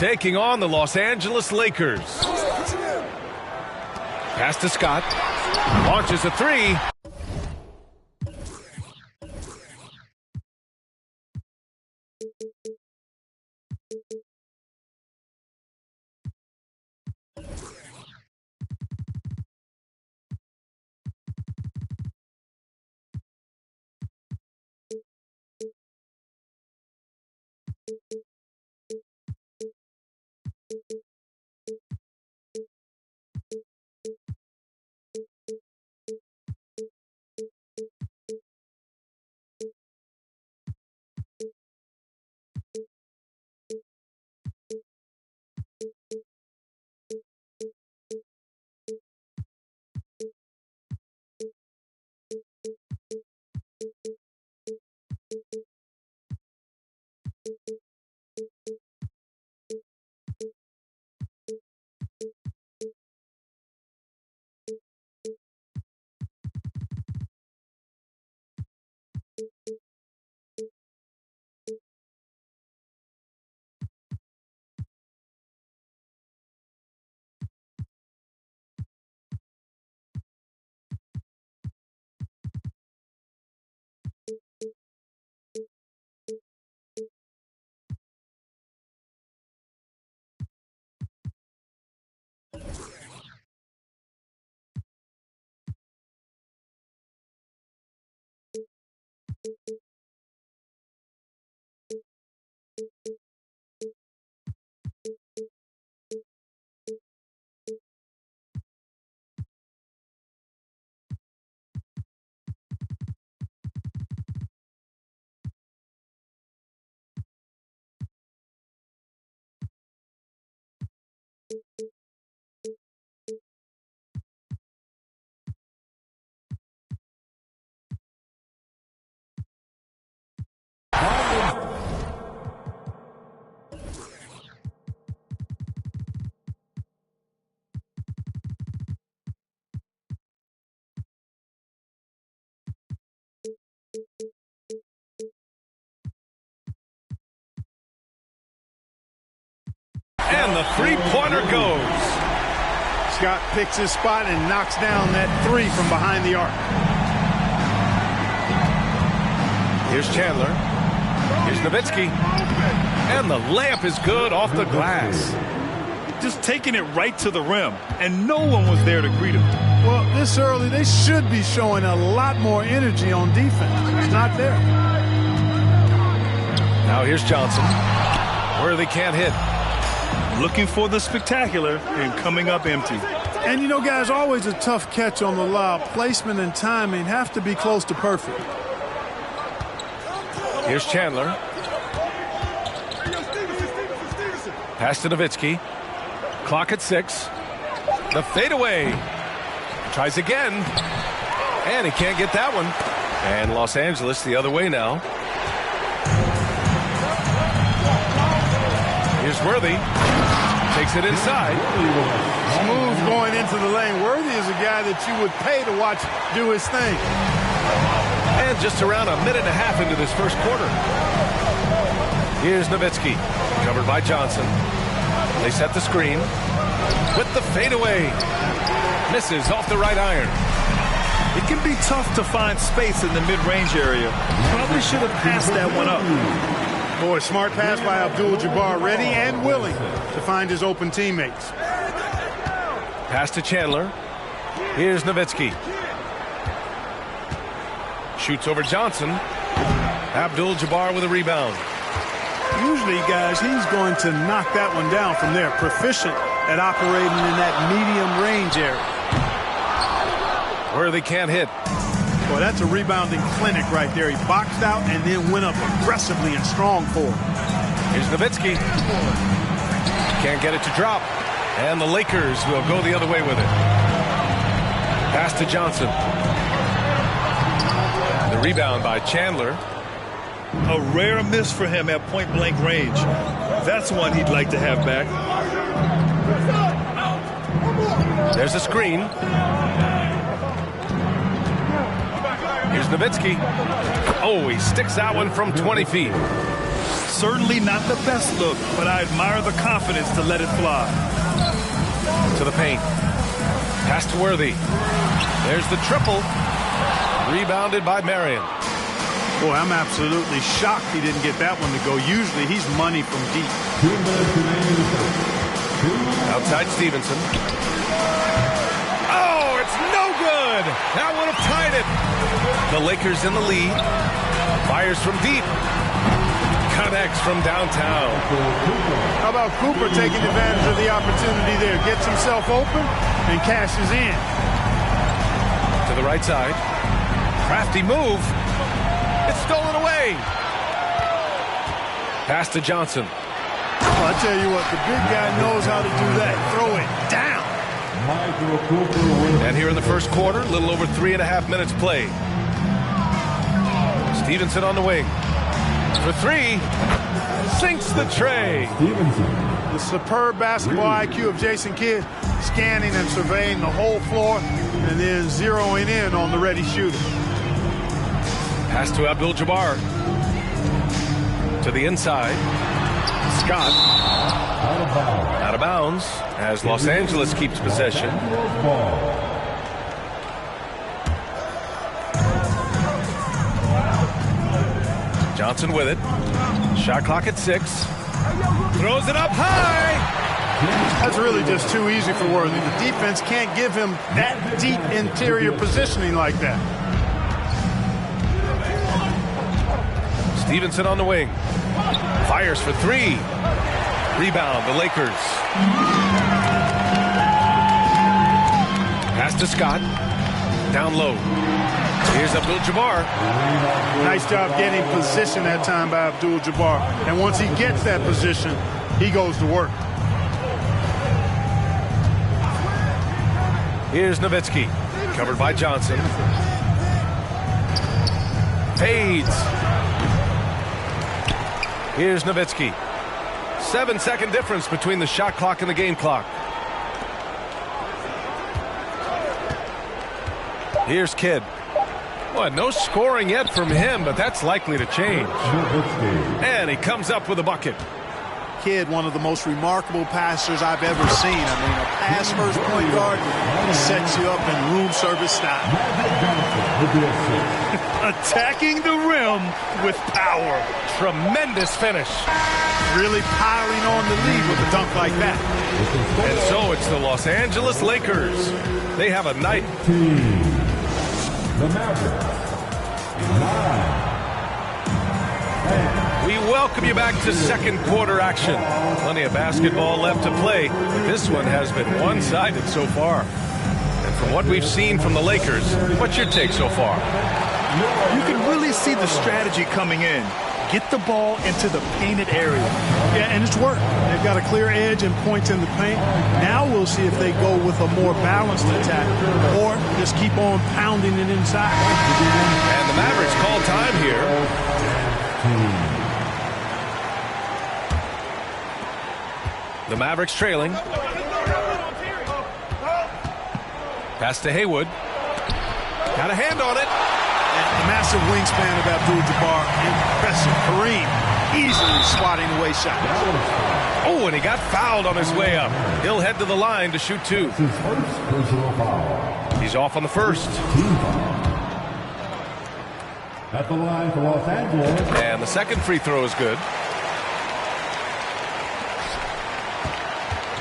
taking on the Los Angeles Lakers. Pass to Scott. Launches a three. And the three-pointer goes. Scott picks his spot and knocks down that three from behind the arc. Here's Chandler. Here's Nowitzki. And the layup is good off the glass. Just taking it right to the rim, and no one was there to greet him. Well, this early, they should be showing a lot more energy on defense. It's not there. Now here's Johnson. Worthy can't hit. Looking for the spectacular and coming up empty. And, you know, guys, always a tough catch on the lob. Placement and timing have to be close to perfect. Here's Chandler. Pass to Nowitzki. Clock at 6. The fadeaway. Tries again. And he can't get that one. And Los Angeles the other way now. Here's Worthy. Takes it inside. Smooth going into the lane. Worthy is a guy that you would pay to watch do his thing. And just around a minute and a half into this first quarter. Here's Nowitzki. Covered by Johnson. They set the screen. With the fadeaway. Misses off the right iron. It can be tough to find space in the mid-range area. Probably should have passed that one up. Boy, smart pass by Abdul-Jabbar, ready and willing to find his open teammates. Pass to Chandler. Here's Nowitzki. Shoots over Johnson. Abdul-Jabbar with a rebound. Usually, guys, he's going to knock that one down from there. Proficient at operating in that medium range area. Worthy can't hit. Boy, that's a rebounding clinic right there. He boxed out and then went up aggressively and strong for him. Here's Nowitzki. Can't get it to drop. And the Lakers will go the other way with it. Pass to Johnson. The rebound by Chandler. A rare miss for him at point-blank range. That's one he'd like to have back. There's a screen. Here's Nowitzki. Oh, he sticks that one from 20 feet. Certainly not the best look, but I admire the confidence to let it fly. To the paint. Pass to Worthy. There's the triple. Rebounded by Marion. Boy, I'm absolutely shocked he didn't get that one to go. Usually he's money from deep. Outside Stevenson. Oh, it's no good. That would have tied it. The Lakers in the lead. Fires from deep. Connects from downtown. How about Cooper taking advantage of the opportunity there? Gets himself open and cashes in. To the right side. Crafty move. It's stolen away. Pass to Johnson. Well, I tell you what, the big guy knows how to do that. Throw it down. And here in the first quarter, a little over 3.5 minutes played. Stevenson on the wing. For three. Sinks the tray. The superb basketball IQ of Jason Kidd, scanning and surveying the whole floor and then zeroing in on the ready shooter. Pass to Abdul-Jabbar. To the inside. Scott. Out of bounds as Los Angeles keeps possession. Johnson with it. Shot clock at 6. Throws it up high. That's really just too easy for Worthy. The defense can't give him that deep interior positioning like that. Stevenson on the wing. Fires for 3. Rebound, the Lakers. Pass to Scott. Down low. Here's Abdul-Jabbar. Nice job getting position that time by Abdul-Jabbar. And once he gets that position, he goes to work. Here's Nowitzki. Covered by Johnson. Fades. Here's Nowitzki. 7-second difference between the shot clock and the game clock. Here's Kidd. Boy, no scoring yet from him, but that's likely to change. And he comes up with a bucket. Kidd, one of the most remarkable passers I've ever seen. I mean, a pass-first point guard sets you up in room service style. Attacking the rim with power. Tremendous finish. Really piling on the lead with a dunk like that. And so it's the Los Angeles Lakers. They have a night. The Mavericks. 9. We welcome you back to second quarter action. Plenty of basketball left to play, but this one has been one-sided so far. And from what we've seen from the Lakers, what's your take so far? You can really see the strategy coming in. Get the ball into the painted area. Yeah, and it's worked. They've got a clear edge and points in the paint. Now we'll see if they go with a more balanced attack or just keep on pounding it inside. And the Mavericks call time here. The Mavericks trailing. Pass to Haywood. Got a hand on it. The massive wingspan of Abdul-Jabbar, impressive. Kareem easily swatting away shots. Oh, and he got fouled on his way up. He'll head to the line to shoot 2. His first personal foul. He's off on the first. Team foul. At the line for Los Angeles. And the second free throw is good.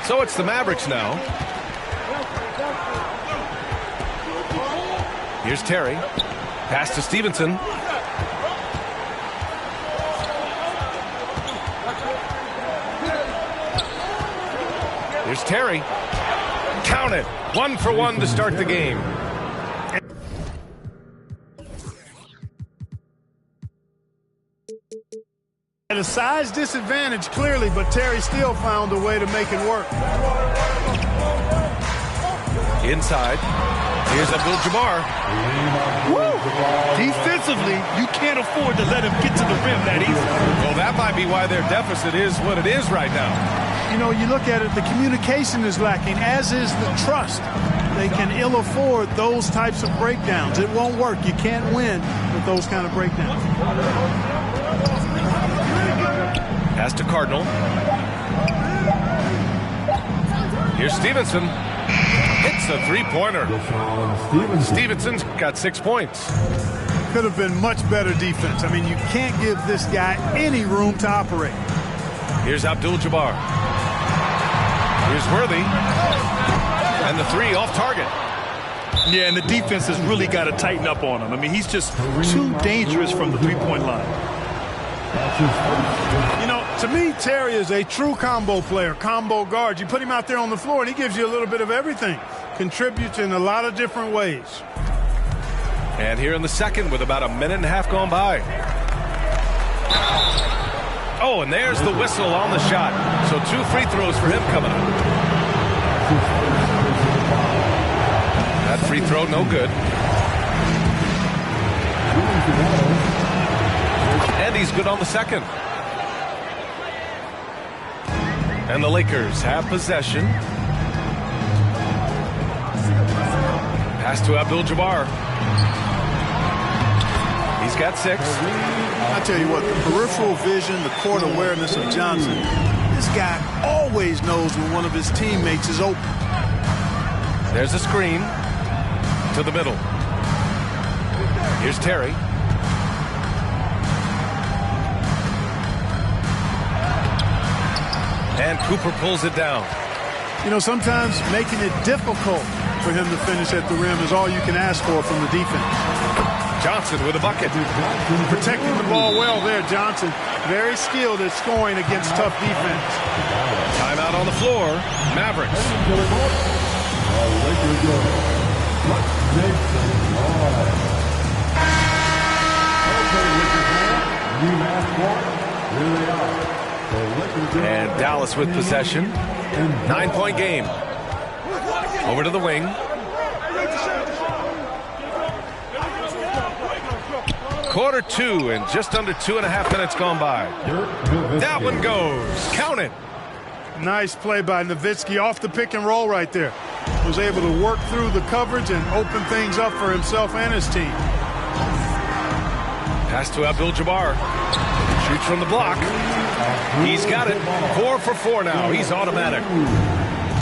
So it's the Mavericks now. Here's Terry. Pass to Stevenson. Here's Terry. Count it. 1 for 1 to start the game. At a size disadvantage, clearly, but Terry still found a way to make it work. Inside. Here's Abdul-Jabbar. Defensively, you can't afford to let him get to the rim that easily. Well, that might be why their deficit is what it is right now. You know, you look at it, the communication is lacking, as is the trust. They can ill afford those types of breakdowns. It won't work. You can't win with those kind of breakdowns. Pass to Cardinal. Here's Stevenson. Hits a three-pointer. Stevenson's got 6 points. Could have been much better defense. I mean, you can't give this guy any room to operate. Here's Abdul-Jabbar. Here's Worthy. And the three off target. Yeah, and the defense has really got to tighten up on him. I mean, he's just too dangerous from the three-point line. You know, to me, Terry is a true combo player, combo guard. You put him out there on the floor, and he gives you a little bit of everything. Contributes in a lot of different ways. And here in the second with about a minute and a half gone by. Oh, and there's the whistle on the shot. So 2 free throws for him coming up. That free throw, no good. And he's good on the second. And the Lakers have possession. Pass to Abdul-Jabbar. He's got 6. I tell you what, the peripheral vision, the court awareness of Johnson, this guy always knows when one of his teammates is open. There's a screen to the middle. Here's Terry. And Cooper pulls it down. You know, sometimes making it difficult for him to finish at the rim is all you can ask for from the defense. Johnson with a bucket. Protecting the ball well there, Johnson. Very skilled at scoring against tough defense. Timeout on the floor. Mavericks. And Dallas with possession. 9-point game. Over to the wing. Quarter 2 and just under 2.5 minutes gone by. That one goes. Count it. Nice play by Nowitzki off the pick and roll right there. Was able to work through the coverage and open things up for himself and his team. Pass to Abdul-Jabbar. Shoots from the block. He's got it. 4 for 4 now. He's automatic.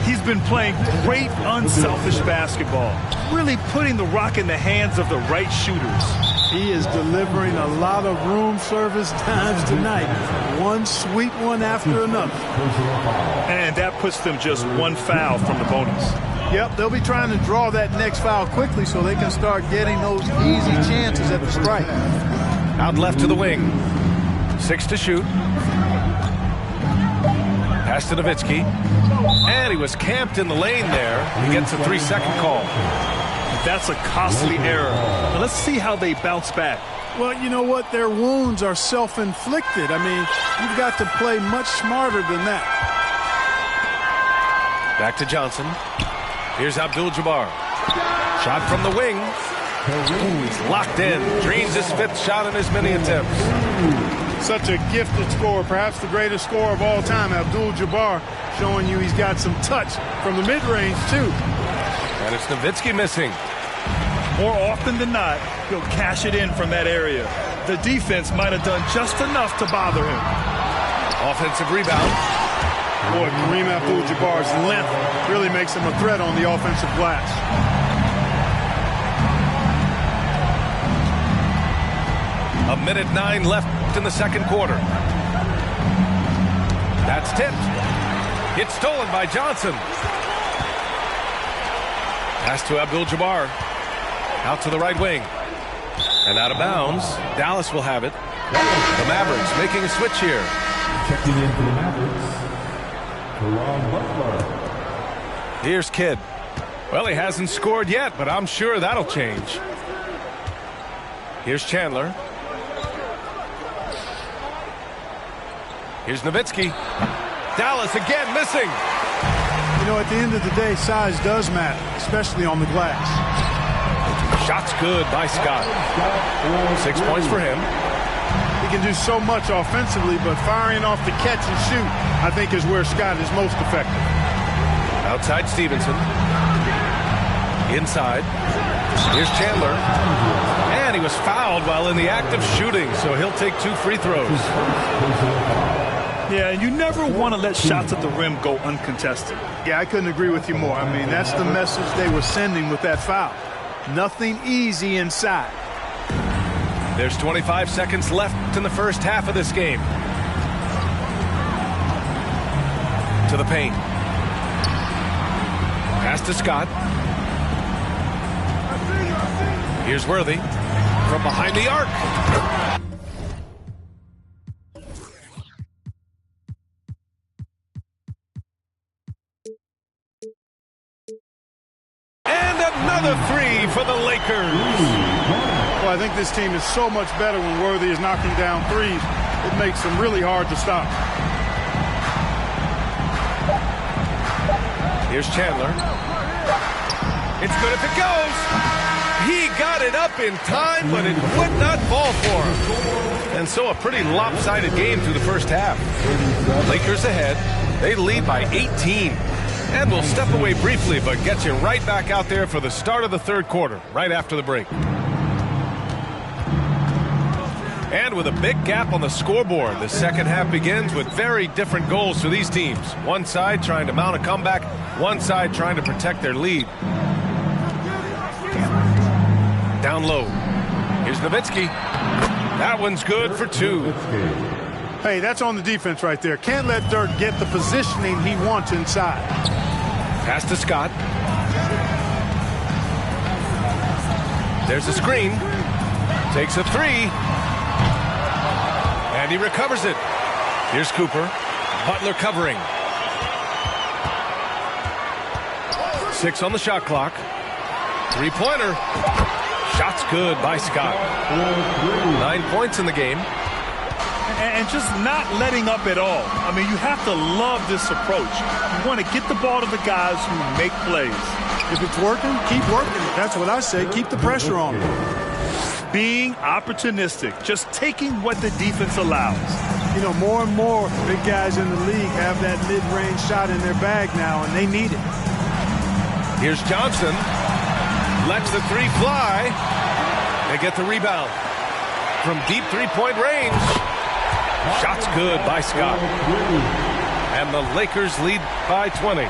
He's been playing great, unselfish basketball. Really putting the rock in the hands of the right shooters. He is delivering a lot of room service times tonight. One sweet one after another. And that puts them just 1 foul from the bonus. Yep, they'll be trying to draw that next foul quickly so they can start getting those easy chances at the strike. Out left to the wing. 6 to shoot. Pass to Nowitzki. And he was camped in the lane there. He gets a 3-second call. That's a costly error. Now let's see how they bounce back. Well, you know what? Their wounds are self-inflicted. I mean, you've got to play much smarter than that. Back to Johnson. Here's Abdul-Jabbar. Shot from the wing. Ooh, he's locked in. Dreams his 5th shot in as many attempts. Such a gifted scorer, perhaps the greatest scorer of all time, Abdul-Jabbar, showing you he's got some touch from the mid-range, too. And it's Nowitzki missing. More often than not, he'll cash it in from that area. The defense might have done just enough to bother him. Offensive rebound. Boy, Kareem Abdul-Jabbar's length really makes him a threat on the offensive glass. A minute 9 left in the second quarter. That's tipped. It's stolen by Johnson. Pass to Abdul-Jabbar. Out to the right wing. And out of bounds. Dallas will have it. The Mavericks making a switch here. Checking in for the Mavericks. Caron Butler. Here's Kidd. Well, he hasn't scored yet, but I'm sure that'll change. Here's Chandler. Here's Nowitzki. Dallas again missing. You know, at the end of the day, size does matter, especially on the glass. Shot's good by Scott. 6 points for him. He can do so much offensively, but firing off the catch and shoot, I think, is where Scott is most effective. Outside Stevenson. Inside. Here's Chandler. And he was fouled while in the act of shooting, so he'll take 2 free throws. Yeah, and you never want to let shots at the rim go uncontested. Yeah, I couldn't agree with you more. I mean, that's the message they were sending with that foul. Nothing easy inside. There's 25 seconds left in the first half of this game. To the paint. Pass to Scott. Here's Worthy from behind the arc. And another three for the Lakers. Well, I think this team is so much better when Worthy is knocking down threes. It makes them really hard to stop. Here's Chandler. It's good if it goes. He got it up in time, but it would not fall for him. And so a pretty lopsided game through the first half. Lakers ahead. They lead by 18. And we'll step away briefly, but get you right back out there for the start of the third quarter, right after the break. And with a big gap on the scoreboard, the second half begins with very different goals for these teams. One side trying to mount a comeback, one side trying to protect their lead. Down low. Here's Nowitzki. That one's good for two. Hey, that's on the defense right there. Can't let Dirk get the positioning he wants inside. Pass to Scott. There's a screen. Takes a three. And he recovers it. Here's Cooper. Butler covering. 6 on the shot clock. Three-pointer. Shot's good by Scott. 9 points in the game. And just not letting up at all. I mean, you have to love this approach. You want to get the ball to the guys who make plays. If it's working, keep working it. That's what I say. Keep the pressure on them. Being opportunistic, just taking what the defense allows. You know, more and more big guys in the league have that mid-range shot in their bag now, and they need it. Here's Johnson. Lets the three fly. They get the rebound. From deep three-point range. Shot's good by Scott. And the Lakers lead by 20.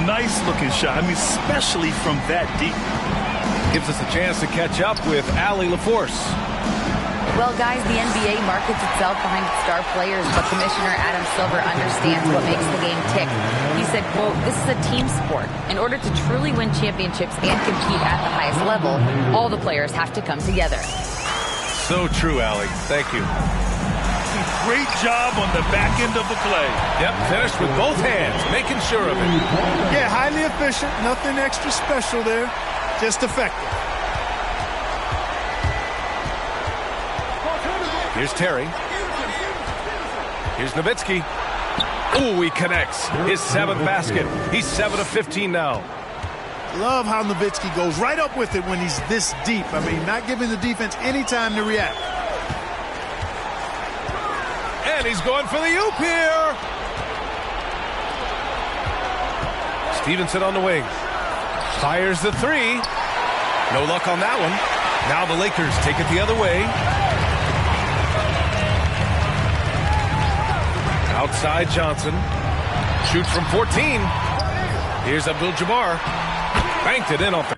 Nice looking shot. I mean, especially from that deep. Gives us a chance to catch up with Allie LaForce. Well, guys, the NBA markets itself behind its star players, but Commissioner Adam Silver understands what makes the game tick. He said, quote, "This is a team sport. In order to truly win championships and compete at the highest level, all the players have to come together." So true, Allie. Thank you. Great job on the back end of the play. Yep, finished with both hands, making sure of it. Yeah, highly efficient. Nothing extra special there. Just effective. Here's Terry. Here's Nowitzki. Ooh, he connects. His 7th basket. He's 7 of 15 now. Love how Nowitzki goes right up with it when he's this deep. I mean, not giving the defense any time to react. And he's going for the oop here. Stevenson on the wing. Fires the three. No luck on that one. Now the Lakers take it the other way. Outside Johnson. Shoots from 14. Here's Abdul-Jabbar. Banked it in off the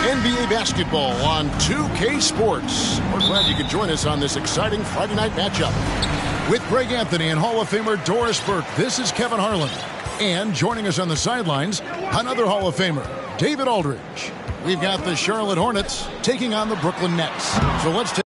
NBA basketball on 2K Sports. We're glad you could join us on this exciting Friday night matchup. With Greg Anthony and Hall of Famer Doris Burke, this is Kevin Harlan. And joining us on the sidelines, another Hall of Famer, David Aldridge. We've got the Charlotte Hornets taking on the Brooklyn Nets. So let's take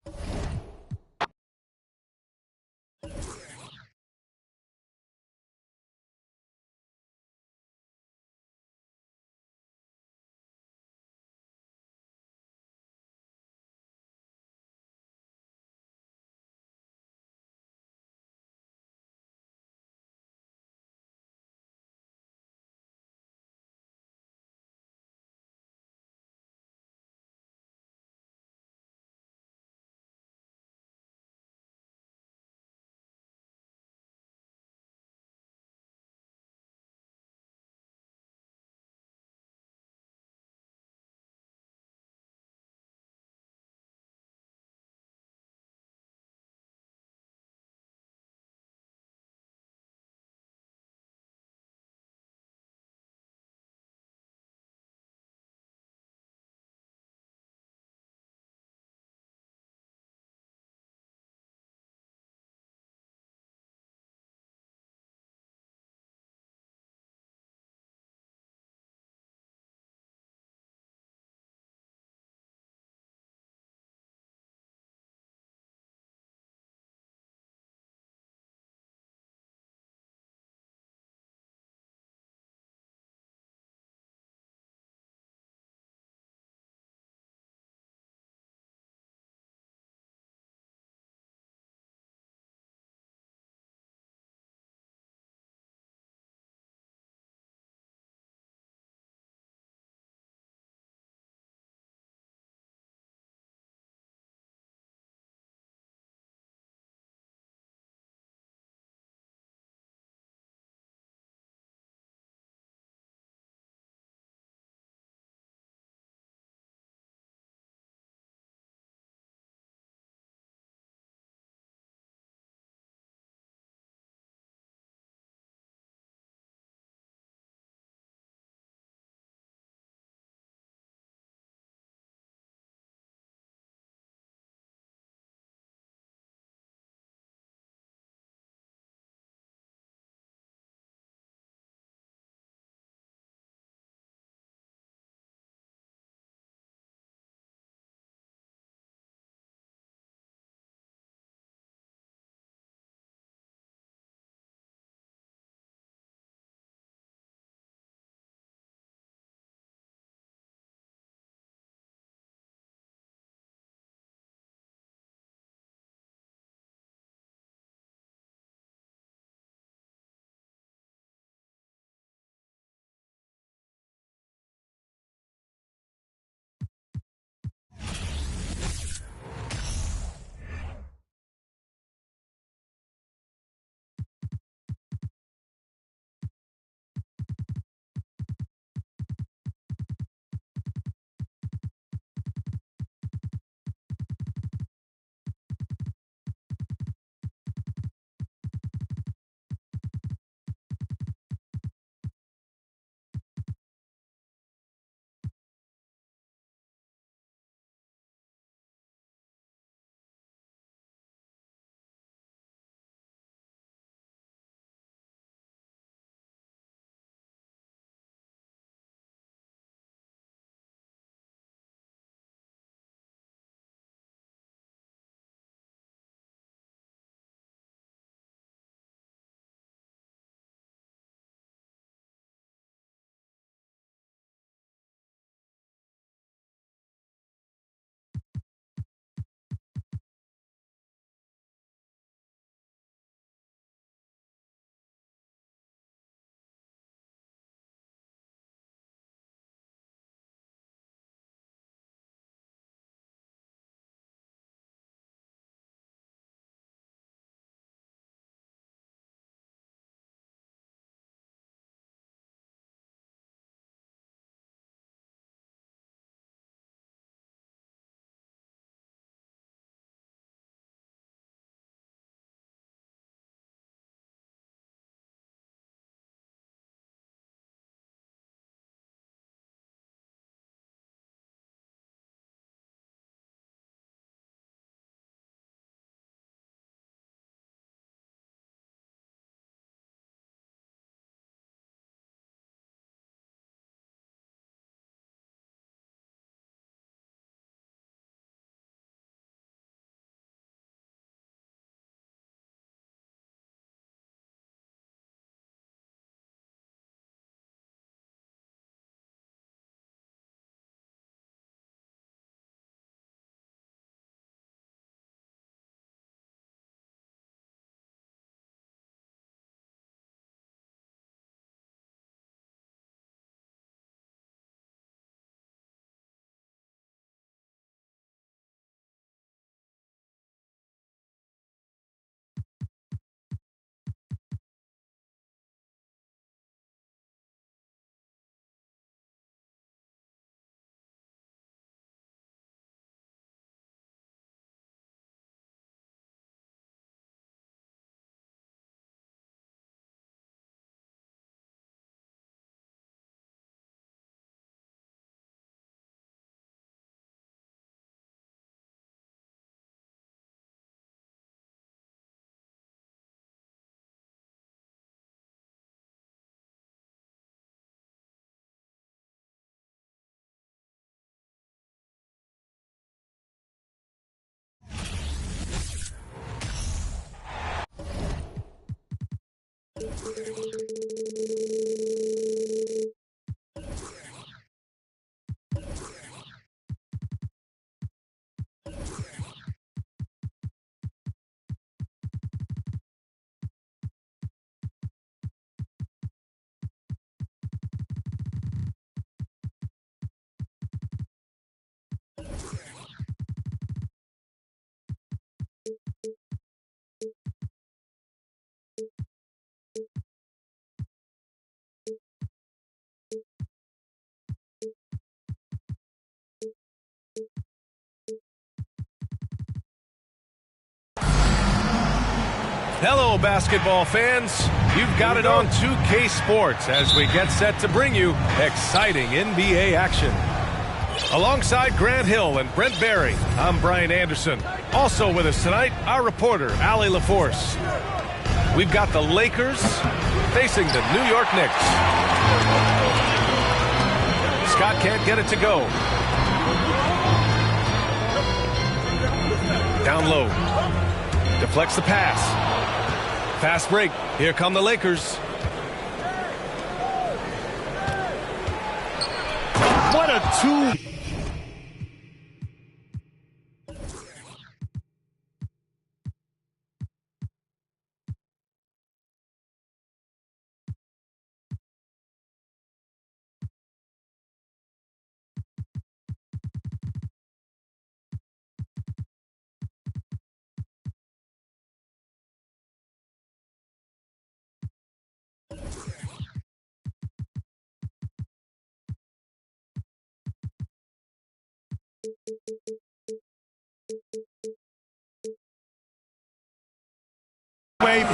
Hello, basketball fans. You've got it on 2K Sports as we get set to bring you exciting NBA action. Alongside Grant Hill and Brent Barry, I'm Brian Anderson. Also with us tonight, our reporter, Allie LaForce. We've got the Lakers facing the New York Knicks. Scott can't get it to go. Down low. Deflects the pass. Fast break. Here come the Lakers. What a two.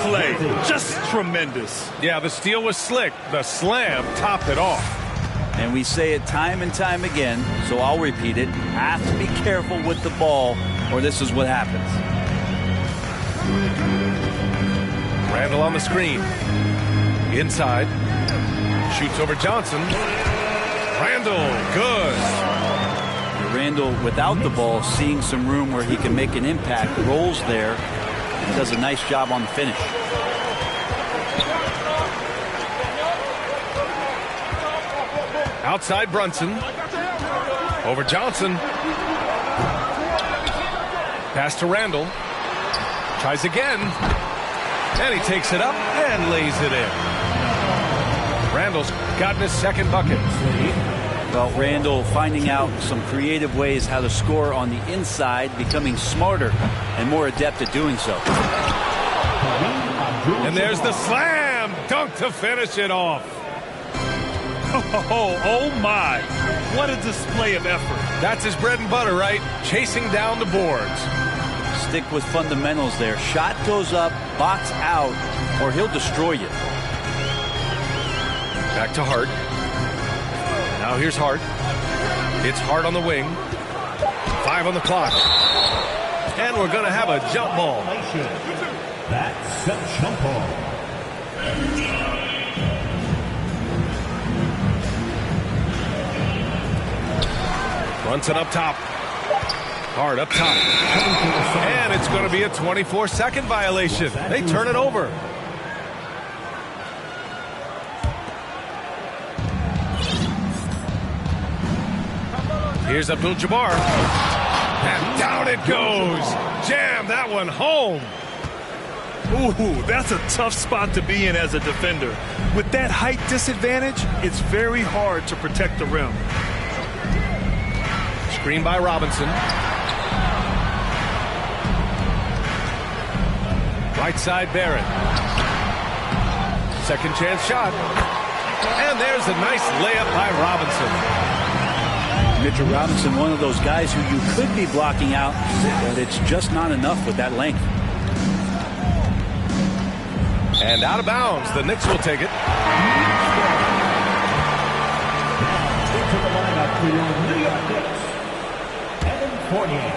Play. Just tremendous. Yeah, the steal was slick. The slam topped it off. And we say it time and time again, so I'll repeat it. Have to be careful with the ball, or this is what happens. Randall on the screen. Inside. Shoots over Johnson. Randall, good. Randall, without the ball, seeing some room where he can make an impact, rolls there. Does a nice job on the finish. Outside Brunson. Over Johnson. Pass to Randall. Tries again. And he takes it up and lays it in. Randall's gotten his second bucket. Well, Randall finding out some creative ways how to score on the inside, becoming smarter and more adept at doing so. And there's the slam dunk to finish it off. Oh my. What a display of effort. That's his bread and butter, right? Chasing down the boards. Stick with fundamentals there. Shot goes up, box out, or he'll destroy you. Back to Hart. Now here's Hart. It's Hart on the wing. 5 on the clock. And we're going to have a jump ball. That's a jump ball. Brunson up top. Hart up top. And it's going to be a 24-second violation. They turn it over. Here's Abdul-Jabbar. And down it goes. Jam that one home. Ooh, that's a tough spot to be in as a defender. With that height disadvantage, it's very hard to protect the rim. Screen by Robinson. Right side Barrett. Second chance shot. And there's a nice layup by Robinson. Mitchell Robinson, one of those guys who you could be blocking out, but it's just not enough with that length. And out of bounds, the Knicks will take it. Into the lineup for your New York Knicks, Evan Fournier.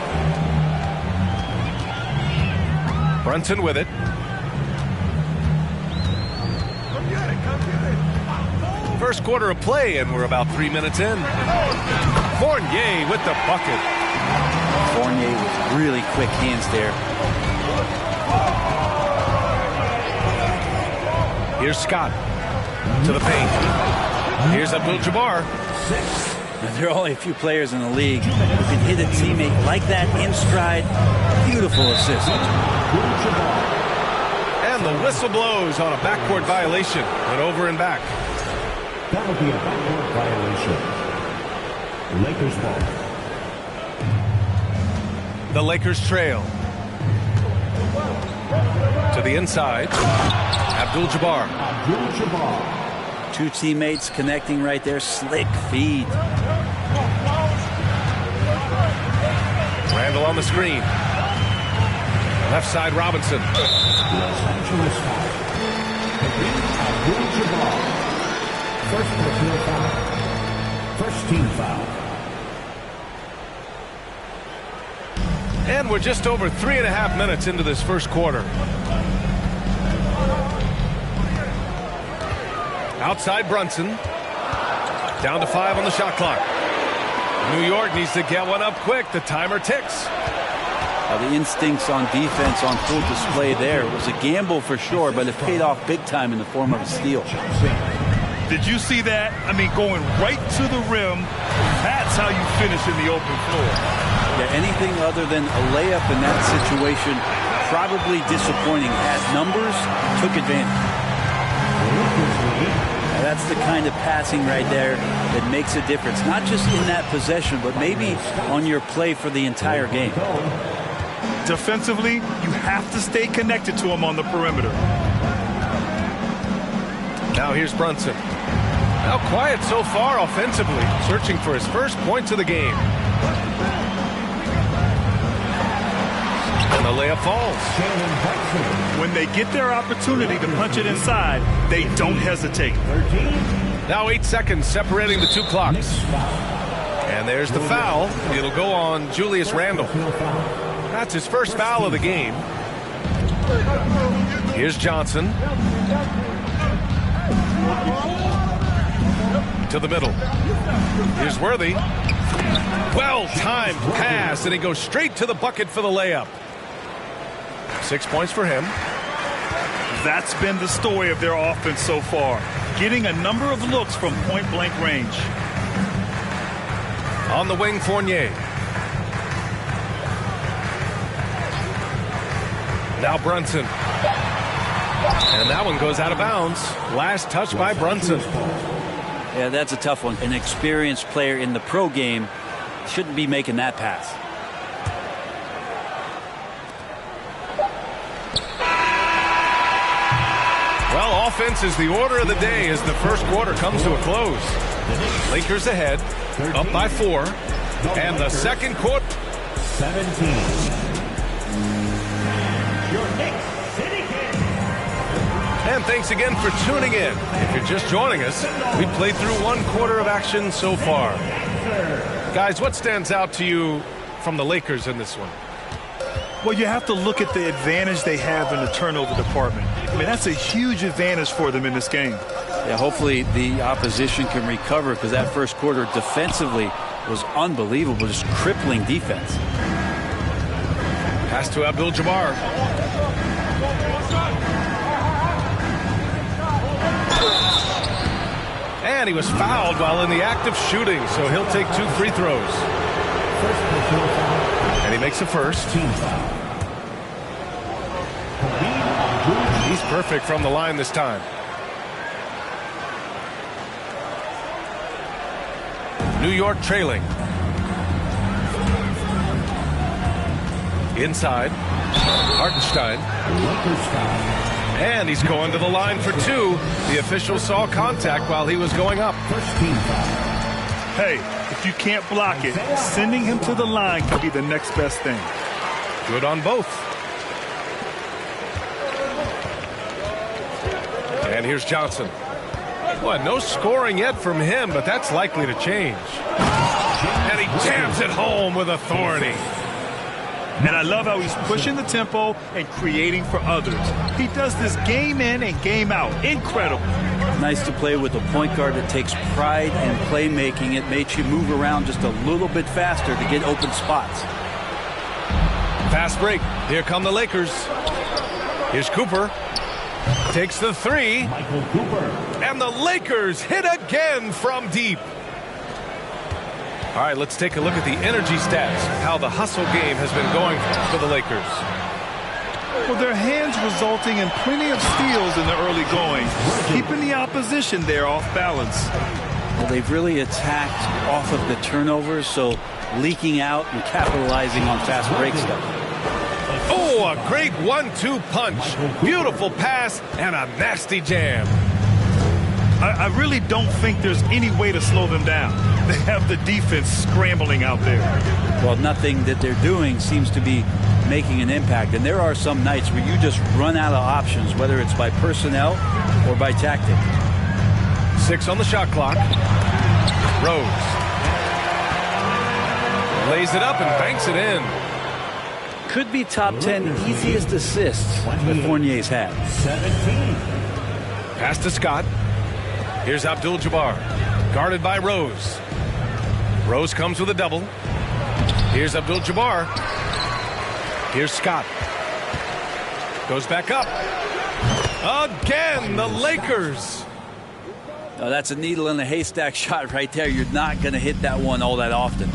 Brunson with it. First quarter of play, and we're about 3 minutes in. Fournier with the bucket. Fournier with really quick hands there. Here's Scott to the paint. Here's Abdul-Jabbar. There are only a few players in the league who can hit a teammate like that in stride. Beautiful assist. And the whistle blows on a backcourt violation. Went over and back. That'll be a backcourt violation. Lakers ball. The Lakers trail. To the inside. Abdul-Jabbar. Two teammates connecting right there. Slick feed. Randall on the screen. Left side Robinson. Los Angeles foul. Abdul-Jabbar. First personal foul. First team foul. And we're just over 3.5 minutes into this first quarter. Outside Brunson. Down to 5 on the shot clock. New York needs to get one up quick. The timer ticks. The instincts on defense on full display there. It was a gamble for sure, but it paid off big time in the form of a steal. Did you see that? I mean, going right to the rim. That's how you finish in the open floor. Yeah, anything other than a layup in that situation, probably disappointing. Had numbers, took advantage. Now, that's the kind of passing right there that makes a difference. Not just in that possession, but maybe on your play for the entire game. Defensively, you have to stay connected to him on the perimeter. Now here's Brunson. Now quiet so far offensively, searching for his first points of the game. And the layup falls. When they get their opportunity to punch it inside, they don't hesitate. Now 8 seconds separating the two clocks. And there's the foul. It'll go on Julius Randle. That's his first foul of the game. Here's Johnson. To the middle. Here's Worthy. Well-timed pass, and he goes straight to the bucket for the layup. 6 points for him. That's been the story of their offense so far. Getting a number of looks from point-blank range. On the wing, Fournier. Now Brunson. And that one goes out of bounds. Last touch by Brunson. Yeah, that's a tough one. An experienced player in the pro game shouldn't be making that pass. Well, offense is the order of the day as the first quarter comes to a close. Lakers ahead, up by 4. And the second quarter. 17. Your next City Kings. And thanks again for tuning in. If you're just joining us, we played through 1 quarter of action so far. Guys, what stands out to you from the Lakers in this one? Well, you have to look at the advantage they have in the turnover department. I mean, that's a huge advantage for them in this game. Yeah, hopefully the opposition can recover, because that first quarter defensively was unbelievable, just crippling defense. Pass to Abdul-Jabbar. And he was fouled while in the act of shooting, so he'll take 2 free throws. And he makes a first. He's perfect from the line this time. New York trailing. Inside. Hartenstein. And he's going to the line for 2. The official saw contact while he was going up. Hey, if you can't block it, sending him to the line could be the next best thing. Good on both. And here's Johnson. Well, no scoring yet from him, but that's likely to change. And he jams it home with authority. And I love how he's pushing the tempo and creating for others. He does this game in and game out. Incredible. Nice to play with a point guard that takes pride in playmaking. It makes you move around just a little bit faster to get open spots. Fast break. Here come the Lakers. Here's Cooper. Takes the three. And the Lakers hit again from deep. All right, let's take a look at the energy stats, how the hustle game has been going for the Lakers. Well, their hands resulting in plenty of steals in the early going, keeping the opposition there off balance. Well, they've really attacked off of the turnovers, so leaking out and capitalizing on fast break stuff. Oh, a great 1-2 punch. Beautiful pass and a nasty jam. I really don't think there's any way to slow them down. They have the defense scrambling out there. Well, nothing that they're doing seems to be making an impact. And there are some nights where you just run out of options, whether it's by personnel or by tactic. 6 on the shot clock. Rose lays it up and banks it in. Could be top 10 easiest assists that Fournier's had. Pass to Scott. Here's Abdul-Jabbar, guarded by Rose. Rose comes with a double. Here's Abdul-Jabbar. Here's Scott. Goes back up. Again, the Lakers. Oh, that's a needle in the haystack shot right there. You're not going to hit that one all that often.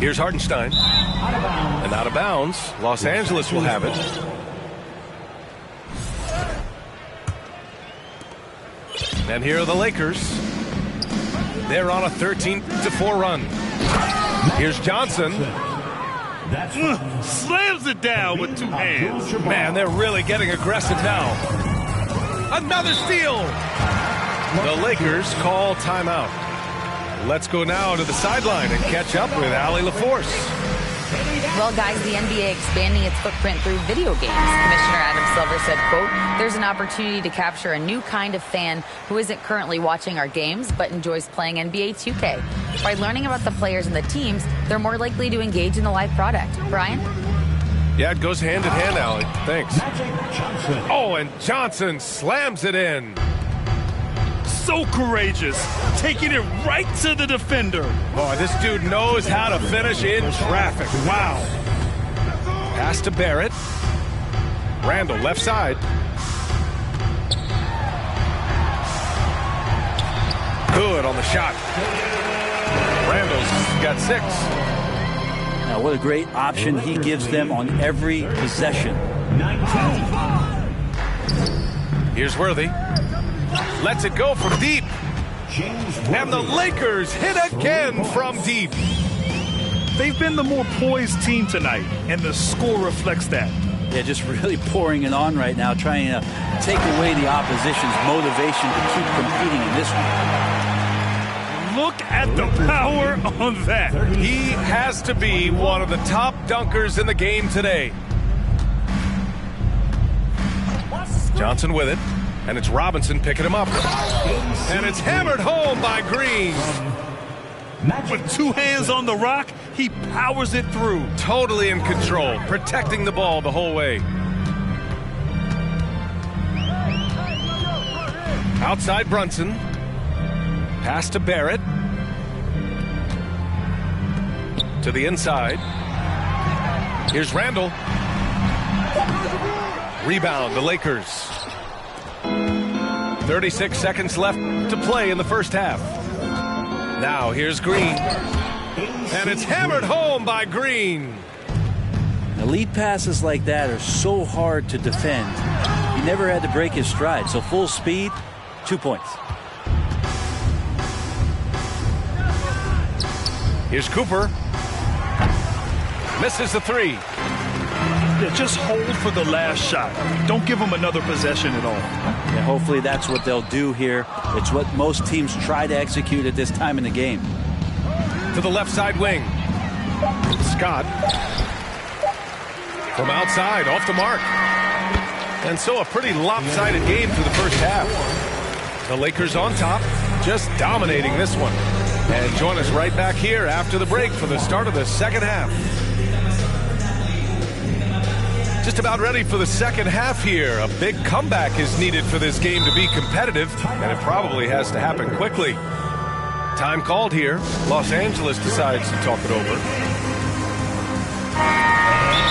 Here's Hartenstein. And out of bounds. Los Angeles will have it. And here are the Lakers. They're on a 13-4 run. Here's Johnson. Slams it down with 2 hands. Man, they're really getting aggressive now. Another steal. The Lakers call timeout. Let's go now to the sideline and catch up with Allie LaForce. Well, guys, the NBA expanding its footprint through video games. Commissioner Adam Silver said, quote, "There's an opportunity to capture a new kind of fan who isn't currently watching our games but enjoys playing NBA 2K. By learning about the players and the teams, they're more likely to engage in the live product." Brian? Yeah, it goes hand in hand, Allie. Thanks. Oh, and Johnson slams it in. So courageous, taking it right to the defender. Boy, this dude knows how to finish in traffic. Wow. Pass to Barrett. Randall, left side. Good on the shot. Randall's got 6. Now, what a great option he gives them on every possession. Here's Worthy. Lets it go from deep. And the Lakers hit again from deep. They've been the more poised team tonight, and the score reflects that. Yeah, just really pouring it on right now, trying to take away the opposition's motivation to keep competing in this one. Look at the power on that. He has to be one of the top dunkers in the game today. Johnson with it. And it's Robinson picking him up. And it's hammered home by Green. With 2 hands on the rock, he powers it through. Totally in control, protecting the ball the whole way. Outside Brunson. Pass to Barrett. To the inside. Here's Randall. Rebound, the Lakers. 36 seconds left to play in the first half. Now here's Green. And it's hammered home by Green. Now, lead passes like that are so hard to defend. He never had to break his stride. So full speed, 2 points. Here's Cooper. Misses the 3. Yeah, just hold for the last shot. Don't give them another possession at all. Yeah, hopefully that's what they'll do here. It's what most teams try to execute at this time in the game. To the left side wing. Scott. From outside, off the mark. And so a pretty lopsided game for the first half. The Lakers on top, just dominating this one. And join us right back here after the break for the start of the second half. Just about ready for the second half here. A big comeback is needed for this game to be competitive, and it probably has to happen quickly. Time called here. Los Angeles decides to talk it over.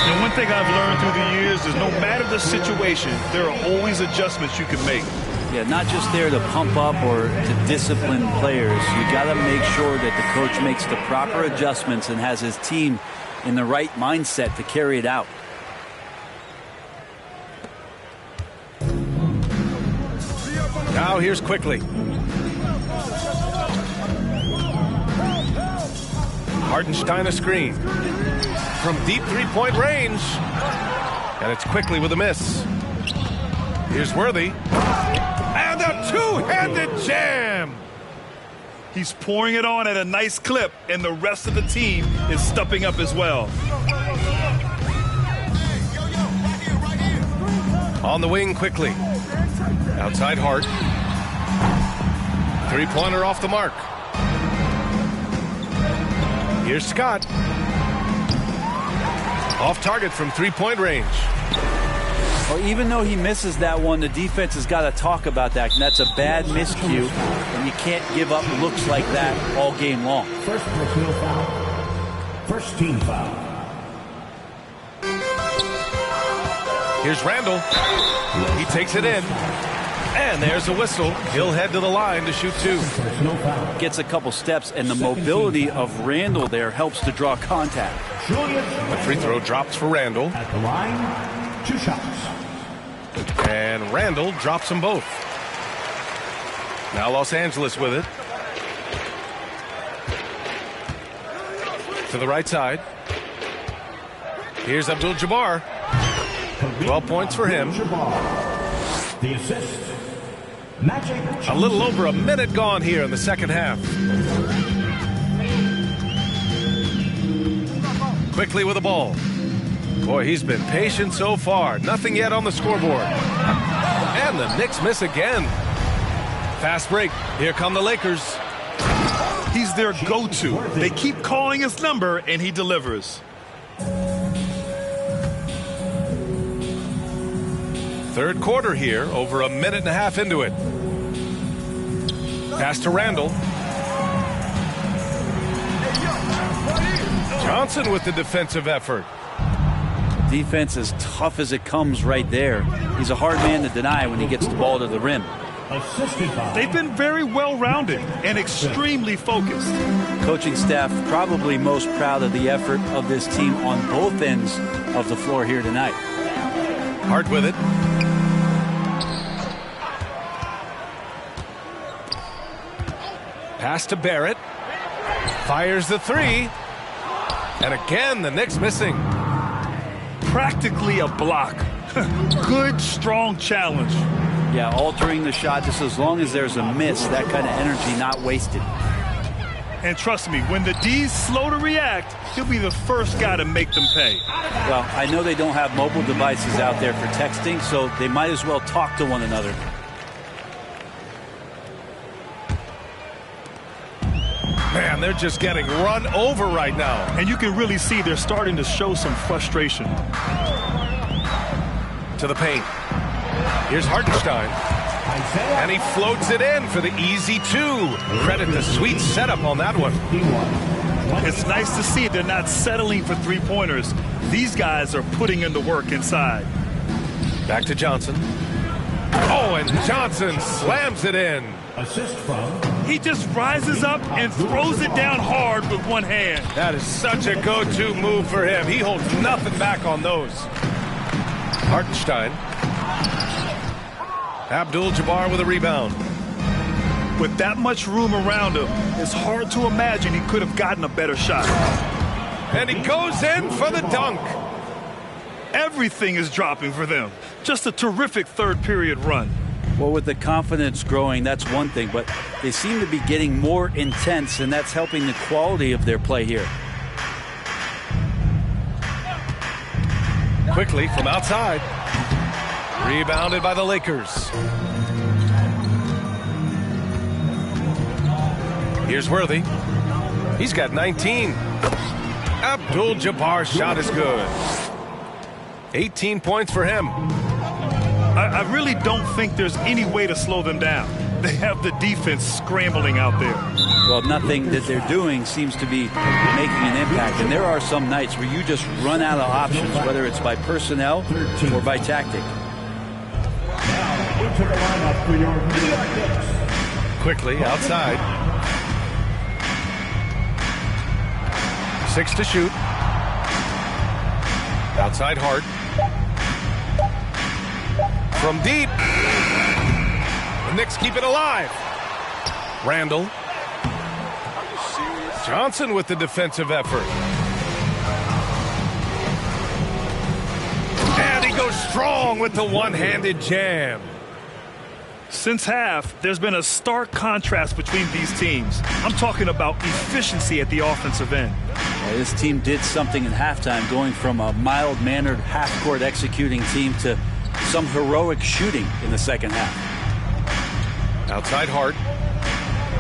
And when One thing I've learned through the years is no matter the situation, there are always adjustments you can make. Yeah, not just there to pump up or to discipline players. You got to make sure that the coach makes the proper adjustments and has his team in the right mindset to carry it out. Now here's Quickly. Hartenstein a screen. From deep three-point range. And it's Quickly with a miss. Here's Worthy. And a two-handed jam. He's pouring it on at a nice clip, and the rest of the team is stepping up as well. On the wing Quickly. Outside Hart. Three-pointer off the mark. Here's Scott. Off target from three-point range. Well, even though he misses that one, the defense has got to talk about that. And that's a bad miscue. And you can't give up looks like that all game long. First personal foul. First team foul. Here's Randall. He takes it in. And there's a whistle. He'll head to the line to shoot two. Gets a couple steps, and the mobility of Randall there helps to draw contact. The free throw drops for Randall. At the line, 2 shots. And Randall drops them both. Now Los Angeles with it. To the right side. Here's Abdul-Jabbar. 12 points for him. The assist. Magic. A little over a minute gone here in the second half. Quickly with the ball. Boy, he's been patient so far. Nothing yet on the scoreboard. And the Knicks miss again. Fast break. Here come the Lakers. He's their go-to. They keep calling his number, and he delivers. Third quarter here, over a minute and a half into it. Pass to Randall. Johnson with the defensive effort. Defense as tough as it comes right there. He's a hard man to deny when he gets the ball to the rim. They've been very well-rounded and extremely focused. Coaching staff probably most proud of the effort of this team on both ends of the floor here tonight. Hart with it. Pass to Barrett. Fires the three. And again, the Knicks missing. Practically a block. Good, strong challenge. Yeah, altering the shot just as long as there's a miss. That kind of energy not wasted. And trust me, when the D's slow to react, he'll be the first guy to make them pay. Well, I know they don't have mobile devices out there for texting, so they might as well talk to one another. Man, they're just getting run over right now. And you can really see they're starting to show some frustration. To the paint. Here's Hartenstein. And he floats it in for the easy two. Credit the sweet setup on that one. It's nice to see they're not settling for three-pointers. These guys are putting in the work inside. Back to Johnson. Oh, and Johnson slams it in. Assist from. He just rises up and throws it down hard with one hand. That is such a go-to move for him. He holds nothing back on those. Hartenstein. Abdul-Jabbar with a rebound. With that much room around him, it's hard to imagine he could have gotten a better shot. And he goes in for the dunk. Everything is dropping for them. Just a terrific third period run. Well, with the confidence growing, that's one thing, but they seem to be getting more intense, and that's helping the quality of their play here. Quickly from outside. Rebounded by the Lakers. Here's Worthy. He's got 19. Abdul-Jabbar's shot is good. 18 points for him. I really don't think there's any way to slow them down. they have the defense scrambling out there. Well, nothing that they're doing seems to be making an impact. And there are some nights where you just run out of options, whether it's by personnel or by tactic. Now into the lineup for your New York Knicks. Quickly outside. 6 to shoot. Outside Hart. From deep. The Knicks keep it alive. Randall. Johnson with the defensive effort. And he goes strong with the one-handed jam. Since half, there's been a stark contrast between these teams. I'm talking about efficiency at the offensive end. Well, this team did something in halftime, going from a mild-mannered half-court executing team to some heroic shooting in the second half. Outside Hart.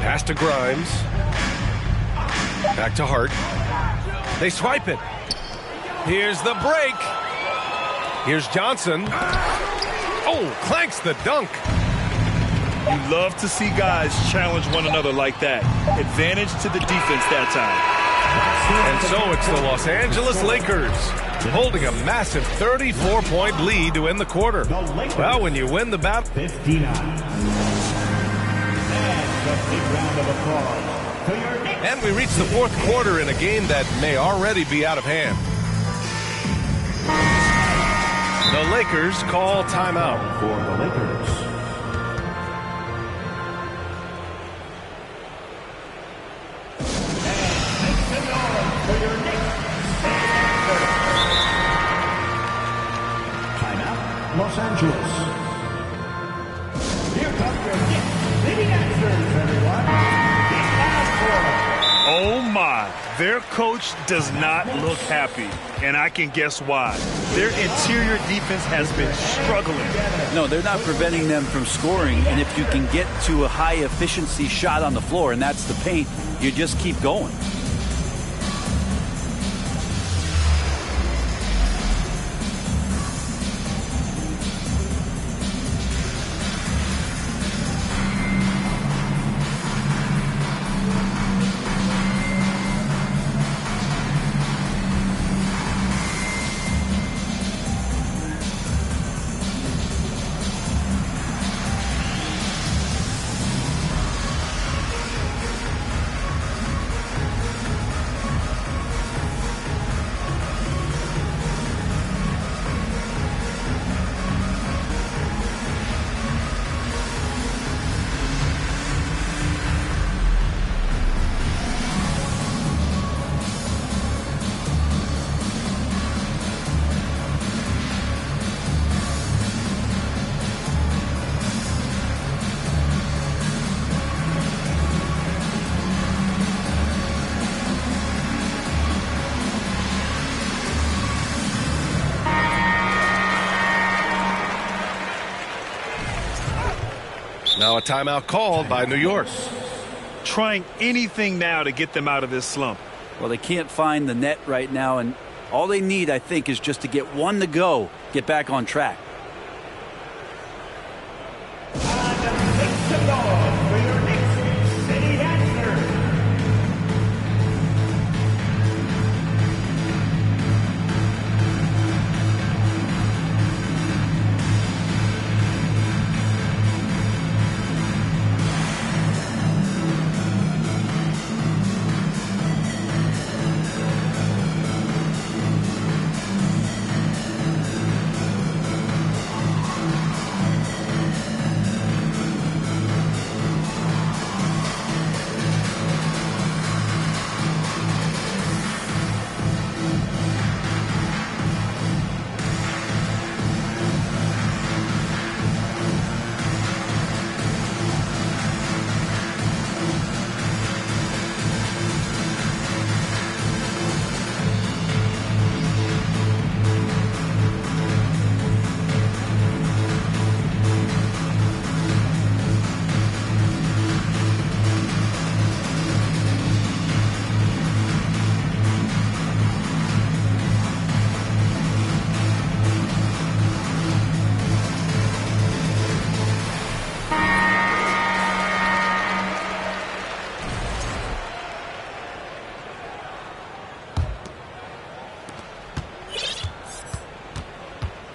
Pass to Grimes. Back to Hart. They swipe it. Here's the break. Here's Johnson. Oh, clanks the dunk. You love to see guys challenge one another like that. Advantage to the defense that time. And so it's the Los Angeles Lakers holding a massive 34-point lead to end the quarter. Well, when you win the battle. 59. And a big round of applause to your Knicks. And we reach the fourth quarter in a game that may already be out of hand. The Lakers call timeout. For the Lakers. Los Angeles. Here comes your Knicks. City answers, everyone. Oh my, their coach does not look happy, and I can guess why. Their interior defense has been struggling. No, they're not preventing them from scoring, and if you can get to a high-efficiency shot on the floor, and that's the paint, you just keep going. Now a timeout called by New York. Trying anything now to get them out of this slump. Well, they can't find the net right now, and all they need, I think, is just to get one to go, get back on track.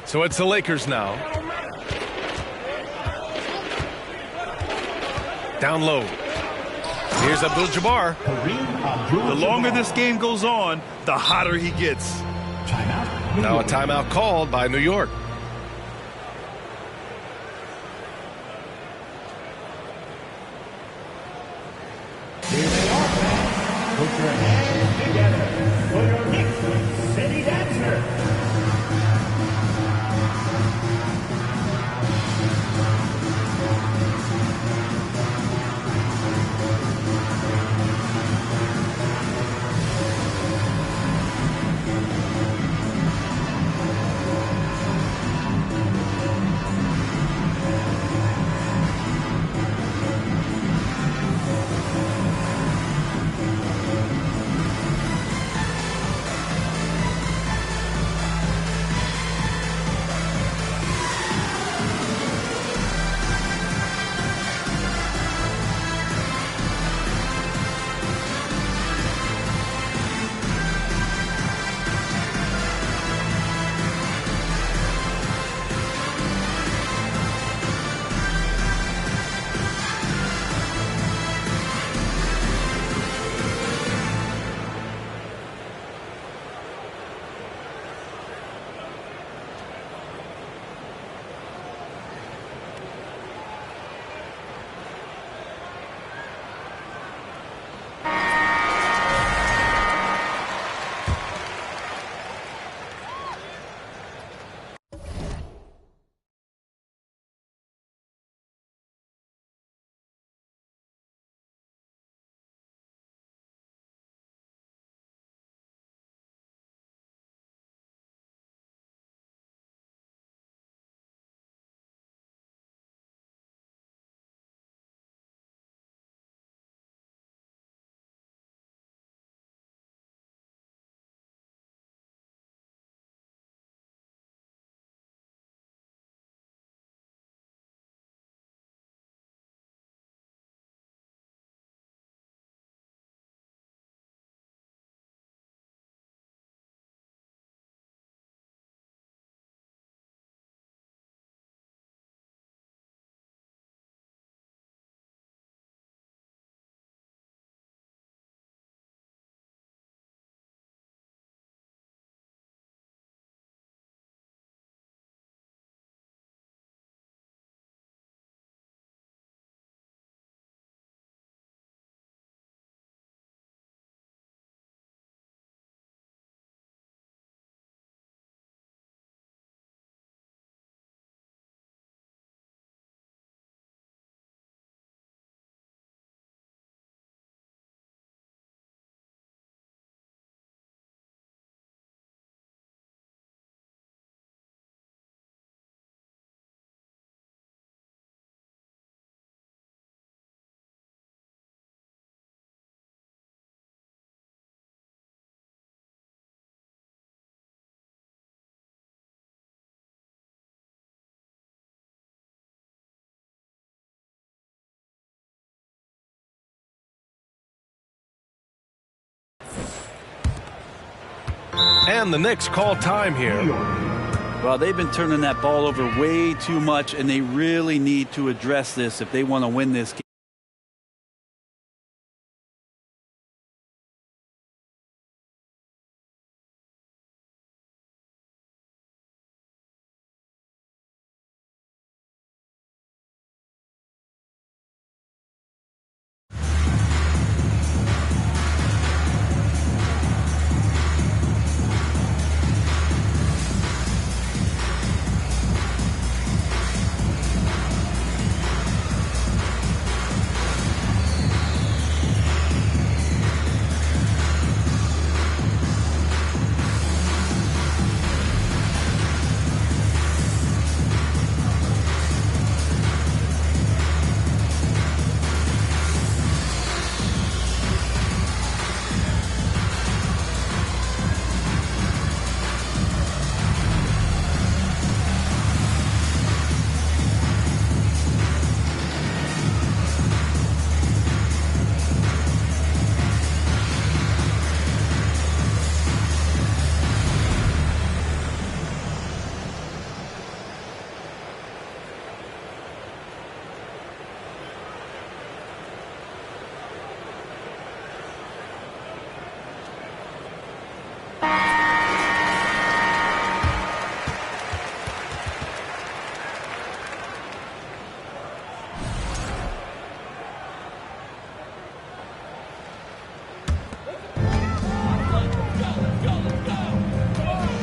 So it's the Lakers now. Down low. Here's Abdul-Jabbar. The longer this game goes on, the hotter he gets. Now a timeout called by New York. Here they are, fans. Put your hands together for your Knicks City Dancer. And the Knicks call time here. Well, they've been turning that ball over way too much, and they really need to address this if they want to win this game.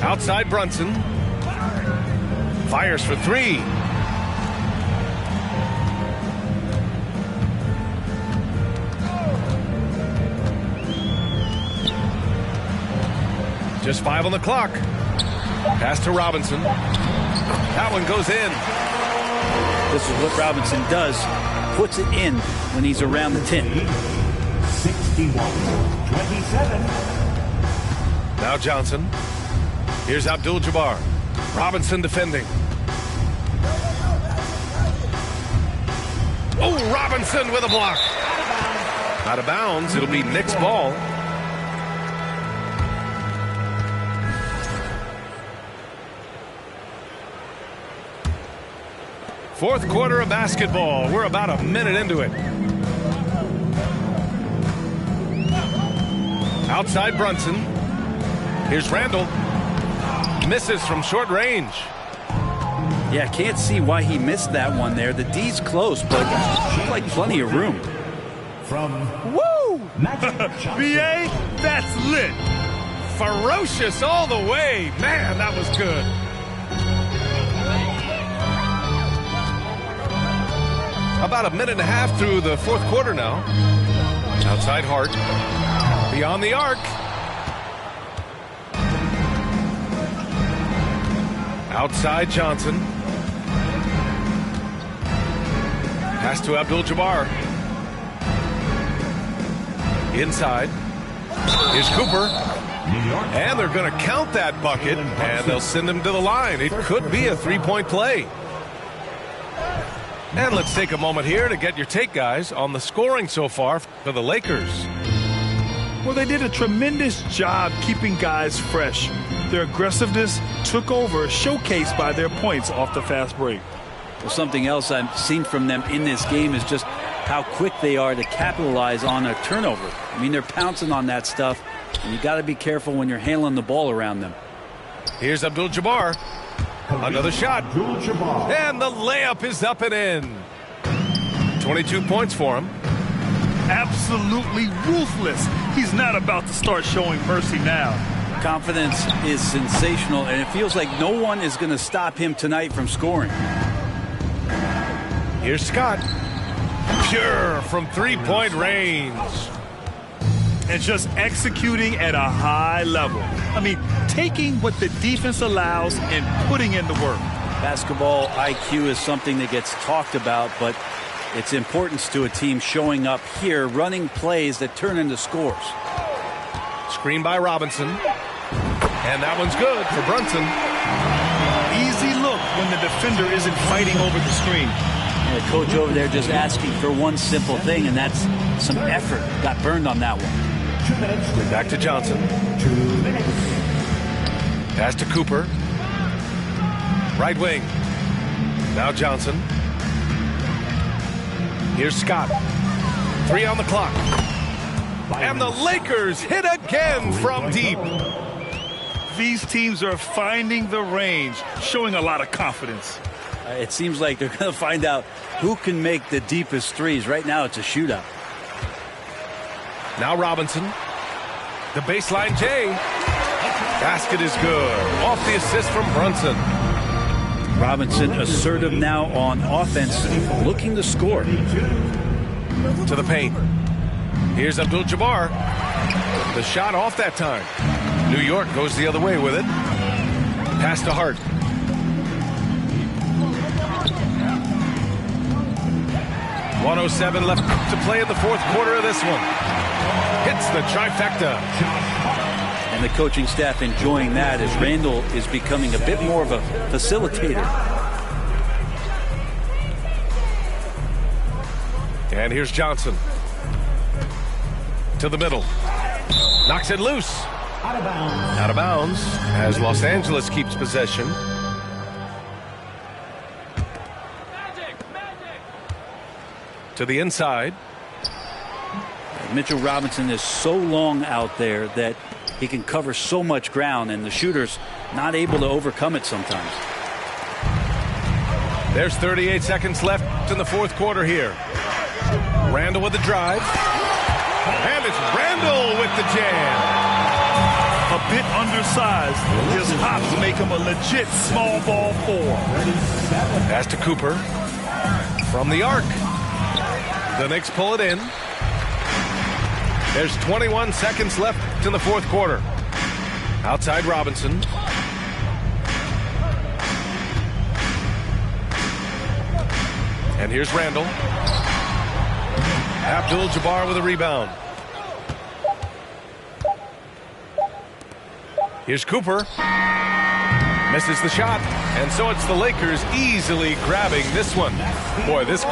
Outside Brunson. Fires for three. Just 5 on the clock. Pass to Robinson. That one goes in. This is what Robinson does. Puts it in when he's around the 10. 61-27. Now Johnson. Here's Abdul-Jabbar. Robinson defending. Oh, Robinson with a block. Out of bounds. It'll be Knicks' ball. Fourth quarter of basketball. We're about a minute into it. Outside Brunson. Here's Randall. Misses from short range. Yeah, can't see why he missed that one there. The D's close, but looks like plenty of room. From Woo! Magic BA, that's lit. Ferocious all the way. Man, that was good. About a minute and a half through the fourth quarter now. Outside Hart. Beyond the arc. Outside Johnson. Pass to Abdul-Jabbar. Inside. Here's Cooper. And they're going to count that bucket, and they'll send him to the line. It could be a three-point play. And let's take a moment here to get your take, guys, on the scoring so far for the Lakers. Well, they did a tremendous job keeping guys fresh. Their aggressiveness took over, showcased by their points off the fast break. Well, something else I've seen from them in this game is just how quick they are to capitalize on a turnover. I mean, they're pouncing on that stuff, and you got to be careful when you're handling the ball around them. Here's Abdul-Jabbar. Another shot. And the layup is up and in. 22 points for him. Absolutely ruthless. He's not about to start showing mercy now. Confidence is sensational, and it feels like no one is going to stop him tonight from scoring. Here's Scott. Pure from three-point range. And just executing at a high level. I mean, taking what the defense allows and putting in the work. Basketball IQ is something that gets talked about, but its importance to a team showing up here, running plays that turn into scores. Screen by Robinson. And that one's good for Brunson. Easy look when the defender isn't fighting over the screen. And the coach over there just asking for one simple thing, and that's some effort. Got burned on that one. 2 minutes. Back to Johnson. 2 minutes. Pass to Cooper. Right wing. Now Johnson. Here's Scott. 3 on the clock. And the Lakers hit again from deep. These teams are finding the range, showing a lot of confidence. It seems like they're going to find out who can make the deepest threes. Right now, it's a shootout. Now Robinson. The baseline J. Basket is good. Off the assist from Brunson. Robinson assertive now on offense, looking to score. To the paint. Here's Abdul-Jabbar. The shot off that time. New York goes the other way with it. Pass to Hart. .107 left to play in the fourth quarter of this one. Hits the trifecta. And the coaching staff enjoying that as Randall is becoming a bit more of a facilitator. And here's Johnson. To the middle. Knocks it loose. Out of bounds. Out of bounds as Los Angeles keeps possession. To the inside. Mitchell Robinson is so long out there that he can cover so much ground, and the shooter's not able to overcome it sometimes. There's 38 seconds left in the fourth quarter here. Randall with the drive. And it's Randall with the jam. A bit undersized, his hops make him a legit small ball 4. Pass to Cooper. From the arc. The Knicks pull it in. There's 21 seconds left in the fourth quarter. Outside Robinson. And here's Randall. Abdul-Jabbar with a rebound. Here's Cooper. Misses the shot. And so it's the Lakers easily grabbing this one. Boy, this...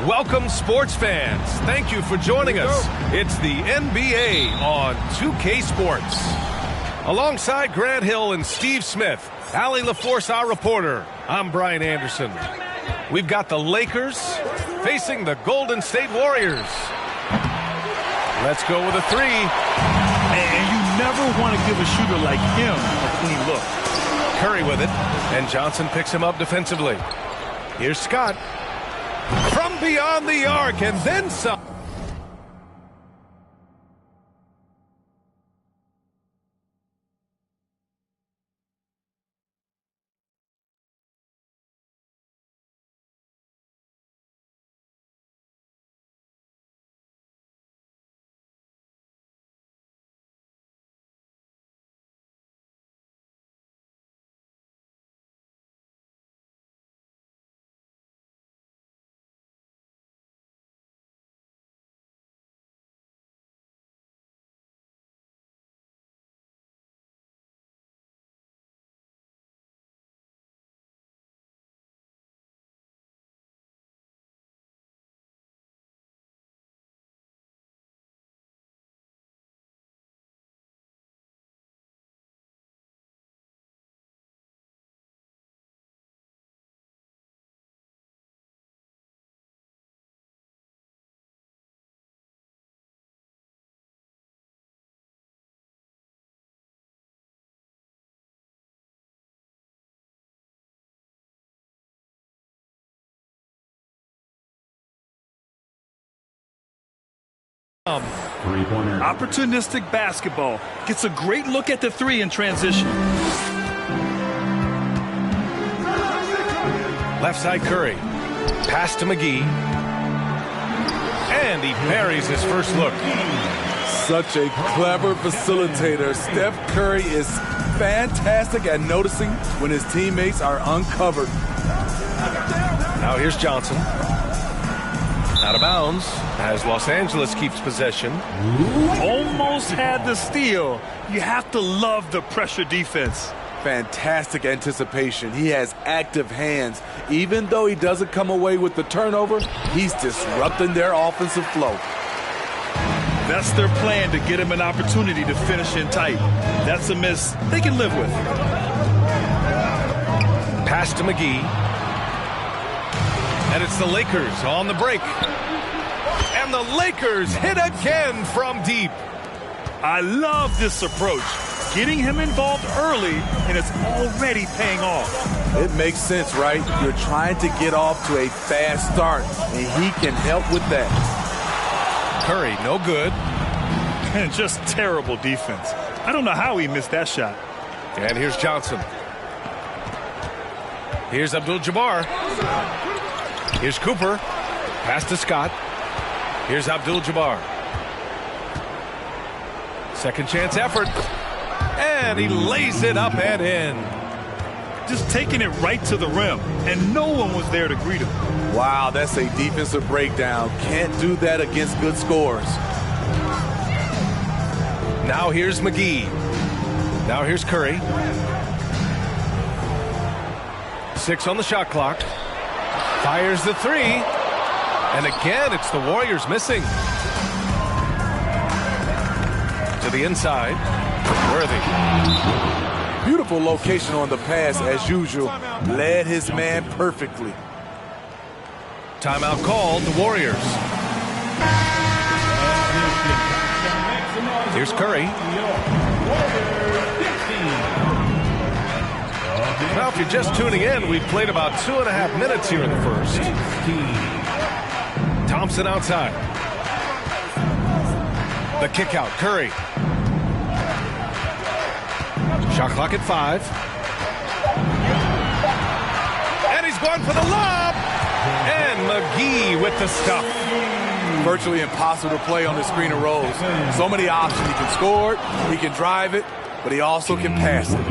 Welcome, sports fans. Thank you for joining us. It's the NBA on 2K Sports. Alongside Grant Hill and Steve Smith, Allie LaForce, our reporter, I'm Brian Anderson. We've got the Lakers facing the Golden State Warriors. Let's go with a three. And you never want to give a shooter like him a clean look. Curry with it, and Johnson picks him up defensively. Here's Scott. From beyond the arc, and then some. Three-pointer. Opportunistic basketball. Gets a great look at the three in transition. Left side Curry. Pass to McGee. And he buries his first look. Such a clever facilitator. Steph Curry is fantastic at noticing when his teammates are uncovered. Now here's Johnson. Out of bounds as Los Angeles keeps possession. Almost had the steal. You have to love the pressure defense. Fantastic anticipation. He has active hands. Even though he doesn't come away with the turnover, he's disrupting their offensive flow. That's their plan, to get him an opportunity to finish in tight. That's a miss they can live with. Pass to McGee. And it's the Lakers on the break. And the Lakers hit again from deep. I love this approach. Getting him involved early, and it's already paying off. It makes sense, right? You're trying to get off to a fast start, and he can help with that. Curry, no good. And just terrible defense. I don't know how he missed that shot. And here's Johnson. Here's Abdul-Jabbar. Here's Cooper. Pass to Scott. Here's Abdul-Jabbar. Second chance effort. And he lays it up and in. Just taking it right to the rim, and no one was there to greet him. Wow, that's a defensive breakdown. Can't do that against good scores. Now here's McGee. Now here's Curry. 6 on the shot clock. Fires the three. And again, it's the Warriors missing. To the inside. Worthy. Beautiful location on the pass as usual. Led his man perfectly. Timeout called, the Warriors. Here's Curry. Now, if you're just tuning in, we've played about 2.5 minutes here in the first. Thompson outside. The kick out, Curry. Shot clock at 5. And he's going for the lob. And McGee with the stuff. Virtually impossible to play on the screen and rolls. So many options. He can score it, he can drive it, but he also can pass it.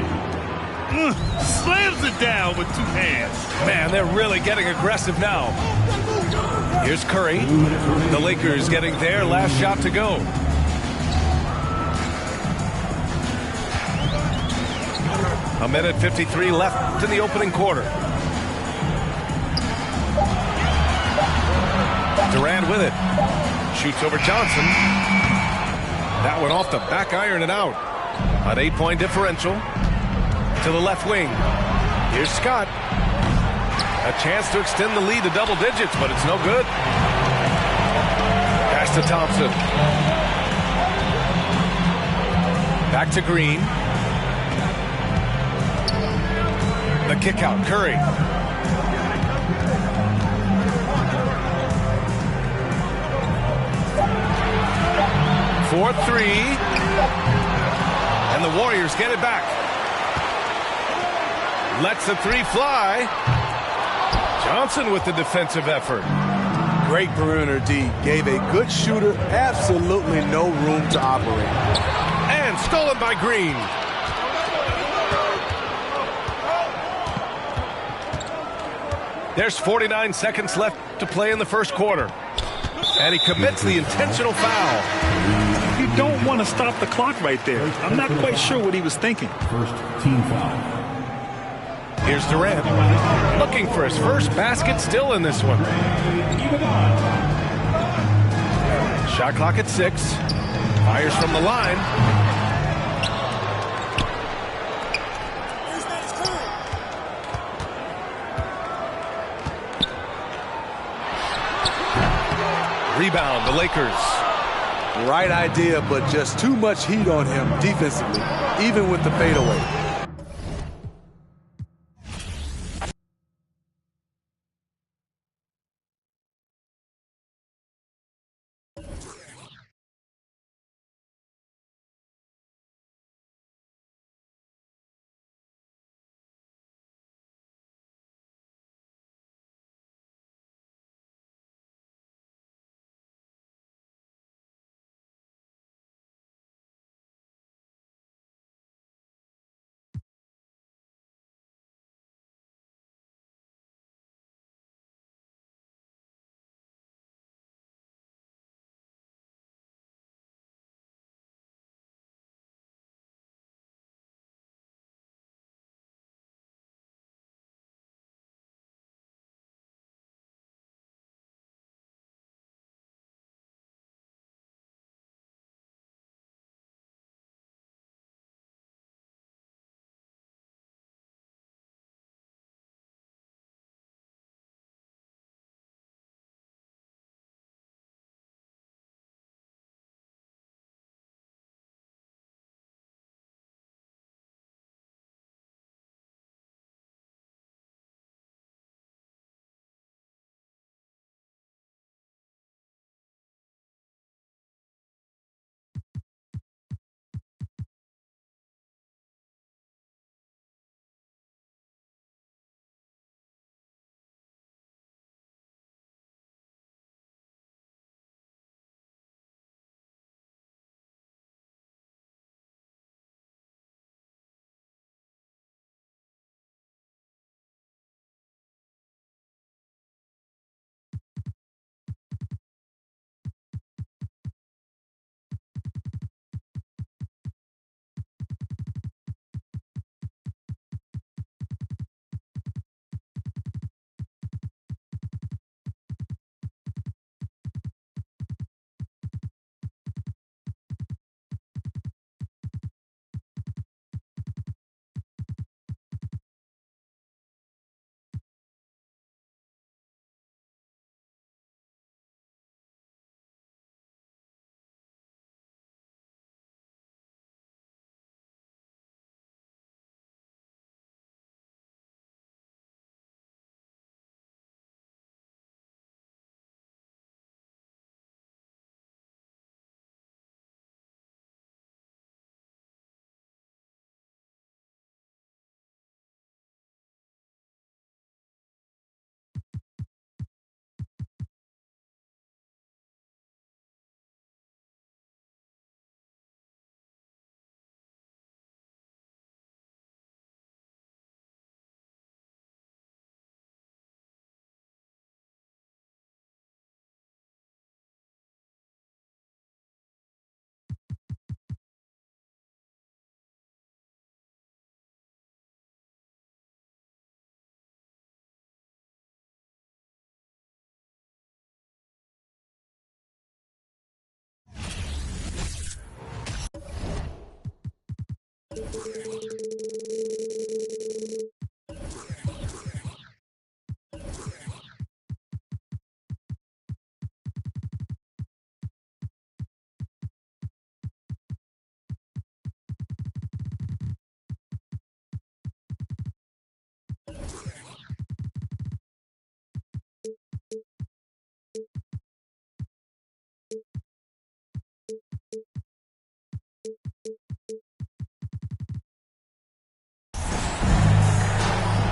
Slams it down with 2 hands. Man, they're really getting aggressive now. Here's Curry. The Lakers getting their last shot to go. A minute 53 left in the opening quarter. Durant with it. Shoots over Johnson. That one off the back iron and out. An 8-point differential. To the left wing. Here's Scott. A chance to extend the lead to double digits, but it's no good. Pass to Thompson. Back to Green. The kick out, Curry. For 3. And the Warriors get it back. Lets the 3 fly. Johnson with the defensive effort. Great perimeter D. Gave a good shooter absolutely no room to operate. And stolen by Green. There's 49 seconds left to play in the first quarter. And he commits the intentional foul. You don't want to stop the clock right there. I'm not quite sure what he was thinking. First team foul. Here's Durant. Looking for his first basket still in this one. Shot clock at 6. Fires from the line. Rebound, the Lakers. Right idea, but just too much heat on him defensively, even with the fadeaway.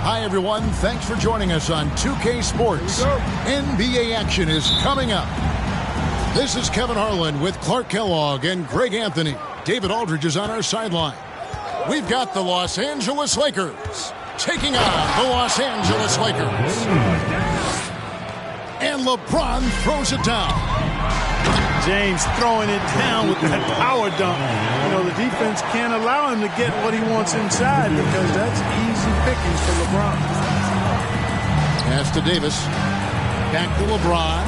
Hi, everyone. Thanks for joining us on 2K Sports. NBA action is coming up. This is Kevin Harlan with Clark Kellogg and Greg Anthony. David Aldridge is on our sideline. We've got the Los Angeles Lakers taking on the Los Angeles Lakers. And LeBron throws it down. James throwing it down with that power dunk. You know, the defense can't allow him to get what he wants inside because that's easy pickings for LeBron. Pass to Davis. Back to LeBron.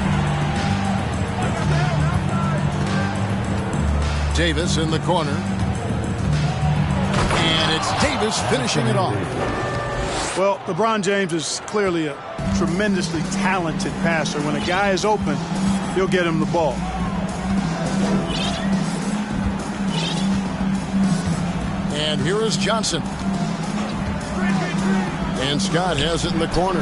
Davis in the corner. And it's Davis finishing it off. Well, LeBron James is clearly a tremendously talented passer. When a guy is open, he'll get him the ball. And here is Johnson. And Scott has it in the corner.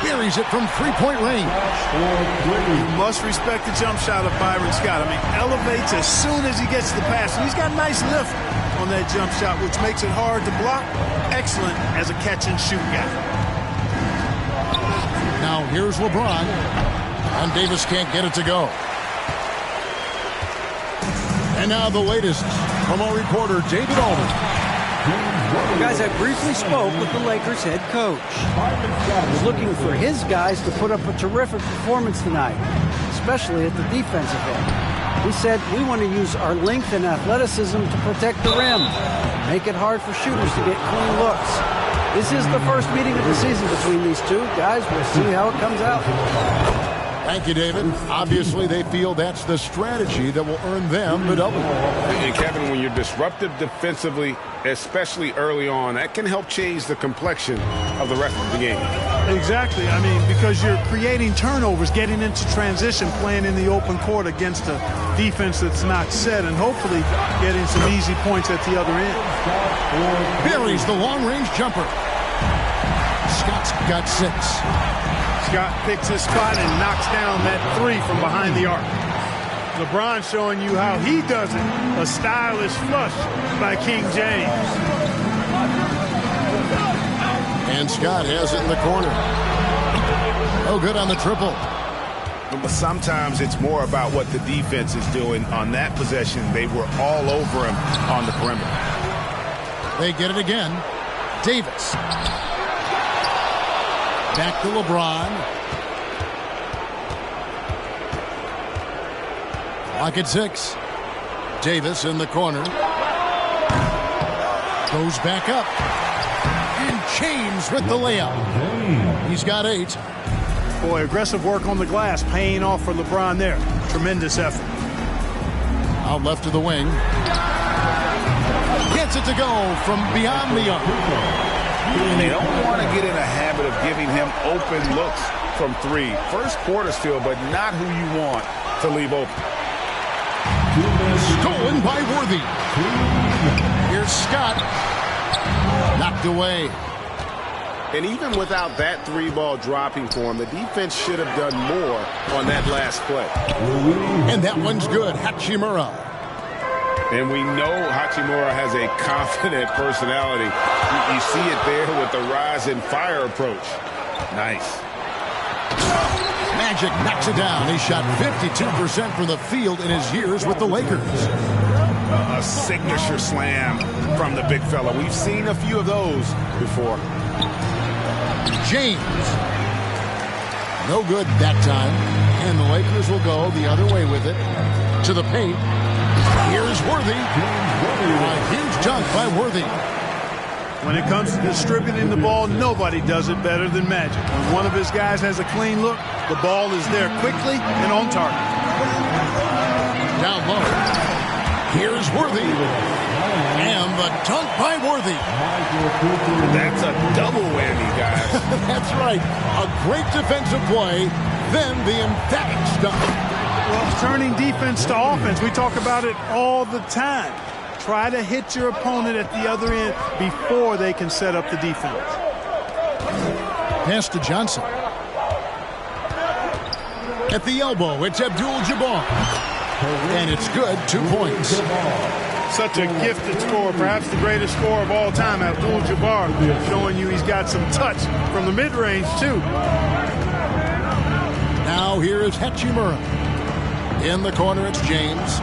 Buries it from three-point range. You must respect the jump shot of Byron Scott. I mean, elevates as soon as he gets the pass. And he's got a nice lift on that jump shot, which makes it hard to block. Excellent as a catch-and-shoot guy. Now here's LeBron. And Davis can't get it to go. And now the latest from our reporter, David Aldridge. Guys, I briefly spoke with the Lakers head coach. He was looking for his guys to put up a terrific performance tonight, especially at the defensive end. He said, we want to use our length and athleticism to protect the rim, make it hard for shooters to get clean looks. This is the first meeting of the season between these two. Guys, we'll see how it comes out. Thank you, David. Obviously, they feel that's the strategy that will earn them the W. And Kevin, when you're disruptive defensively, especially early on, that can help change the complexion of the rest of the game. Exactly. I mean, because you're creating turnovers, getting into transition, playing in the open court against a defense that's not set, and hopefully getting some easy points at the other end. Buries the long-range jumper. Scott's got 6. Scott picks his spot and knocks down that 3 from behind the arc. LeBron showing you how he does it. A stylish flush by King James. And Scott has it in the corner. Oh, good on the triple. But sometimes it's more about what the defense is doing. On that possession, they were all over him on the perimeter. They get it again. Davis. Back to LeBron. Clock at 6. Davis in the corner. Goes back up. And James with the layup. He's got 8. Boy, aggressive work on the glass, paying off for LeBron there. Tremendous effort. Out left to the wing. Gets it to go from beyond the arc. And they don't want to get in a habit of giving him open looks from 3. First quarter still, but not who you want to leave open. Stolen by Worthy. Here's Scott. Knocked away. And even without that 3-ball dropping for him, the defense should have done more on that last play. And that one's good. Hachimura. And we know Hachimura has a confident personality. You see it there with the rise and fire approach. Nice. Magic knocks it down. He shot 52% from the field in his years with the Lakers. A signature slam from the big fella. We've seen a few of those before. James. No good that time. And the Lakers will go the other way with it. To the paint. Here's Worthy. A huge dunk by Worthy. When it comes to distributing the ball, nobody does it better than Magic. When one of his guys has a clean look, the ball is there quickly and on target. Down low. Here's Worthy. And the Dunk by Worthy. That's a double whammy, guys. That's right. A great defensive play, then the emphatic dunk. Well, turning defense to offense, we talk about it all the time. Try to hit your opponent at the other end before they can set up the defense. Pass to Johnson. At the elbow, it's Abdul-Jabbar. And it's good, 2 points. Such a gifted scorer, perhaps the greatest scorer of all time, Abdul-Jabbar, showing you he's got some touch from the mid-range, too. Now here is Hachimura. In the corner, it's James.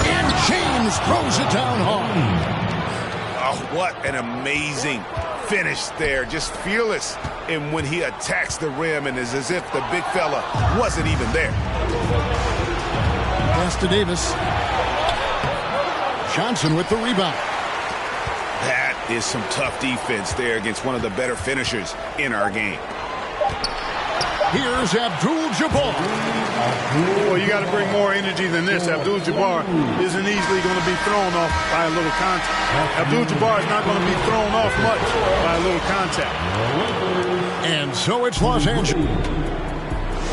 And James throws it down hard. Oh, what an amazing finish there. Just fearless. And when he attacks the rim, and it's as if the big fella wasn't even there. Pass to Davis. Johnson with the rebound. That is some tough defense there against one of the better finishers in our game. Here's Abdul-Jabbar. Well, you got to bring more energy than this. Abdul-Jabbar isn't easily going to be thrown off by a little contact. Abdul-Jabbar is not going to be thrown off much by a little contact. And so it's Los Angeles.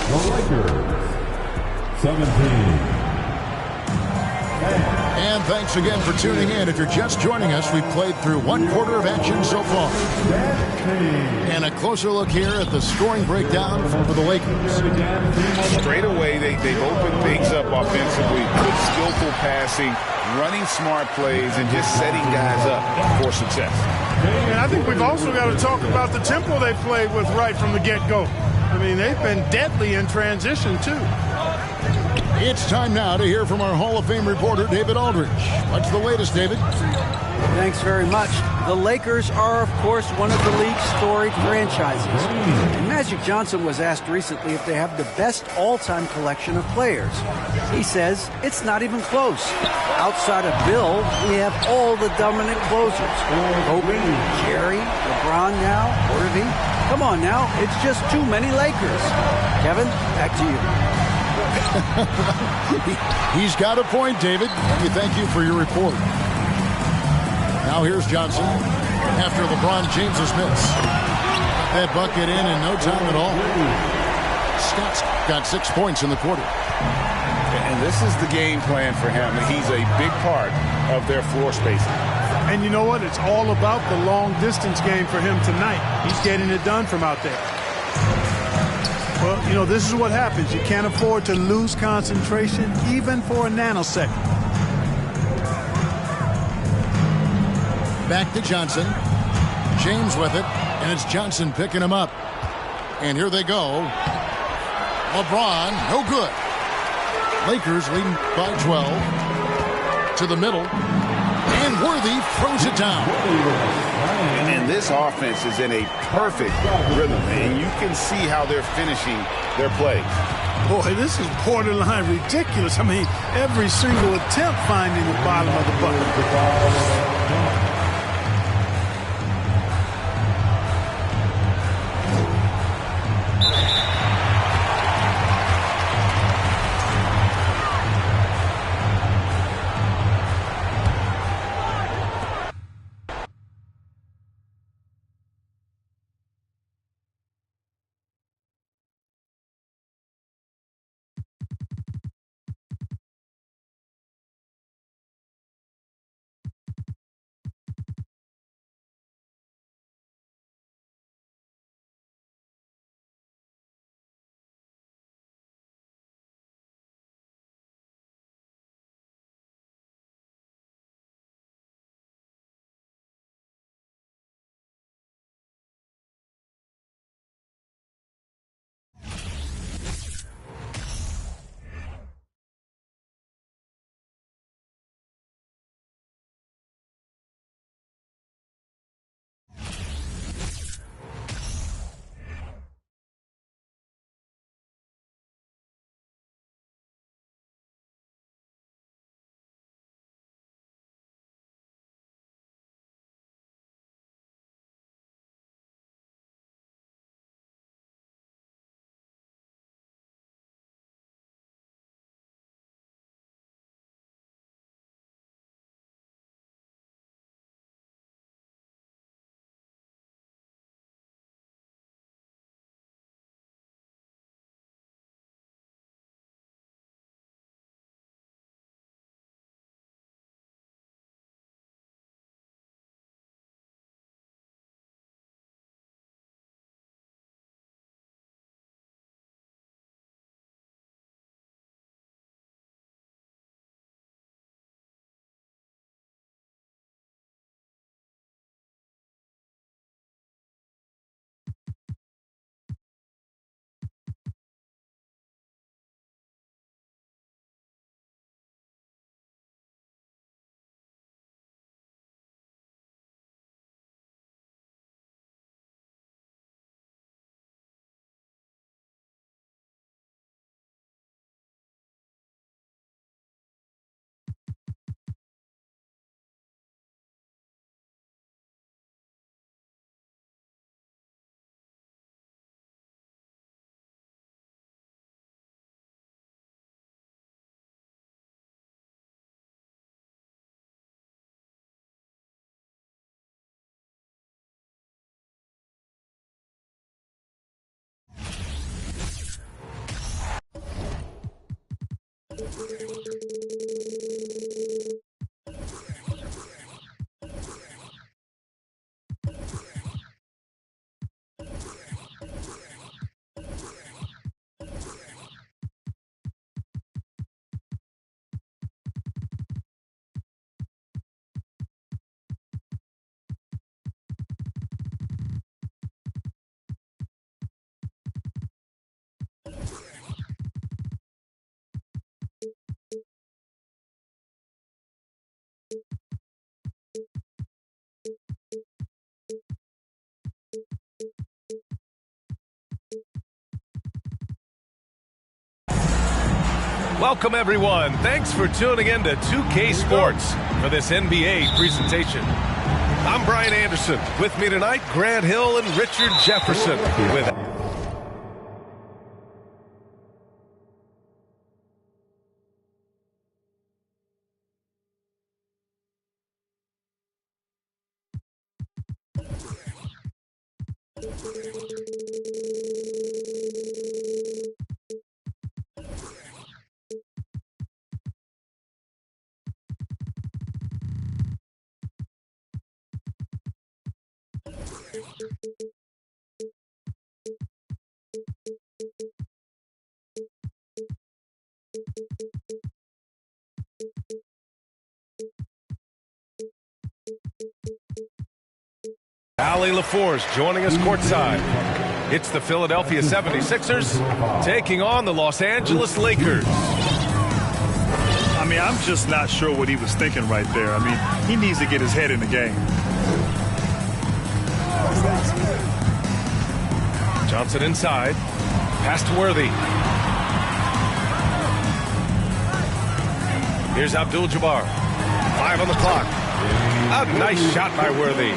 The Lakers, 17. And thanks again for tuning in. If you're just joining us, we've played through 1 quarter of action so far. And a closer look here at the scoring breakdown for the Lakers. Straight away, they've opened things up offensively. Good, skillful passing, running smart plays, and just setting guys up for success. And I think we've also got to talk about the tempo they played with right from the get-go. I mean, they've been deadly in transition, too. It's time now to hear from our Hall of Fame reporter, David Aldridge. What's the latest, David? Thanks very much. The Lakers are, of course, one of the league's storied franchises. And Magic Johnson was asked recently if they have the best all-time collection of players. He says it's not even close. Outside of Bill, we have all the dominant closers. Kobe, Jerry, LeBron now, Worthy. Come on now, it's just too many Lakers. Kevin, back to you. He's got a point, David. We thank you for your report. Now here's Johnson after LeBron James's miss. That bucket in no time at all. Scott's got 6 points in the quarter. And this is the game plan for him. He's a big part of their floor spacing. And you know what? It's all about the long-distance game for him tonight. He's getting it done from out there. Well, you know, this is what happens. You can't afford to lose concentration even for a nanosecond. Back to Johnson. James with it, and it's Johnson picking him up. And here they go. LeBron, no good. Lakers leading by 12. To the middle. And Worthy throws it down. And this offense is in a perfect rhythm, and you can see how they're finishing their plays. Boy, this is borderline ridiculous. I mean, every single attempt finding the bottom of the bucket. Welcome, everyone. Thanks for tuning in to 2K Sports for this NBA presentation. I'm Brian Anderson. With me tonight, Grant Hill and Richard Jefferson. Ali LaForce joining us courtside. It's the Philadelphia 76ers taking on the Los Angeles Lakers. I mean, I'm just not sure what he was thinking right there. I mean, he needs to get his head in the game. Johnson inside. Pass to Worthy. Here's Abdul-Jabbar. 5 on the clock. A nice shot by Worthy.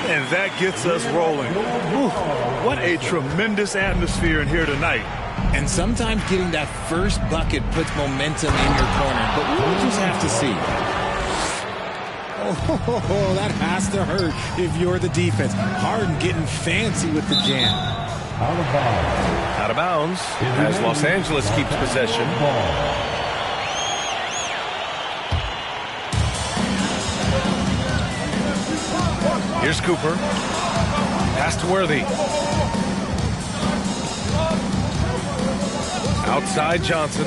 And that gets us rolling. Whew, what a tremendous atmosphere in here tonight. And sometimes getting that first bucket puts momentum in your corner, but we'll just have to see. Oh, that has to hurt if you're the defense. Harden getting fancy with the jam. Out of bounds as Los Angeles keeps possession. Here's Cooper. Pass to Worthy. Outside Johnson.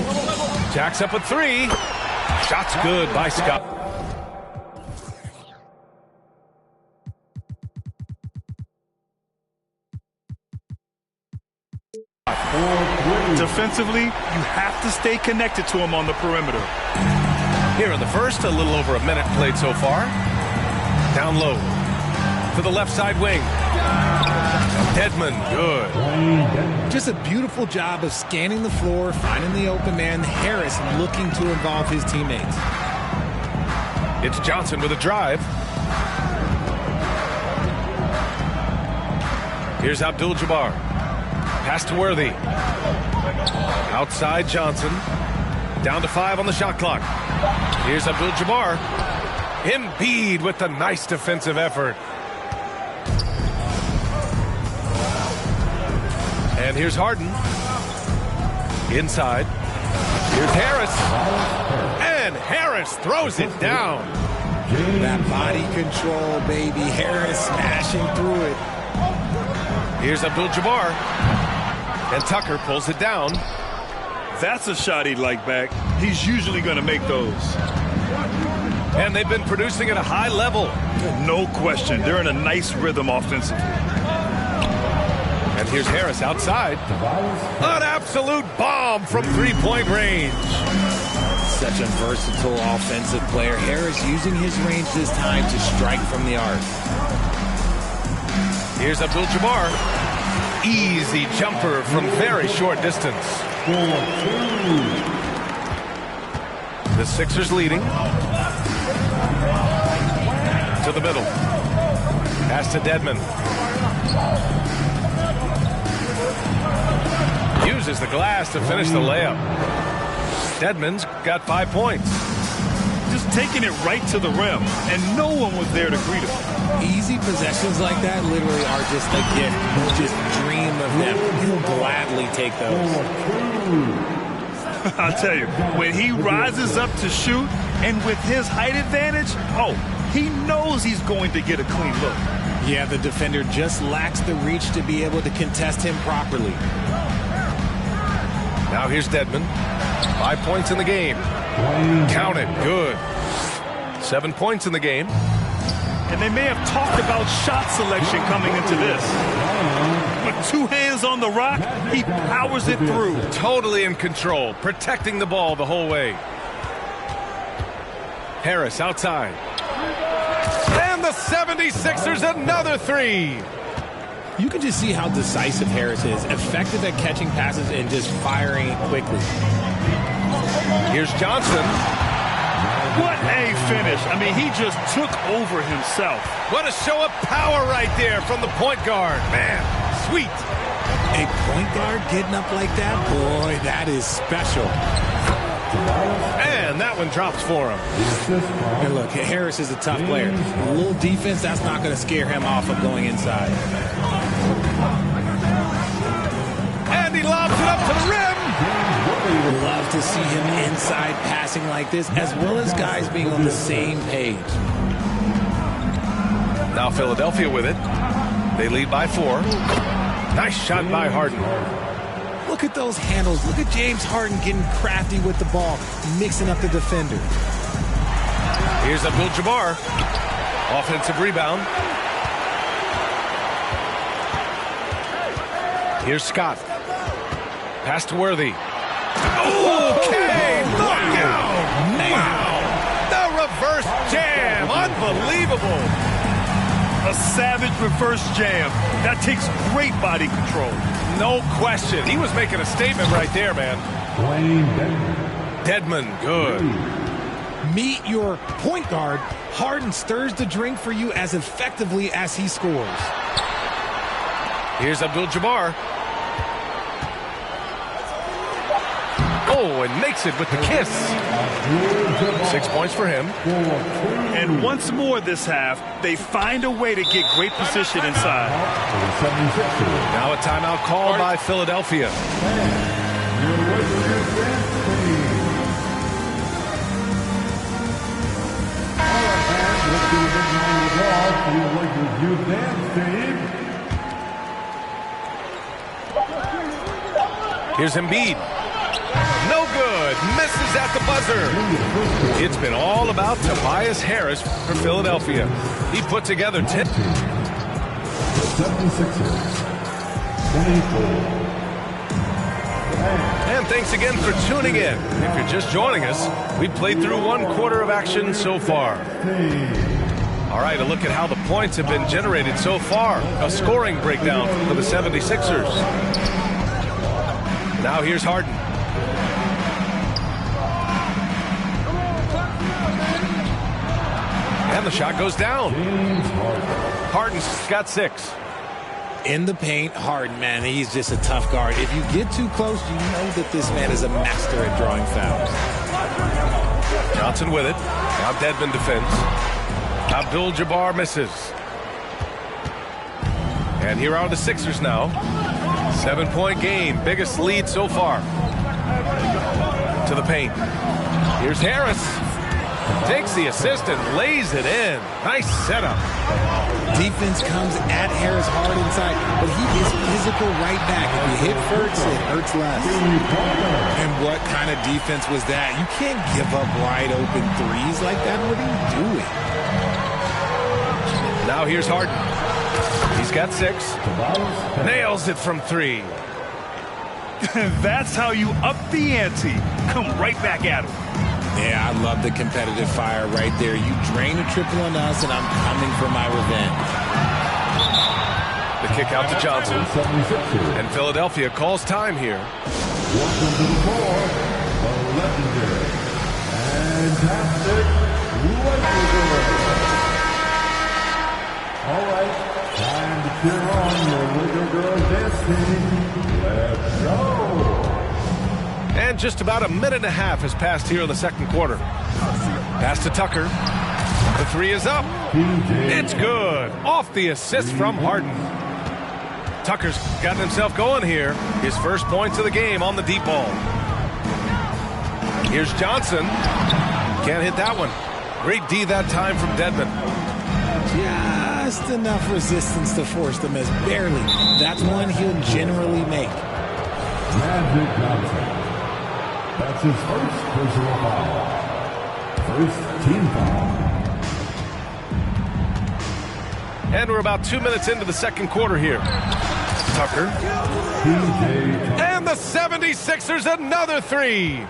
Jacks up a 3. Shot's good by Scott. Defensively, you have to stay connected to him on the perimeter. Here in the first, a little over a minute played so far. Down low. To the left side wing. Dedmon, good. Just a beautiful job of scanning the floor, finding the open man. Harris looking to involve his teammates. It's Johnson with a drive. Here's Abdul-Jabbar. Pass to Worthy. Outside Johnson. Down to 5 on the shot clock. Here's Abdul-Jabbar. Embiid with the nice defensive effort. And here's Harden. Inside. Here's Harris. And Harris throws it down. That body control, baby. Harris smashing through it. Here's Abdul-Jabbar. And Tucker pulls it down. That's a shot he'd like back. He's usually going to make those. And they've been producing at a high level. No question. They're in a nice rhythm offensively. And here's Harris outside. An absolute bomb from three-point range. Such a versatile offensive player. Harris using his range this time to strike from the arc. Here's Abdul-Jabbar. Easy jumper from very short distance. The Sixers leading. To the middle. Pass to Dedmon. Uses the glass to finish the layup. Dedmon's got 5 points. Just taking it right to the rim, and no one was there to greet him. Easy possessions like that literally are just a gift. Just dream of them. You'll gladly take those. I'll tell you, when he rises up to shoot, and with his height advantage, he knows he's going to get a clean look. Yeah, the defender just lacks the reach to be able to contest him properly. Now here's Dedmon. 5 points in the game. Count it. Good. 7 points in the game. And they may have talked about shot selection coming into this. With 2 hands on the rock, he powers it through. Totally in control, protecting the ball the whole way. Harris outside. And the 76ers another 3. You can just see how decisive Harris is, effective at catching passes and just firing it quickly. Here's Johnson. What a finish. I mean, he just took over himself. What a show of power right there from the point guard. Man, sweet. A point guard getting up like that? Boy, that is special. And that one drops for him. And look, Harris is a tough player. A little defense, that's not going to scare him off of going inside. And he lobs it up to the rim. Love to see him inside passing like this, as well as guys being on the same page. Now Philadelphia with it. They lead by 4. Nice shot by Harden. Look at those handles. Look at James Harden getting crafty with the ball, mixing up the defender. Here's Abdul-Jabbar. Offensive rebound. Here's Scott. Pass to Worthy. Okay, knockout! Wow! The reverse jam, unbelievable! A savage reverse jam. That takes great body control. No question. He was making a statement right there, man. Dedmon, good. Meet your point guard. Harden stirs the drink for you as effectively as he scores. Here's Abdul-Jabbar. Oh, and makes it with the kiss. 6 points for him. And once more this half, they find a way to get great position inside. Now a timeout called by Philadelphia. Here's Embiid. No good. Misses at the buzzer. It's been all about Tobias Harris for Philadelphia. He put together 10. 76ers, 24. And thanks again for tuning in. If you're just joining us, we played through 1 quarter of action so far. All right, a look at how the points have been generated so far. A scoring breakdown for the 76ers. Now here's Harden. And the shot goes down. Harden's got 6. In the paint, Harden, man, he's just a tough guard. If you get too close, you know that this man is a master at drawing fouls. Johnson with it. Now Dedmon defends. Abdul-Jabbar misses. And here are the Sixers now. 7-point game. Biggest lead so far. To the paint. Here's Harris. Takes the assist and lays it in. Nice setup. Defense comes at Harris hard inside, but he is physical right back. If you hit first, it hurts less. And what kind of defense was that? You can't give up wide open threes like that. What are you doing? Now here's Harden. He's got 6. Nails it from 3. That's how you up the ante. Come right back at him. Yeah, I love the competitive fire right there. You drain a triple on us, and I'm coming for my revenge. The kick out to Johnson. And Philadelphia calls time here. Welcome to the floor, the legendary, fantastic Lakers. All right, time to cheer on your Laker girls dance team. Let's go. And just about a minute and a half has passed here in the second quarter. Pass to Tucker. The 3 is up. It's good. Off the assist from Harden. Tucker's gotten himself going here. His first points of the game on the deep ball. Here's Johnson. Can't hit that one. Great D that time from Dedmon. Just enough resistance to force the miss. Barely. That's one he'll generally make. Magic Johnson. That's his first personal foul. First team foul. And we're about 2 minutes into the second quarter here. Tucker. And the 76ers another three.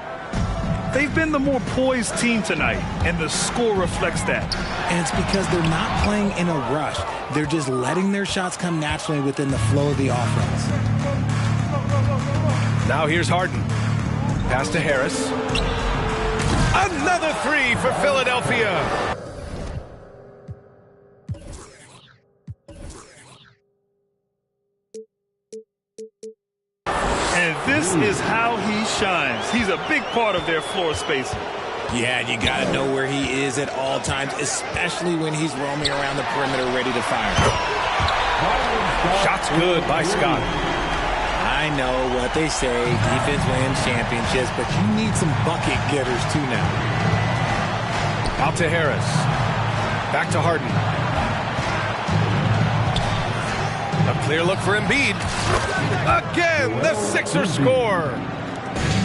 They've been the more poised team tonight, and the score reflects that. And it's because they're not playing in a rush. They're just letting their shots come naturally within the flow of the offense. Now here's Harden. Pass to Harris. Another three for Philadelphia. And this is how he shines. He's a big part of their floor spacing. Yeah, you got to know where he is at all times, especially when he's roaming around the perimeter ready to fire. Shots good by Scott. I know what they say, defense wins championships, but you need some bucket getters too now. Out to Harris. Back to Harden. A clear look for Embiid. Again, the Sixers score.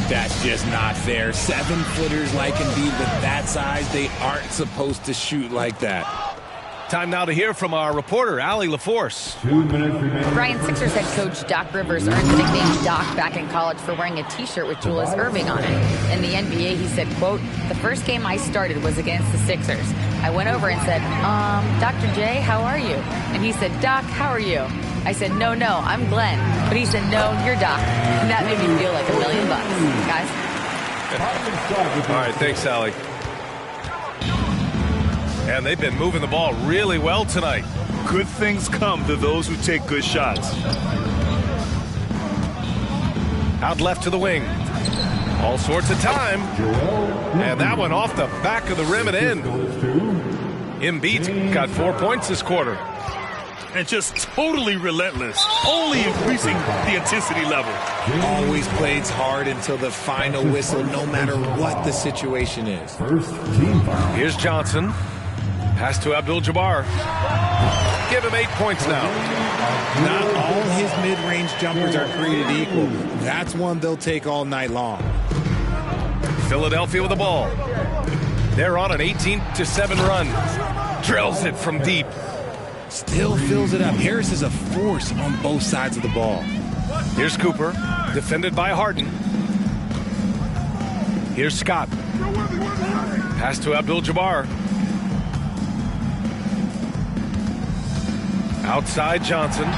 That's just not fair. 7-footers like Embiid with that size, they aren't supposed to shoot like that. Time now to hear from our reporter, Allie LaForce. 2 minutes remaining. Brian, Sixers head coach Doc Rivers earned the nickname Doc back in college for wearing a T-shirt with Julius Erving on it. In the NBA, he said, quote, "The first game I started was against the Sixers. I went over and said, Dr. J, how are you?" And he said, "Doc, how are you?" I said, no, I'm Glenn. But he said, "No, you're Doc." And that made me feel like $1 million. Guys? All right, thanks, Allie. And they've been moving the ball really well tonight. Good things come to those who take good shots. Out left to the wing. All sorts of time. And that one off the back of the rim and in. Embiid's got 4 points this quarter. And just totally relentless, only increasing the intensity level. Always plays hard until the final whistle, no matter what the situation is. First team foul. Here's Johnson. Pass to Abdul-Jabbar. Give him 8 points now. Not all his mid-range jumpers are created equal. That's one they'll take all night long. Philadelphia with the ball. They're on an 18-7 run. Drills it from deep. Still fills it up. Harris is a force on both sides of the ball. Here's Cooper, defended by Harden. Here's Scott. Pass to Abdul-Jabbar. Outside Johnson.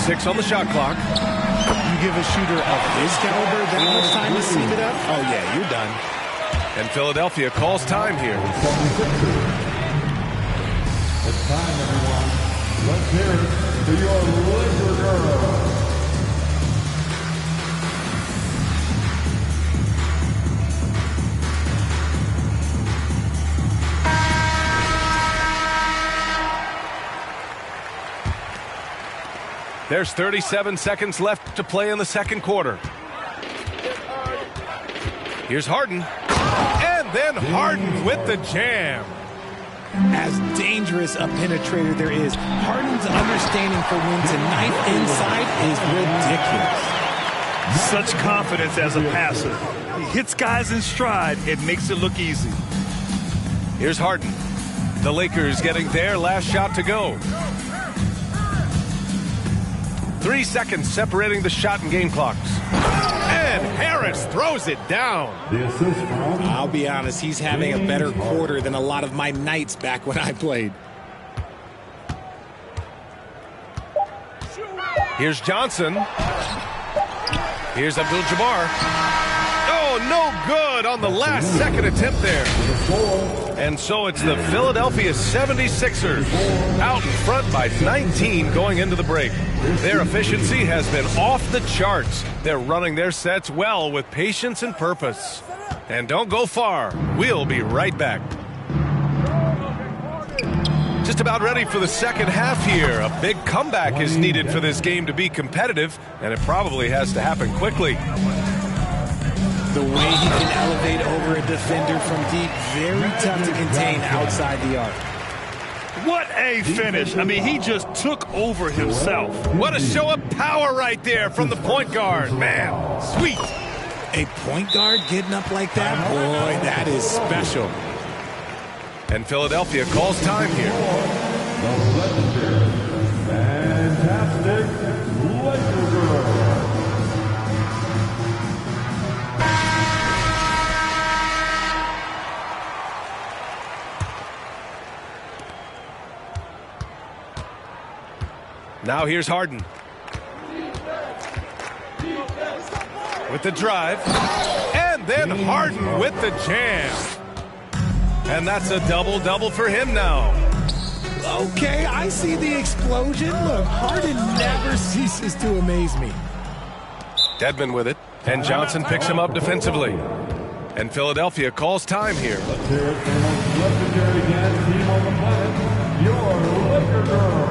6 on the shot clock. You give a shooter of his caliber that much time to seam it up? Oh, yeah, you're done. And Philadelphia calls time here. It's time, everyone. Let's hear it for your Laker girls. There's 37 seconds left to play in the second quarter. Here's Harden. And then Harden with the jam. As dangerous a penetrator there is, Harden's understanding for when to knife inside is ridiculous. Such confidence as a passer. He hits guys in stride. It makes it look easy. Here's Harden. The Lakers getting their last shot to go. 3 seconds separating the shot and game clocks. And Harris throws it down. The assist from... I'll be honest, he's having a better quarter than a lot of my nights back when I played. Here's Johnson. Here's Abdul-Jabbar. Oh, no good on the last second attempt there. And so it's the Philadelphia 76ers out in front by 19 going into the break. Their efficiency has been off the charts. They're running their sets well with patience and purpose. And don't go far. We'll be right back. Just about ready for the second half here. A big comeback is needed for this game to be competitive, and it probably has to happen quickly. The way he can elevate over a defender from deep, very tough to contain outside the arc. What a finish. I mean, he just took over himself. What a show of power right there from the point guard. Man, sweet. A point guard getting up like that? Boy, that is special. And Philadelphia calls time here. Fantastic Laker girl. Now here's Harden. With the drive. And then Harden with the jam. And that's a double-double for him now. Okay, I see the explosion. Look, Harden never ceases to amaze me. Dedmon with it. And Johnson picks him up defensively. And Philadelphia calls time here. Let's hear it for the most legendary dance team on the planet, your Laker girl.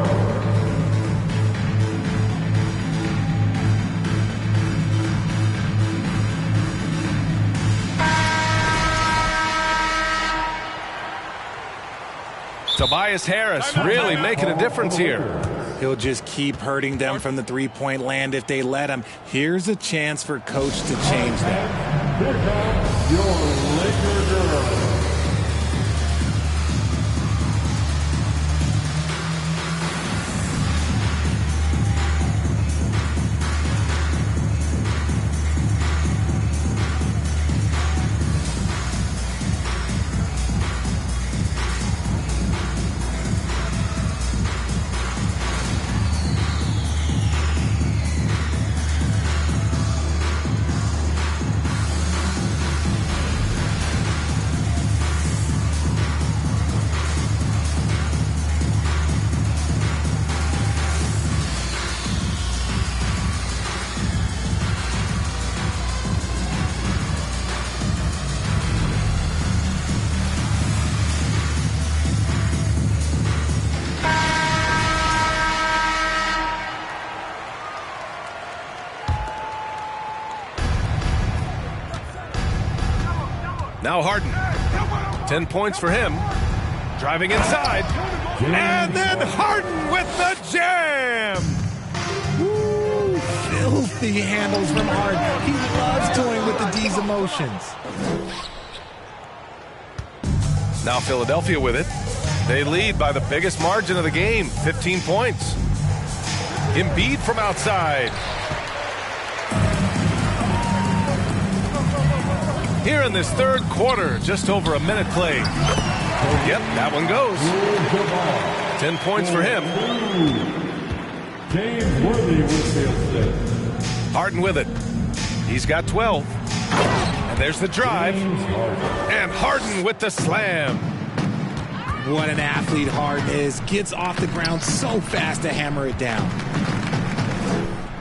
Tobias Harris really making a difference here. He'll just keep hurting them from the three-point land if they let him. Here's a chance for Coach to change that. Here comes your Laker girl. Now Harden. 10 points for him. Driving inside. And then Harden with the jam. Woo, filthy handles from Harden. He loves toying with the D's emotions. Now Philadelphia with it. They lead by the biggest margin of the game, 15 points. Embiid from outside. Here in this third quarter, just over a minute played. Yep, that one goes. 10 points for him. James Worthy with the assist. Harden with it. He's got 12. And there's the drive. And Harden with the slam. What an athlete Harden is. Gets off the ground so fast to hammer it down.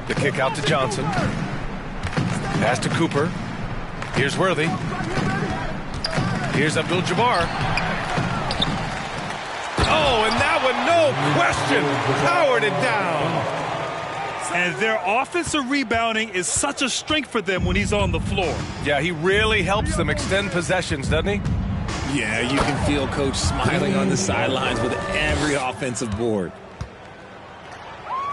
The kick out to Johnson. Pass to Cooper. Here's Worthy. Here's Abdul-Jabbar. Oh, and that one, no question, powered it down. And their offensive rebounding is such a strength for them when he's on the floor. Yeah, he really helps them extend possessions, doesn't he? Yeah, you can feel Coach smiling on the sidelines with every offensive board.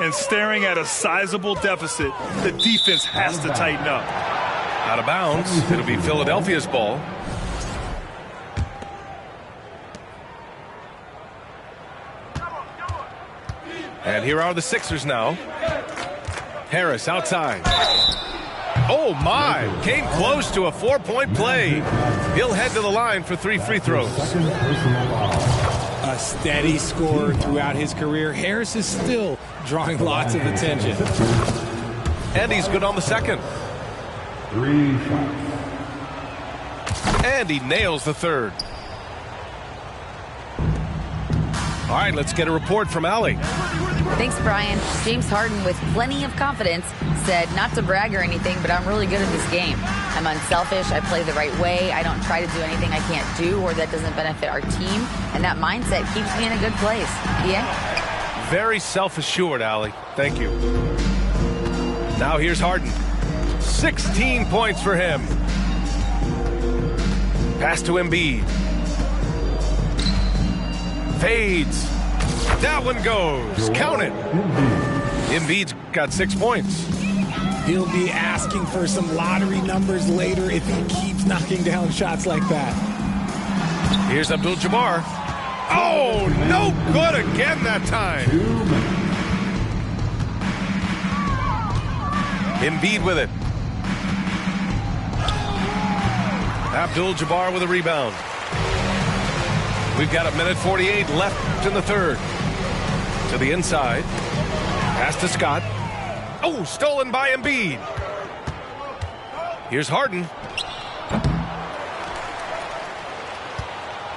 And staring at a sizable deficit, the defense has to tighten up. Out of bounds. It'll be Philadelphia's ball. And here are the Sixers now. Harris outside. Oh, my. Came close to a 4-point play. He'll head to the line for 3 free throws. A steady scorer throughout his career, Harris is still drawing lots of attention. And he's good on the second. 3 shots. And he nails the third. All right, let's get a report from Allie. Thanks, Brian. James Harden, with plenty of confidence, said, not to brag or anything, but I'm really good at this game. I'm unselfish. I play the right way. I don't try to do anything I can't do or that doesn't benefit our team. And that mindset keeps me in a good place. Yeah? Very self-assured, Allie. Thank you. Now here's Harden. 16 points for him. Pass to Embiid. Fades. That one goes. Count it. Embiid's got 6 points. He'll be asking for some lottery numbers later if he keeps knocking down shots like that. Here's Abdul-Jabbar. Oh, no good again that time. Embiid with it. Abdul-Jabbar with a rebound. We've got 1:48 left in the third. To the inside. Pass to Scott. Oh, stolen by Embiid. Here's Harden.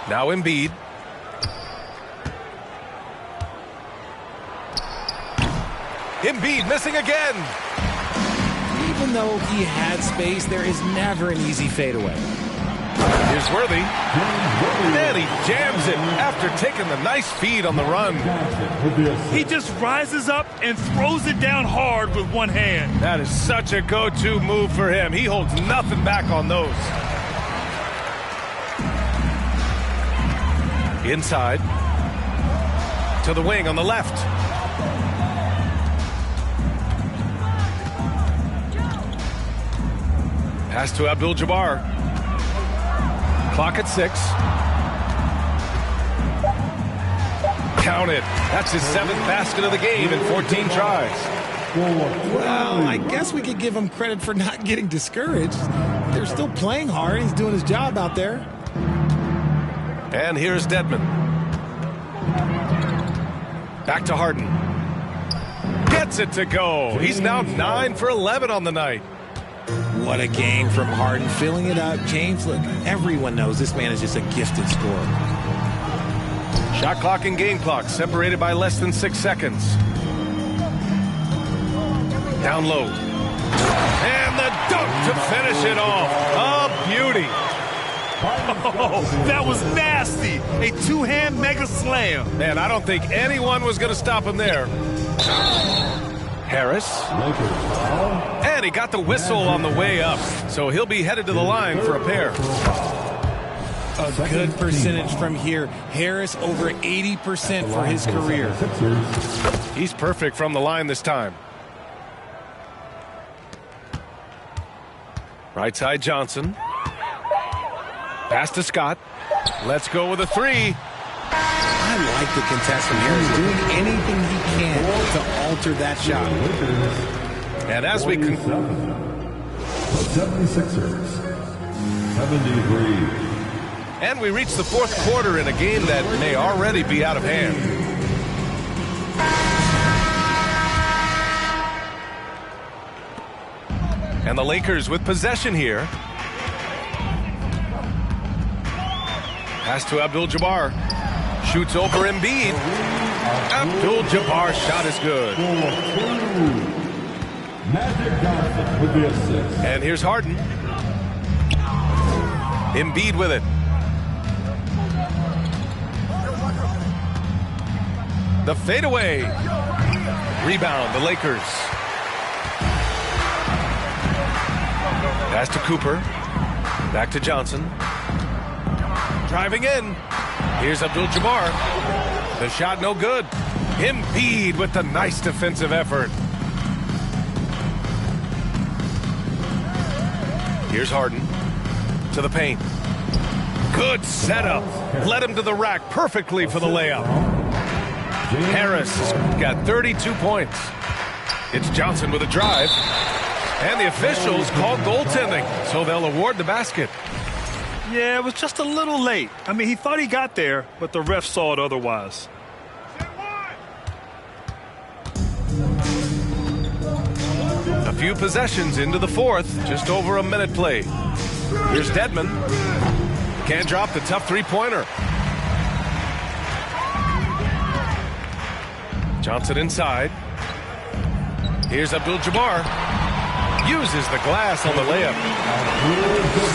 Now Embiid. Embiid missing again. Even though he had space, there is never an easy fadeaway. Here's Worthy. And he jams it after taking the nice feed on the run. He just rises up and throws it down hard with one hand. That is such a go-to move for him. He holds nothing back on those. Inside. To the wing on the left. Pass to Abdul-Jabbar. Clock at 6. Count it. That's his 7th basket of the game in 14 tries. Well, I guess we could give him credit for not getting discouraged. They're still playing hard. He's doing his job out there. And here's Dedmon. Back to Harden. Gets it to go. He's now 9 for 11 on the night. What a game from Harden, filling it up. James, look, everyone knows this man is just a gifted scorer. Shot clock and game clock separated by less than 6 seconds. Down low. And the dunk to finish it off. A beauty. Oh, that was nasty. A two-hand mega slam. Man, I don't think anyone was going to stop him there. Harris. And he got the whistle on the way up. So he'll be headed to the line for a pair. A good percentage from here. Harris over 80% for his career. He's perfect from the line this time. Right side Johnson. Pass to Scott. Let's go with a 3. I like the contest from Harris, doing anything he can to alter that shot. And as we can... 76ers, 73. And we reach the fourth quarter in a game that may already be out of hand. And the Lakers with possession here. Pass to Abdul-Jabbar. Shoots over Embiid. Abdul-Jabbar's shot is good. Magic Johnson with the assist. And here's Harden. Embiid with it. The fadeaway. Rebound, the Lakers. Pass to Cooper. Back to Johnson. Driving in. Here's Abdul-Jabbar. The shot no good. Embiid with the nice defensive effort. Here's Harden. To the paint. Good setup. Led him to the rack perfectly for the layup. Harris has got 32 points. It's Johnson with a drive. And the officials called goaltending, so they'll award the basket. Yeah, it was just a little late. I mean, he thought he got there, but the ref saw it otherwise. A few possessions into the fourth, just over a minute played. Here's Dedmon. Can't drop the tough three-pointer. Johnson inside. Here's Abdul-Jabbar. Uses the glass on the layup.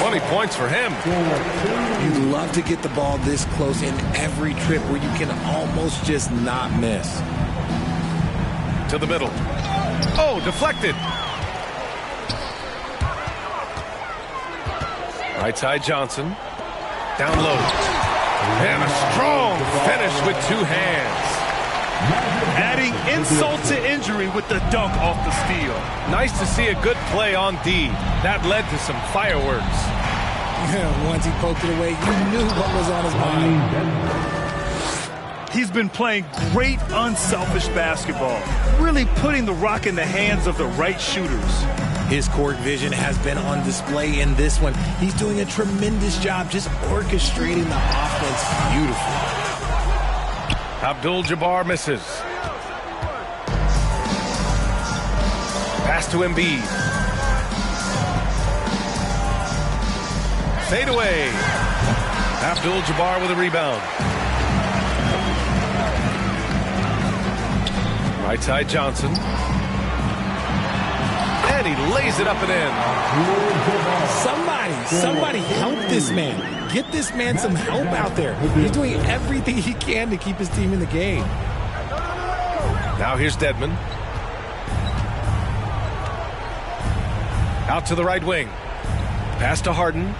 20 points for him. You'd love to get the ball this close in every trip where you can almost just not miss. To the middle. Oh, deflected. Right side Johnson. Down low. And a strong finish with two hands. Adding insult to injury with the dunk off the steal. Nice to see a good play on D. That led to some fireworks. Once he poked it away, you knew what was on his mind. He's been playing great unselfish basketball, really putting the rock in the hands of the right shooters. His court vision has been on display in this one. He's doing a tremendous job just orchestrating the offense beautifully. Abdul-Jabbar misses. Pass to Embiid. Fade away. Abdul-Jabbar with a rebound. Right side Johnson. And he lays it up and in. Somebody help this man. Get this man some help out there. He's doing everything he can to keep his team in the game. Now here's Dedmon. Out to the right wing. Pass to Harden.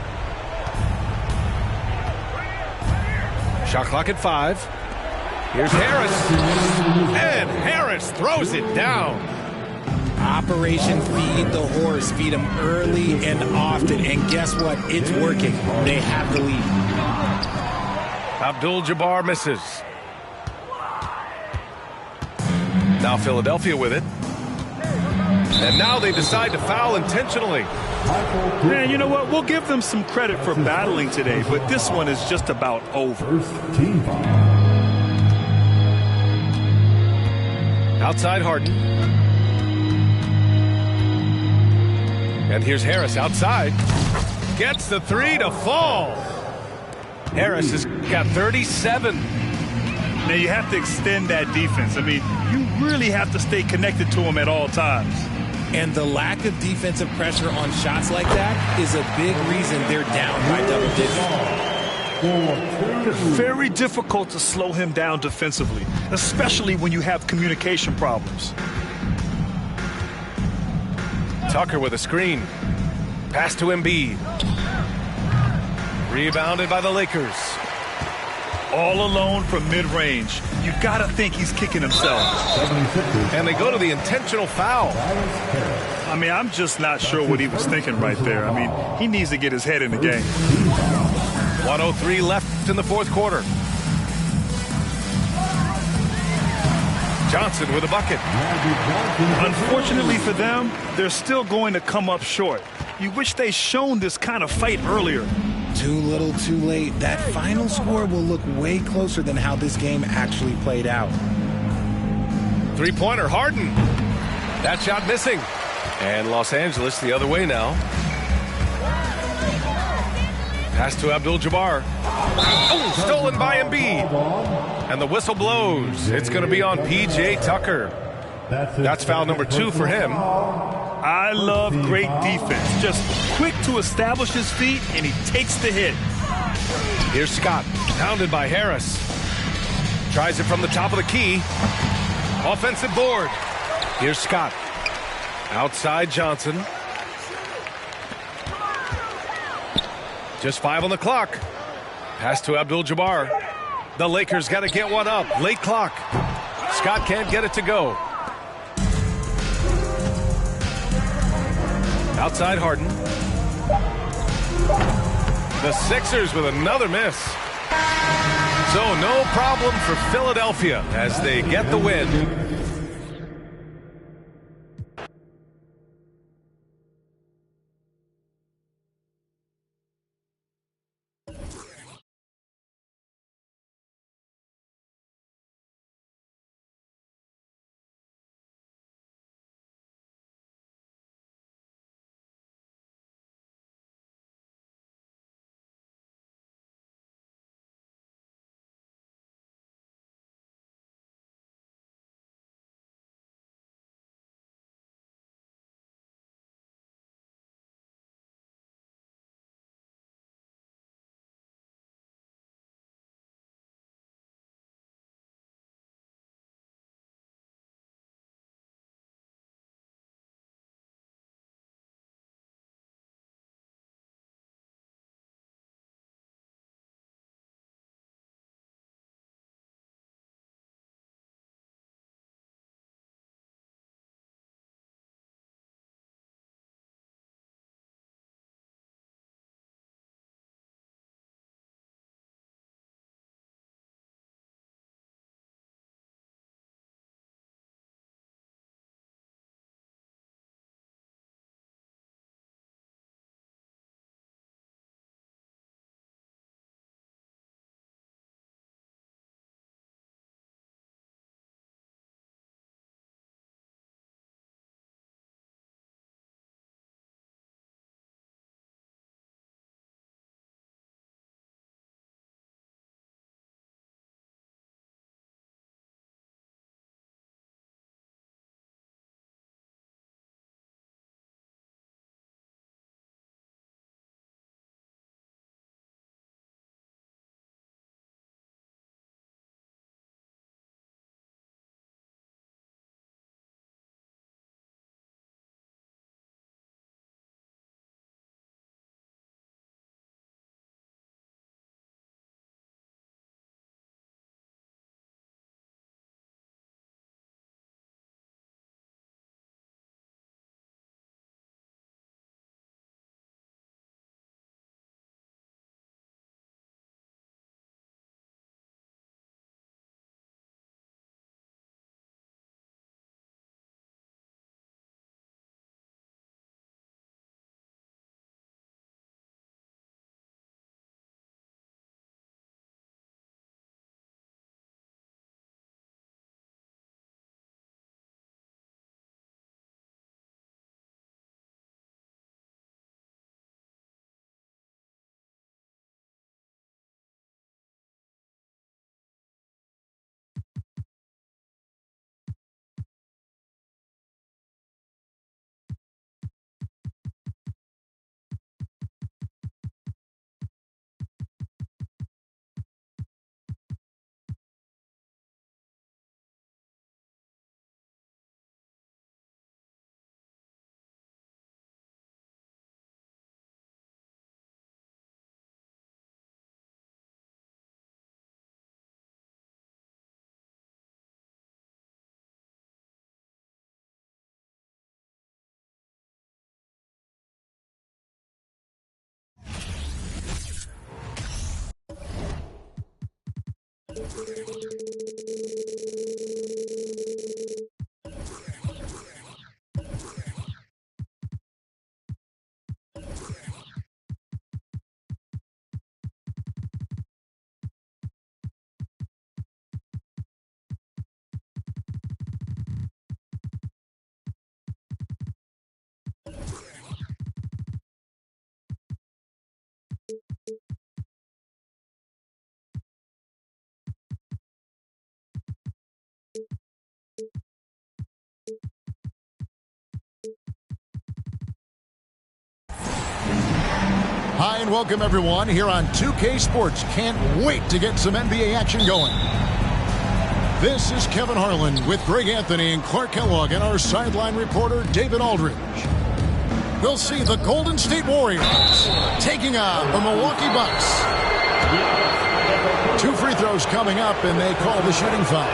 Shot clock at 5. Here's Harris. And Harris throws it down. Operation Feed the Horse. Feed him early and often. And guess what? It's working. They have the lead. Abdul-Jabbar misses. Now Philadelphia with it. And now they decide to foul intentionally. Man, you know what? We'll give them some credit for battling today, but this one is just about over. Outside Harden. And here's Harris outside. Gets the 3 to fall. Harris has got 37. Now you have to extend that defense. I mean, you really have to stay connected to him at all times. And the lack of defensive pressure on shots like that is a big reason they're down by double digits. Very difficult to slow him down defensively, especially when you have communication problems. Tucker with a screen. Pass to Embiid. Rebounded by the Lakers. All alone from mid-range. You gotta think he's kicking himself. And they go to the intentional foul. I mean, I'm just not sure what he was thinking right there. I mean, he needs to get his head in the game. 1:03 left in the fourth quarter. Johnson with a bucket. Unfortunately for them, they're still going to come up short. You wish they'd shown this kind of fight earlier. Too little, too late. That final score will look way closer than how this game actually played out. Three-pointer, Harden. That shot missing. And Los Angeles the other way now. Pass to Abdul-Jabbar. Oh, stolen by Embiid. And the whistle blows. It's going to be on P.J. Tucker. That's foul number 2 for him. I love great defense. Just quick to establish his feet, and he takes the hit. Here's Scott, pounded by Harris. Tries it from the top of the key. Offensive board. Here's Scott. Outside Johnson. Just 5 on the clock. Pass to Abdul-Jabbar. The Lakers got to get one up. Late clock. Scott can't get it to go. Outside Harden. The Sixers with another miss. So no problem for Philadelphia as they get the win. Hi, and welcome everyone here on 2K Sports. Can't wait to get some NBA action going. This is Kevin Harlan with Greg Anthony and Clark Kellogg and our sideline reporter David Aldridge. We'll see the Golden State Warriors taking on the Milwaukee Bucks. 2 free throws coming up, and they call the shooting foul.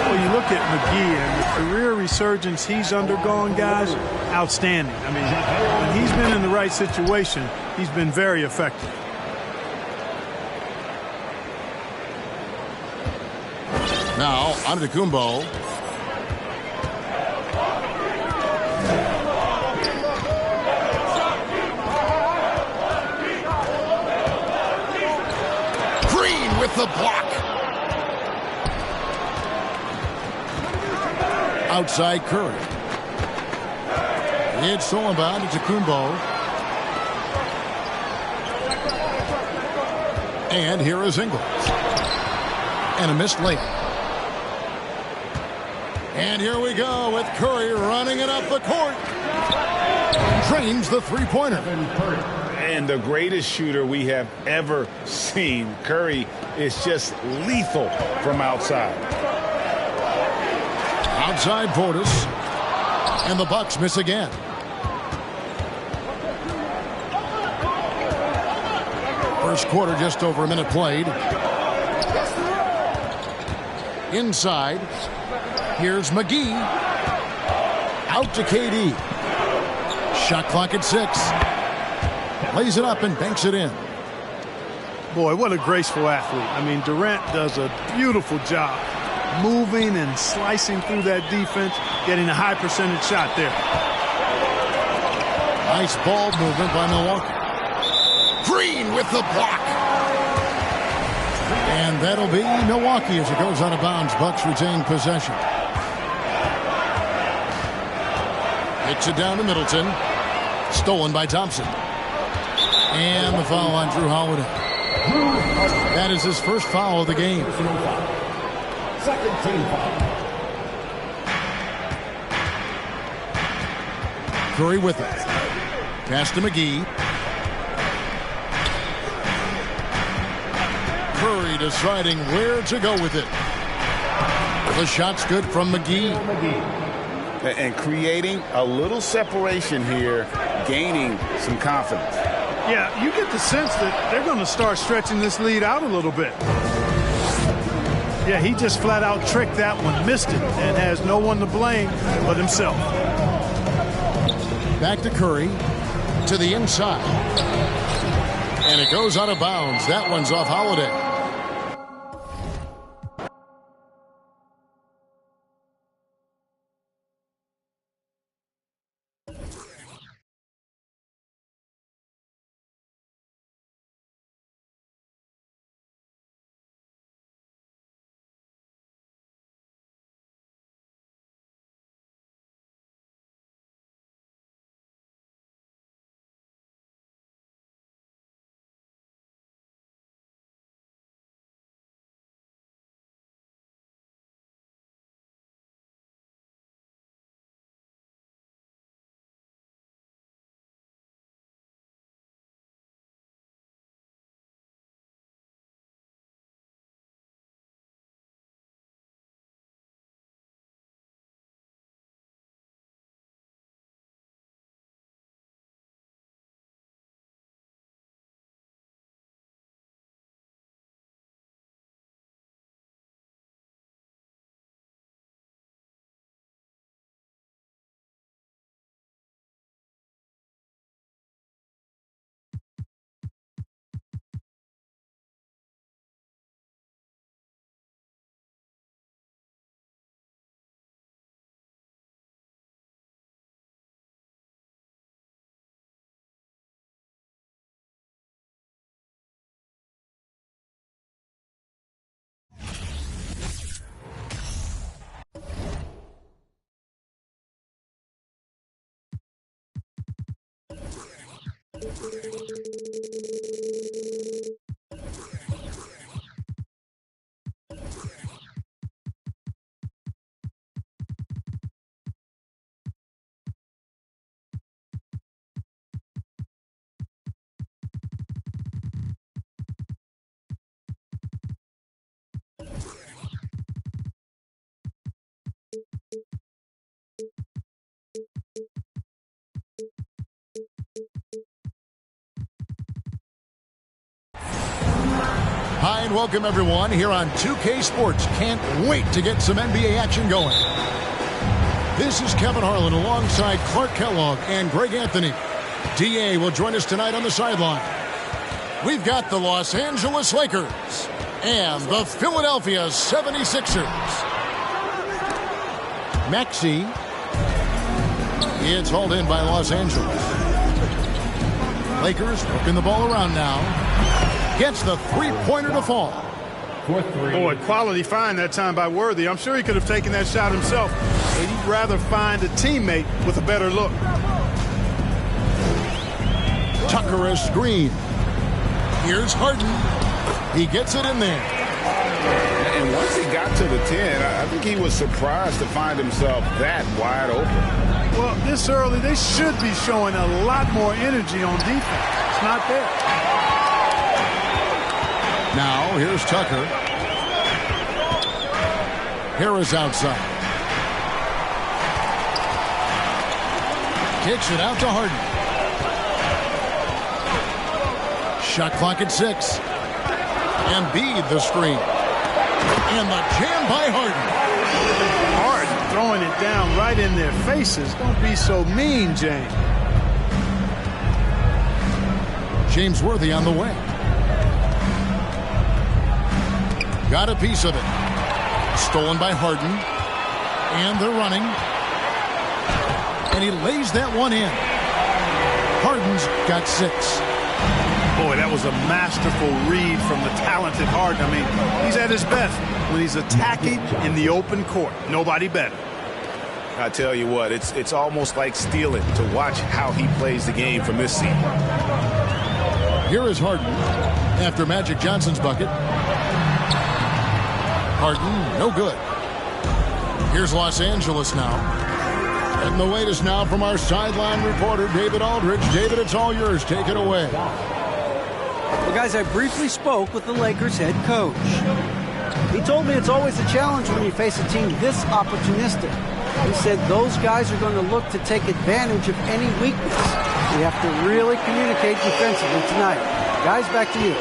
Well, you look at McGee and the career resurgence he's undergone, guys, outstanding. I mean, when he's been in the right situation, he's been very effective. Now, Antetokounmpo. Green with the block. Outside Curry. It's stolen by Antetokounmpo. And here is Ingles. And a missed layup. And here we go with Curry running it up the court. Drains the three-pointer. And the greatest shooter we have ever seen. Curry is just lethal from outside. Outside Portis. And the Bucks miss again. First quarter, just over a minute played. Inside. Here's McGee. Out to KD. Shot clock at 6. Lays it up and banks it in. Boy, what a graceful athlete. I mean, Durant does a beautiful job moving and slicing through that defense, getting a high percentage shot there. Nice ball movement by Milwaukee. Green with the block. And that'll be Milwaukee as it goes out of bounds. Bucks retain possession. Hits it down to Middleton. Stolen by Thompson. And the foul on Drew Holiday. That is his first foul of the game. Second team foul. Curry with it. Pass to McGee. Curry deciding where to go with it. The shot's good from McGee. And creating a little separation here, gaining some confidence. Yeah, you get the sense that they're going to start stretching this lead out a little bit. Yeah, he just flat out tricked that one, missed it, and has no one to blame but himself. Back to Curry, to the inside. And it goes out of bounds. That one's off Holiday. Hi, and welcome everyone here on 2K Sports. Can't wait to get some NBA action going. This is Kevin Harlan alongside Clark Kellogg and Greg Anthony. DA will join us tonight on the sideline. We've got the Los Angeles Lakers and the Philadelphia 76ers. Maxey. It's hauled in by Los Angeles. Lakers working the ball around now. Gets the three-pointer to fall. Boy, quality find that time by Worthy. I'm sure he could have taken that shot himself, but he'd rather find a teammate with a better look. Tucker a screen. Here's Harden. He gets it in there. And once he got to the 10, I think he was surprised to find himself that wide open. Well, this early, they should be showing a lot more energy on defense. It's not there. Now, here's Tucker. Harris outside. Kicks it out to Harden. Shot clock at 6. Embiid the screen. And the jam by Harden. Harden throwing it down right in their faces. Don't be so mean, James. James Worthy on the way. Got a piece of it. Stolen by Harden. And they're running. And he lays that one in. Harden's got 6. Boy, that was a masterful read from the talented Harden. I mean, he's at his best when he's attacking in the open court. Nobody better. I tell you what, it's almost like stealing to watch how he plays the game from this seat. Here is Harden after Magic Johnson's bucket. Harden, no good. Here's Los Angeles now. And the latest now from our sideline reporter, David Aldridge. David, it's all yours. Take it away. Well, guys, I briefly spoke with the Lakers head coach. He told me it's always a challenge when you face a team this opportunistic. He said those guys are going to look to take advantage of any weakness. We have to really communicate defensively tonight. Guys, back to you.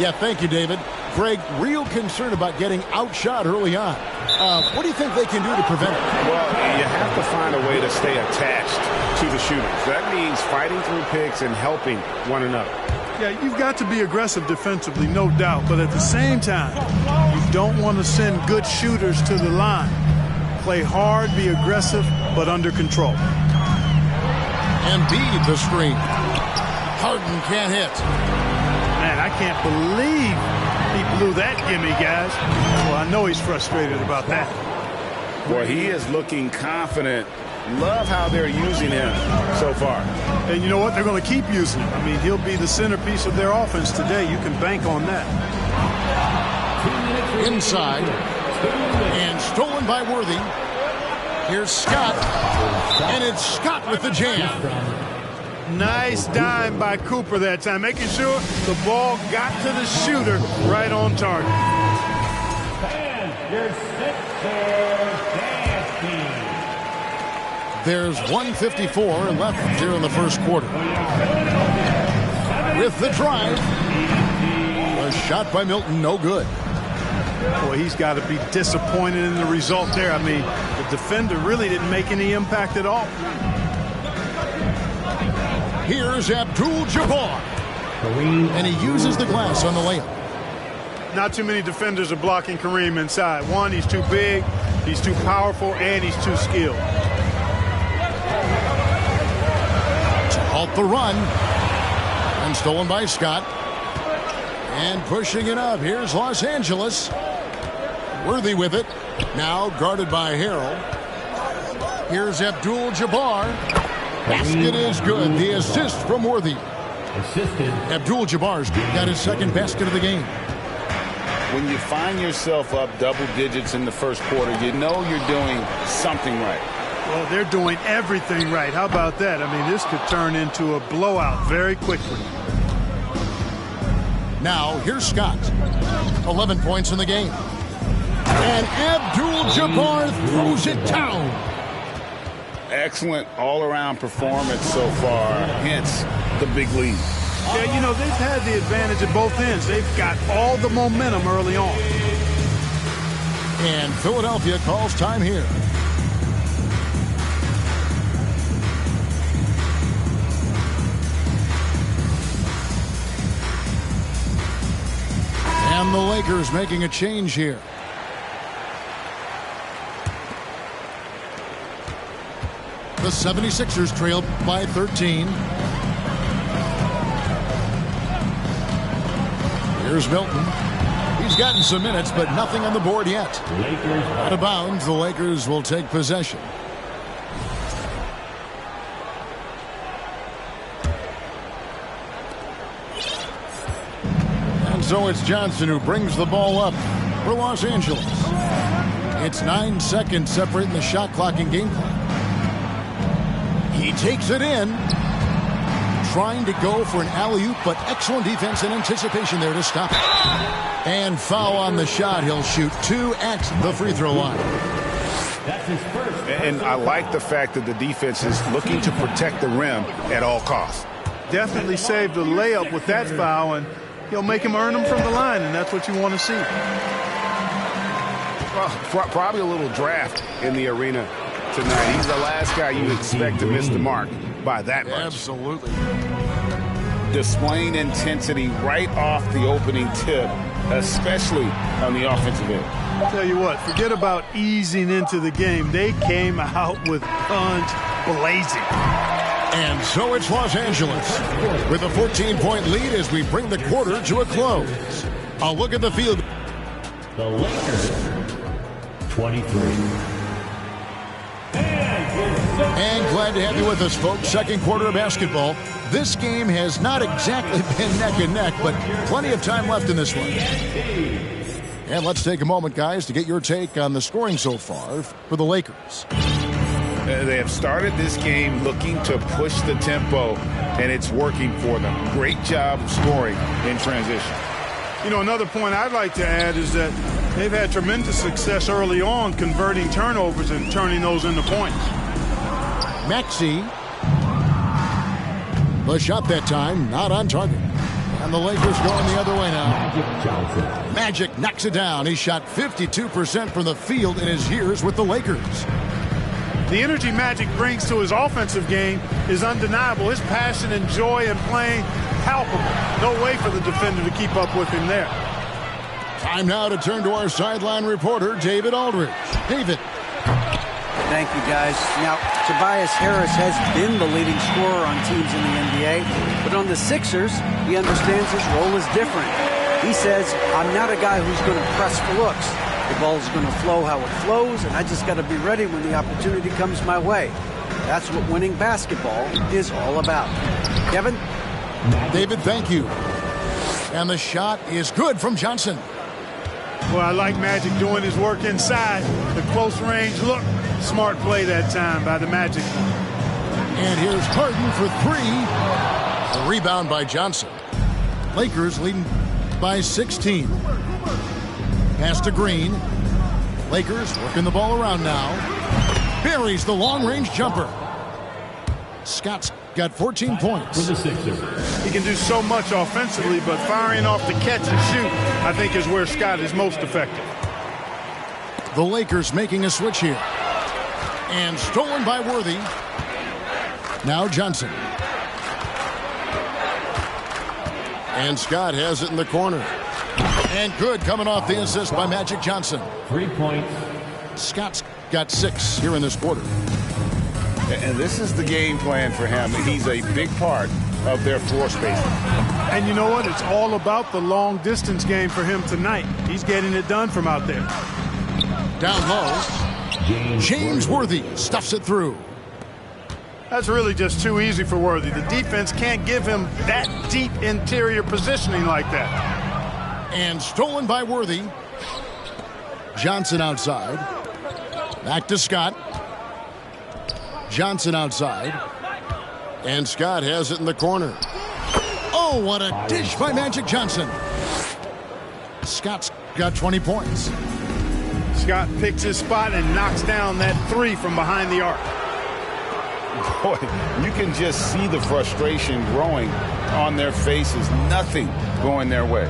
Yeah, thank you, David. Greg, real concern about getting outshot early on. What do you think they can do to prevent it? Well, you have to find a way to stay attached to the shooters. That means fighting through picks and helping one another. Yeah, you've got to be aggressive defensively, no doubt. But at the same time, you don't want to send good shooters to the line. Play hard, be aggressive, but under control. Embiid the screen. Harden can't hit. Man, I can't believe he blew that gimme, guys. Well, I know he's frustrated about that. Well, he is looking confident. Love how they're using him so far. And you know what? They're going to keep using him. I mean, he'll be the centerpiece of their offense today. You can bank on that. Inside. And stolen by Worthy. Here's Scott. And it's Scott with the jam. Nice dime by Cooper that time, making sure the ball got to the shooter right on target. And your Sixers dance team. There's 1:54 left here in the first quarter. With the drive. A shot by Milton, no good. Boy, he's got to be disappointed in the result there. I mean, the defender really didn't make any impact at all. Here's Abdul-Jabbar. And he uses the glass on the layup. Not too many defenders are blocking Kareem inside. One, he's too big, he's too powerful, and he's too skilled. To halt the run. And stolen by Scott. And pushing it up. Here's Los Angeles. Worthy with it. Now guarded by Harrell. Here's Abdul-Jabbar. Basket is good. The assist from Worthy. Assisted. Abdul-Jabbar's got his second basket of the game. When you find yourself up double digits in the first quarter, you know you're doing something right. Well, they're doing everything right. How about that? I mean, this could turn into a blowout very quickly. Now, here's Scott. 11 points in the game. And Abdul-Jabbar throws it down. Excellent all-around performance so far, hence the big lead. Yeah, you know, they've had the advantage at both ends. They've got all the momentum early on. And Philadelphia calls time here. And the Lakers making a change here. The 76ers trail by 13. Here's Milton. He's gotten some minutes, but nothing on the board yet. Out of bounds, the Lakers will take possession. And so it's Johnson who brings the ball up for Los Angeles. It's 9 seconds separating the shot clock and game clock. He takes it in, trying to go for an alley-oop, but excellent defense and anticipation there to stop it. And foul on the shot. He'll shoot 2 at the free throw line. That's his first. And I like the fact that the defense is looking to protect the rim at all costs. Definitely saved a layup with that foul, and he'll make him earn them from the line, and that's what you want to see. Well, probably a little draft in the arena tonight. He's the last guy you expect to miss the mark by that much. Absolutely. Displaying intensity right off the opening tip, especially on the offensive end. I'll tell you what, forget about easing into the game. They came out with guns blazing. And so it's Los Angeles with a 14-point lead as we bring the quarter to a close. A look at the field. The Lakers, 23. And glad to have you with us, folks. Second quarter of basketball. This game has not exactly been neck and neck, but plenty of time left in this one. And let's take a moment, guys, to get your take on the scoring so far for the Lakers. They have started this game looking to push the tempo, and it's working for them. Great job of scoring in transition. You know, another point I'd like to add is that they've had tremendous success early on converting turnovers and turning those into points. Maxey. The shot that time, not on target. And the Lakers going the other way now. Magic knocks it down. He shot 52% from the field in his years with the Lakers. The energy Magic brings to his offensive game is undeniable. His passion and joy in playing, palpable. No way for the defender to keep up with him there. Time now to turn to our sideline reporter, David Aldridge. David. Thank you, guys. Now, Tobias Harris has been the leading scorer on teams in the NBA, but on the Sixers, he understands his role is different. He says, I'm not a guy who's going to press for looks. The ball's going to flow how it flows, and I just got to be ready when the opportunity comes my way. That's what winning basketball is all about. Kevin? David, thank you. And the shot is good from Johnson. Well, I like Magic doing his work inside. The close range look. Smart play that time by the Magic. And here's Harden for 3. A rebound by Johnson. Lakers leading by 16. Pass to Green. Lakers working the ball around now. Buries the long-range jumper. Scott's got 14 points. For the Sixers. He can do so much offensively, but firing off the catch and shoot, I think, is where Scott is most effective. The Lakers making a switch here. And stolen by Worthy. Now Johnson. And Scott has it in the corner. And good coming off the assist by Magic Johnson. 3 points. Scott's got 6 here in this quarter. And this is the game plan for him. He's a big part of their floor spacing. And you know what? It's all about the long distance game for him tonight. He's getting it done from out there. Down low. James Worthy stuffs it through. That's really just too easy for Worthy. The defense can't give him that deep interior positioning like that. And stolen by Worthy. Johnson outside. Back to Scott. Johnson outside. And Scott has it in the corner. Oh, what a dish by Magic Johnson. Scott's got 20 points. Scott picks his spot and knocks down that three from behind the arc. Boy, you can just see the frustration growing on their faces. Nothing going their way.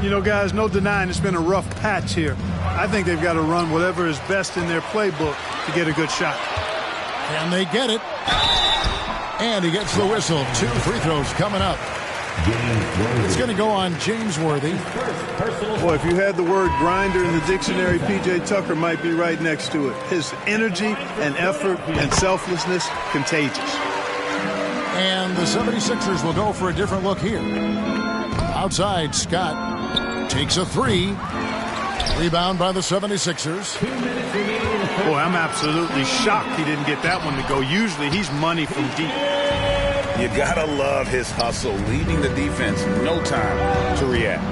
You know, guys, no denying it's been a rough patch here. I think they've got to run whatever is best in their playbook to get a good shot. And they get it. And he gets the whistle. 2 free throws coming up. It's going to go on James Worthy. Boy, if you had the word grinder in the dictionary, P.J. Tucker might be right next to it. His energy and effort and selflessness, contagious. And the 76ers will go for a different look here. Outside, Scott takes a three. Rebound by the 76ers. Boy, I'm absolutely shocked he didn't get that one to go. Usually he's money from deep. You gotta love his hustle, leaving the defense no time to react.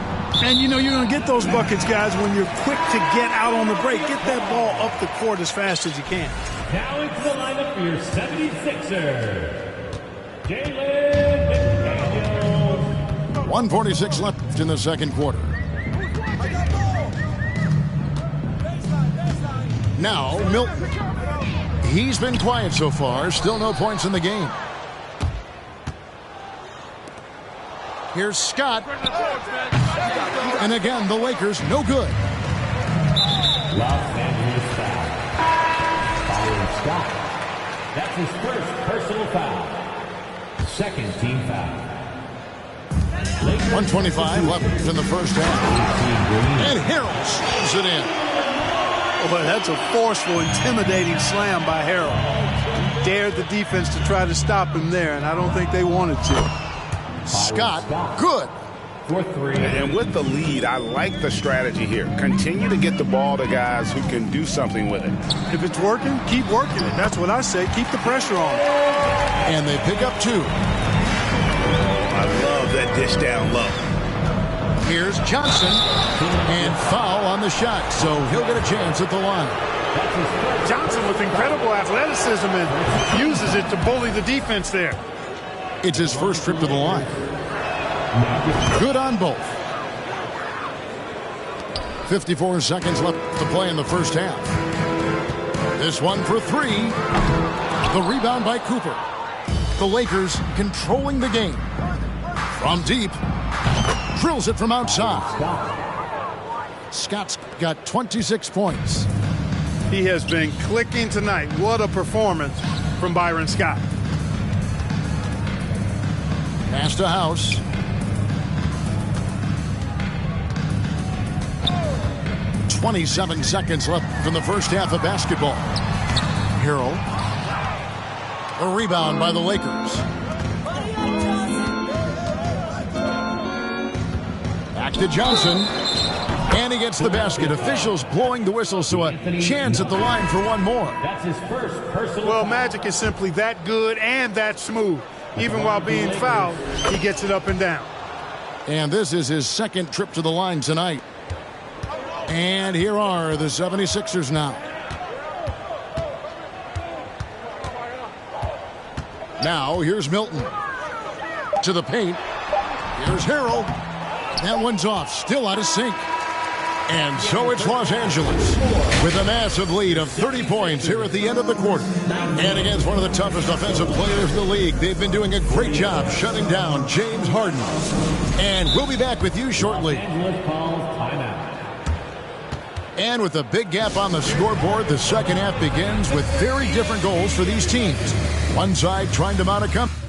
And you know you're going to get those buckets, guys, when you're quick to get out on the break. Get that ball up the court as fast as you can. Now into the lineup for your 76ers. Jalen McDaniels. 1:46 left in the second quarter. Now, Milton. He's been quiet so far. Still no points in the game. Here's Scott. And again, the Lakers, no good. Los Angeles foul. Following Scott. That's his first personal foul. Second team foul. 1:25 left in the first half. And Harrell slams it in. Boy, that's a forceful, intimidating slam by Harrell. Dared the defense to try to stop him there, and I don't think they wanted to. Scott, good. For three. And with the lead, I like the strategy here. Continue to get the ball to guys who can do something with it. If it's working, keep working it. That's what I say. Keep the pressure on. And they pick up 2. I love that dish down low. Here's Johnson. And foul on the shot, so he'll get a chance at the line. Johnson with incredible athleticism and uses it to bully the defense there. It's his first trip to the line. Good on both. 54 seconds left to play in the first half. This one for 3. The rebound by Cooper. The Lakers controlling the game. From deep. Drills it from outside. Scott's got 26 points. He has been clicking tonight. What a performance from Byron Scott. Pass to House. "27 seconds left in the first half of basketball. Harrell. A rebound by the Lakers. Back to Johnson. And he gets the basket. Officials blowing the whistle, so a chance at the line for one more. That's his first personal Well, foul. Magic is simply that good and that smooth. Even while being fouled, he gets it up and down. And this is his second trip to the line tonight. And here are the 76ers now. Now, here's Milton. To the paint. Here's Harrell. That one's off. Still out of sync. And so it's Los Angeles with a massive lead of 30 points here at the end of the quarter. And against one of the toughest offensive players in the league, they've been doing a great job shutting down James Harden. And we'll be back with you shortly. And with a big gap on the scoreboard, the second half begins with very different goals for these teams. One side trying to mount a comeback.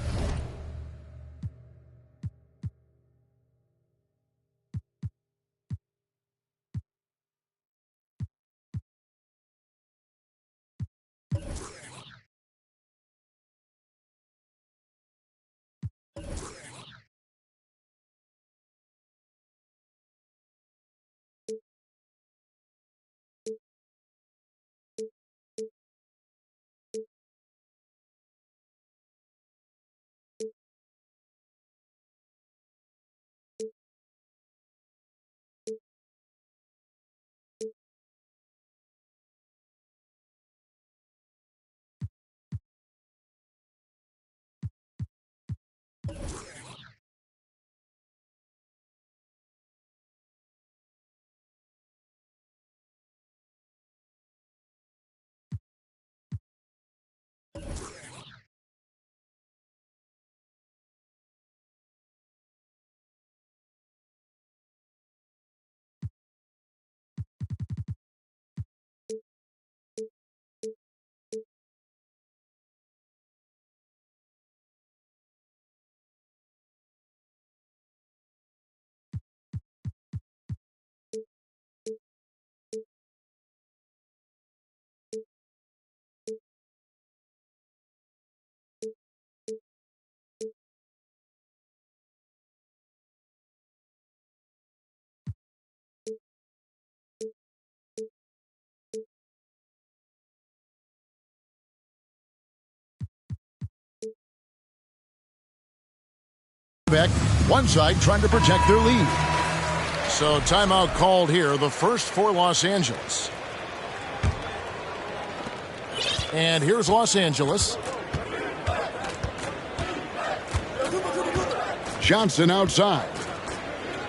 Back, one side trying to protect their lead. So timeout called here, the first for Los Angeles. And here's Los Angeles. Johnson outside.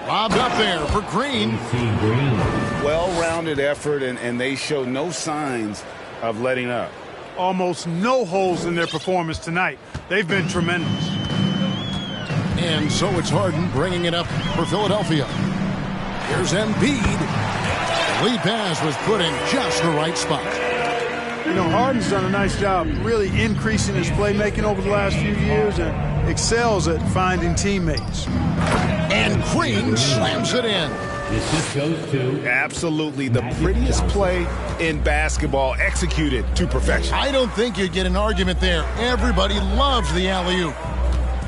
Lobbed up there for Green. Well-rounded effort, and they show no signs of letting up. Almost no holes in their performance tonight. They've been tremendous. And so it's Harden bringing it up for Philadelphia. Here's Embiid. The lead pass was put in just the right spot. You know, Harden's done a nice job really increasing his playmaking over the last few years and excels at finding teammates. And Green slams it in. This goes to absolutely the prettiest play in basketball, executed to perfection. I don't think you'd get an argument there. Everybody loves the alley-oop.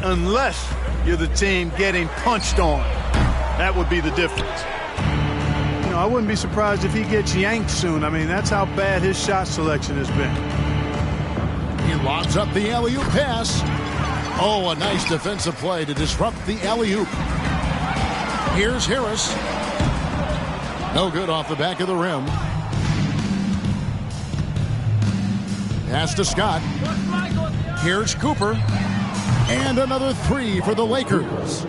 Unless you're the team getting punched on. That would be the difference. You know, I wouldn't be surprised if he gets yanked soon. I mean, that's how bad his shot selection has been. He lobs up the alley-oop pass. Oh, a nice defensive play to disrupt the alley-oop. Here's Harris. No good off the back of the rim. Pass to Scott. Here's Cooper. And another three for the Lakers.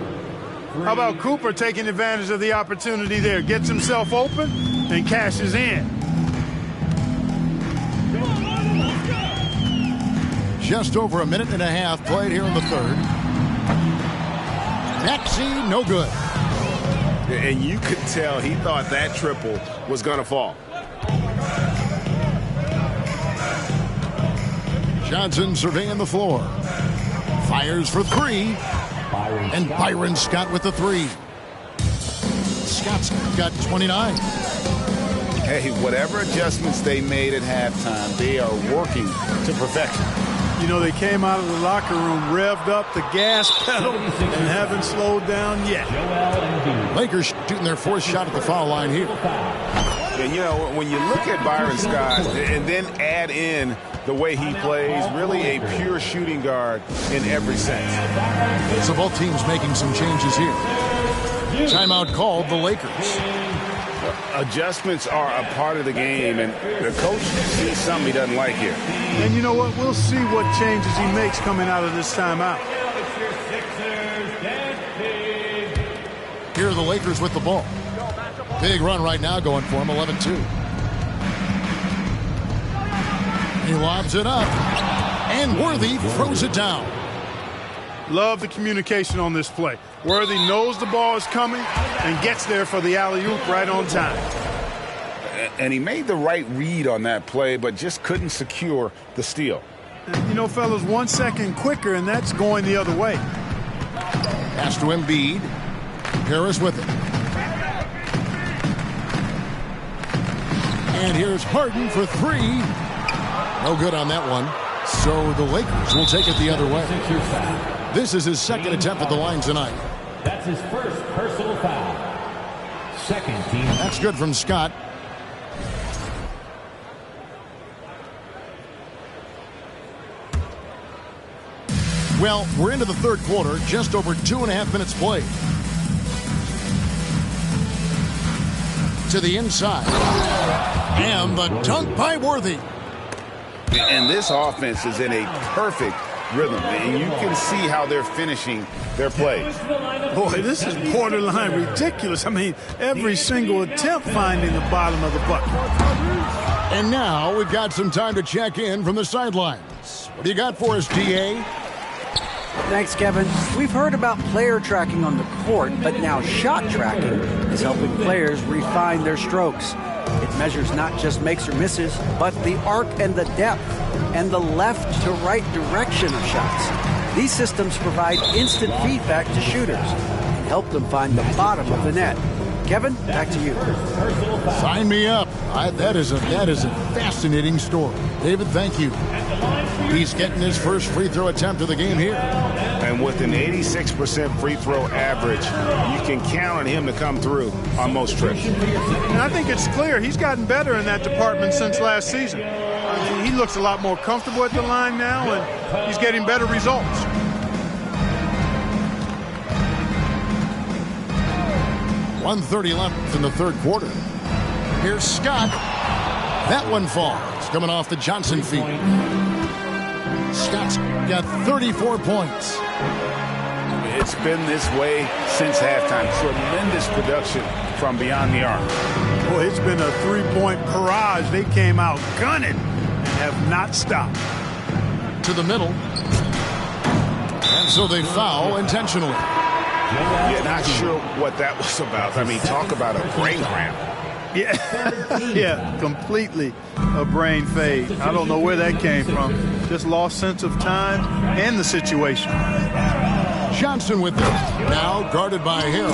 How about Cooper taking advantage of the opportunity there? Gets himself open and cashes in. Just over a minute and a half played here in the third. Maxey, no good. And you could tell he thought that triple was going to fall. Johnson surveying the floor. Fires for three. And Byron Scott with the three. Scott's got 29. Hey, whatever adjustments they made at halftime, they are working to perfection. You know, they came out of the locker room, revved up the gas pedal, and haven't slowed down yet. Lakers shooting their fourth shot at the foul line here. And, you know, when you look at Byron Scott and then add in the way he plays, really a pure shooting guard in every sense. So both teams making some changes here. Timeout called the Lakers. Adjustments are a part of the game, and the coach sees something he doesn't like here. And you know what? We'll see what changes he makes coming out of this timeout. Here are the Lakers with the ball. Big run right now going for him, 11-2. He lobs it up, and Worthy throws it down. Love the communication on this play. Worthy knows the ball is coming and gets there for the alley-oop right on time. And he made the right read on that play, but just couldn't secure the steal. And, you know, fellas, 1 second quicker, and that's going the other way. Pass to Embiid. Harris with it. And here's Harden for three. No good on that one. So the Lakers will take it the other way. This is his second attempt at the line tonight. That's his first personal foul. Second team. That's good from Scott. Well, we're into the third quarter, just over 2.5 minutes played. To the inside. And the dunk by Worthy. And this offense is in a perfect rhythm, and you can see how they're finishing their plays. Boy, this is borderline ridiculous. I mean, every single attempt finding the bottom of the bucket. And now we've got some time to check in from the sidelines. What do you got for us, DA? Thanks, Kevin. We've heard about player tracking on the court, but now shot tracking is helping players refine their strokes. It measures not just makes or misses, but the arc and the depth and the left to right direction of shots. These systems provide instant feedback to shooters and help them find the bottom of the net. Kevin, back to you. Sign me up. That is a fascinating story. David, thank you. He's getting his first free throw attempt of the game here. And with an 86% free throw average, you can count on him to come through on most trips. And I think it's clear he's gotten better in that department since last season. I mean, he looks a lot more comfortable at the line now, and he's getting better results. 1:30 left in the third quarter. Here's Scott. That one falls, coming off the Johnson feed. Scott's got 34 points. It's been this way since halftime. Tremendous production from beyond the arc. Boy, it's been a three-point barrage. They came out gunning and have not stopped. To the middle. And so they foul intentionally. Yeah, not sure what that was about. I mean, talk about a brain cramp. Yeah, yeah, completely a brain fade. I don't know where that came from. Just lost sense of time and the situation. Johnson with it. Now guarded by Hill.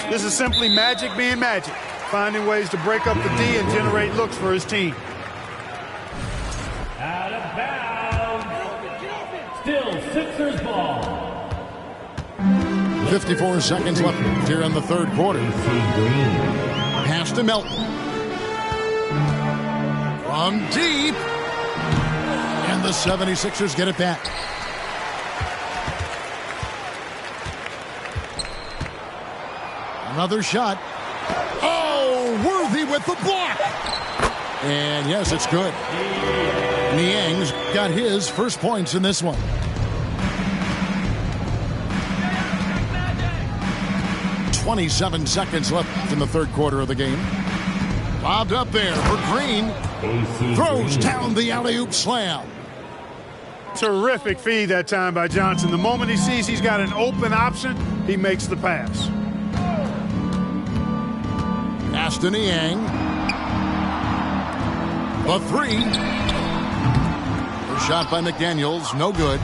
This is simply Magic being Magic. Finding ways to break up the D and generate looks for his team. Out of bounds. Still Sixers ball. 54 seconds left here in the third quarter. Pass to Melton. From deep. And the 76ers get it back. Another shot. Oh, Worthy with the block. And yes, it's good. Niang's got his first points in this one. .27 seconds left in the third quarter of the game. Lobbed up there for Green. Throws down the alley-oop slam. Terrific feed that time by Johnson. The moment he sees he's got an open option, he makes the pass. Pass to Niang. The three. The shot by McDaniels, no good.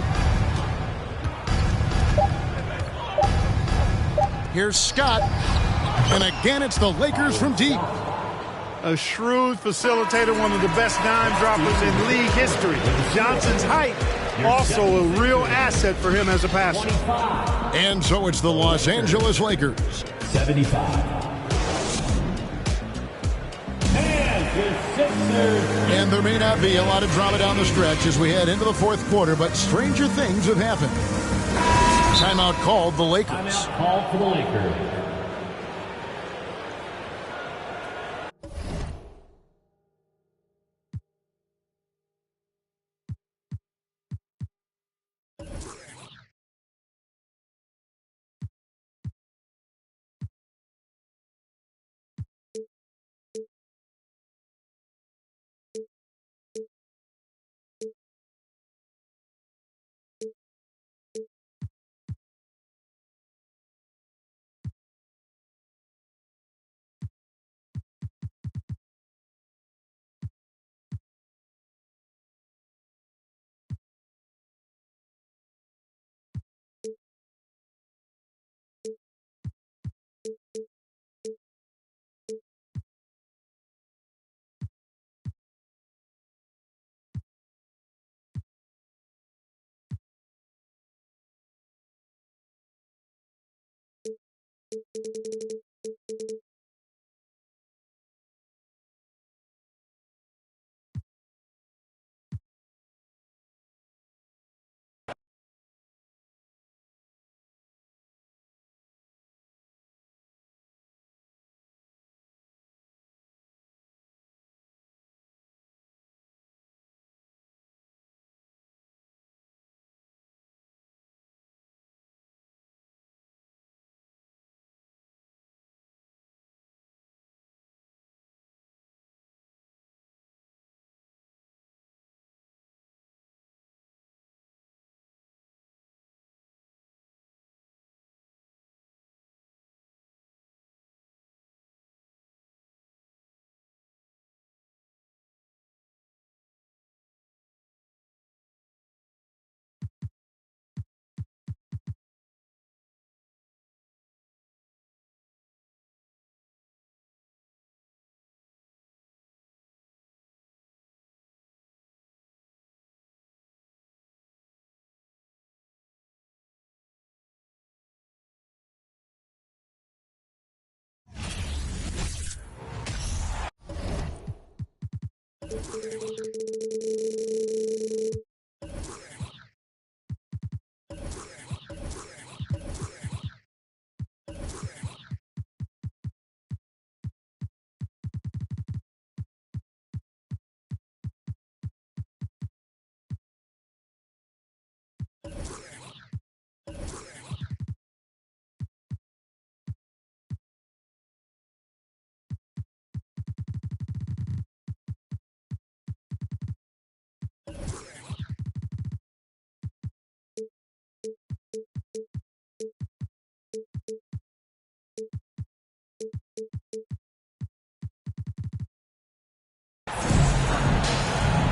Here's Scott. And again, it's the Lakers from deep. A shrewd facilitator, one of the best dime droppers in league history. Johnson's height, also a real asset for him as a passer. And so it's the Los Angeles Lakers. 75. And there may not be a lot of drama down the stretch as we head into the fourth quarter, but stranger things have happened. Timeout called the Lakers. Timeout called for the Lakers.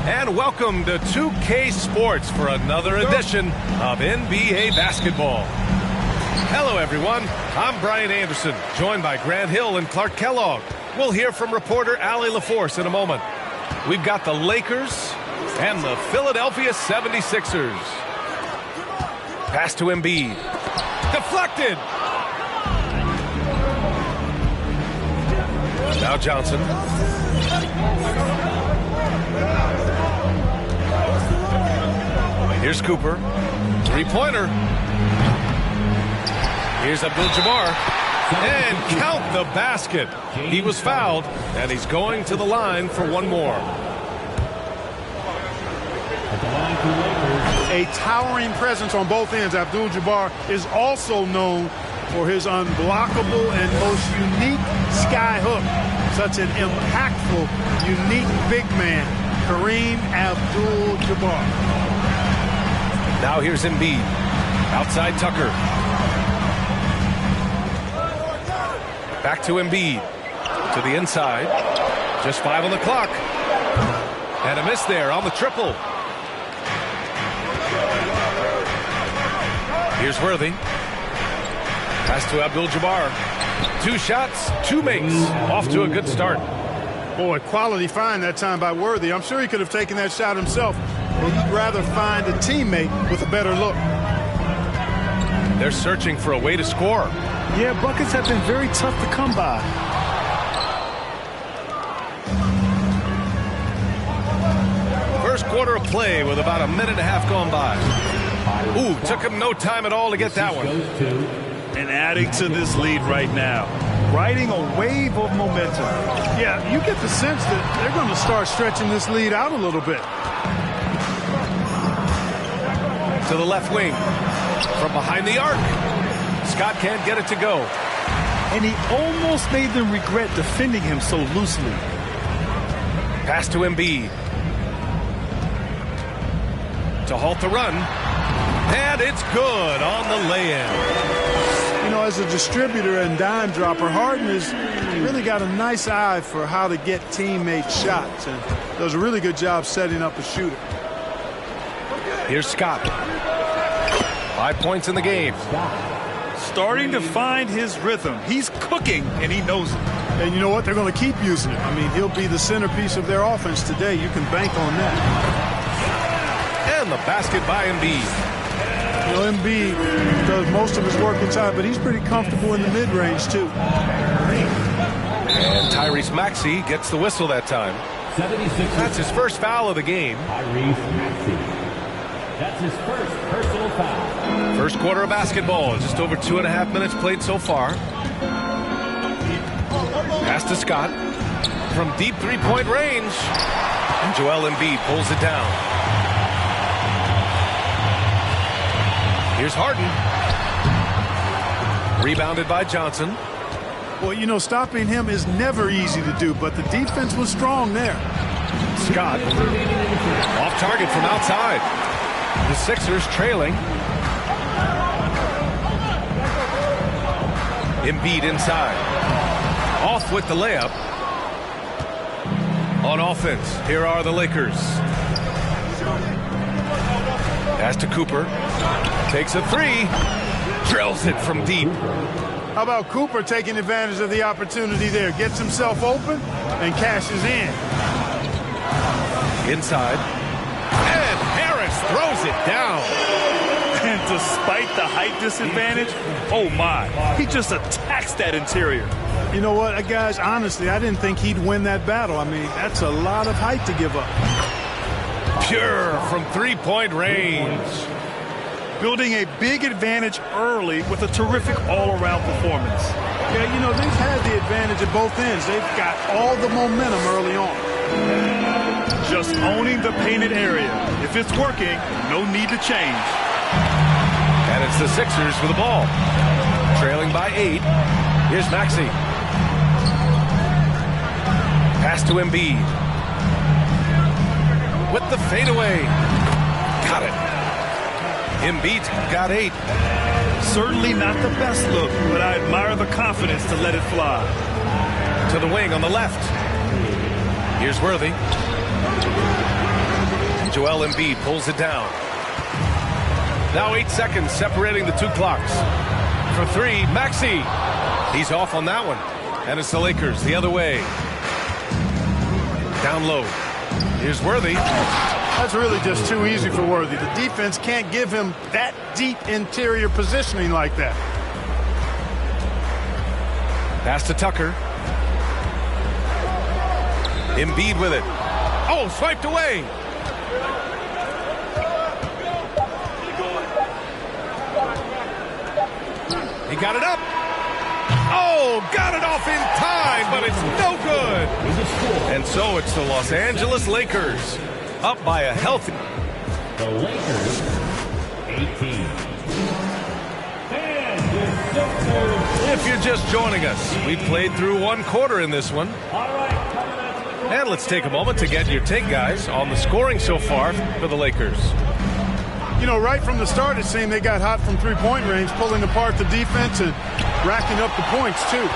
And welcome to 2K Sports for another edition of NBA basketball. Hello, everyone. I'm Brian Anderson, joined by Grant Hill and Clark Kellogg. We'll hear from reporter Allie LaForce in a moment. We've got the Lakers and the Philadelphia 76ers. Pass to Embiid. Deflected. Now Johnson. Here's Cooper. Three-pointer. Here's Abdul-Jabbar. And count the basket. He was fouled, and he's going to the line for one more. A towering presence on both ends. Abdul-Jabbar is also known for his unblockable and most unique sky hook. Such an impactful, unique big man, Kareem Abdul-Jabbar. Now here's Embiid. Outside Tucker. Back to Embiid. To the inside. Just 5 on the clock. And a miss there on the triple. Here's Worthy. Pass to Abdul-Jabbar. 2 shots, 2 makes. Off to a good start. Boy, quality find that time by Worthy. I'm sure he could have taken that shot himself, but he'd rather find a teammate with a better look. They're searching for a way to score. Yeah, buckets have been very tough to come by. First quarter of play with about a minute and a half gone by. Ooh, took him no time at all to get that one. And adding to this lead right now, riding a wave of momentum. Yeah, you get the sense that they're going to start stretching this lead out a little bit. To the left wing. From behind the arc. Scott can't get it to go. And he almost made them regret defending him so loosely. Pass to Embiid. To halt the run. And it's good on the lay-in. You know, as a distributor and dime dropper, Harden has really got a nice eye for how to get teammate shots and does a really good job setting up a shooter. Here's Scott. 5 points in the game. Starting to find his rhythm. He's cooking, and he knows it. And you know what? They're going to keep using it. I mean, he'll be the centerpiece of their offense today. You can bank on that. And the basket by Embiid. You know, Embiid does most of his work inside, but he's pretty comfortable in the mid-range, too. And Tyrese Maxey gets the whistle that time. That's his first foul of the game. Tyrese Maxey. That's his first personal foul. First quarter of basketball. Just over 2.5 minutes played so far. Pass to Scott. From deep three-point range. And Joel Embiid pulls it down. Here's Harden. Rebounded by Johnson. Well, you know, stopping him is never easy to do, but the defense was strong there. Scott. Off target from outside. The Sixers trailing. Embiid inside. Off with the layup. On offense, here are the Lakers. Pass to Cooper. Takes a 3. Drills it from deep. How about Cooper taking advantage of the opportunity there? Gets himself open and cashes in. Inside. And Harris throws it down. And despite the height disadvantage, oh my, he just attacks that interior. You know what, guys, honestly, I didn't think he'd win that battle. I mean, that's a lot of height to give up. Pure from three-point range. Building a big advantage early with a terrific all-around performance. Yeah, you know, they've had the advantage at both ends. They've got all the momentum early on. Just owning the painted area. If it's working, no need to change. And it's the Sixers with the ball. Trailing by 8. Here's Maxey. Pass to Embiid. With the fadeaway. Got it. Embiid's got 8. Certainly not the best look, but I admire the confidence to let it fly. To the wing on the left. Here's Worthy. Joel Embiid pulls it down. Now 8 seconds separating the two clocks. For three, Maxey. He's off on that one. And it's the Lakers the other way. Down low. Here's Worthy. That's really just too easy for Worthy. The defense can't give him that deep interior positioning like that. Pass to Tucker. Embiid with it. Oh, swiped away. He got it up. Oh, got it off in time, but it's no good. And so it's the Los Angeles Lakers up by a healthy. The Lakers, 18. If you're just joining us, we played through one quarter in this one. And let's take a moment to get your take, guys, on the scoring so far for the Lakers. You know, right from the start, it seemed they got hot from three-point range, pulling apart the defense and racking up the points, too.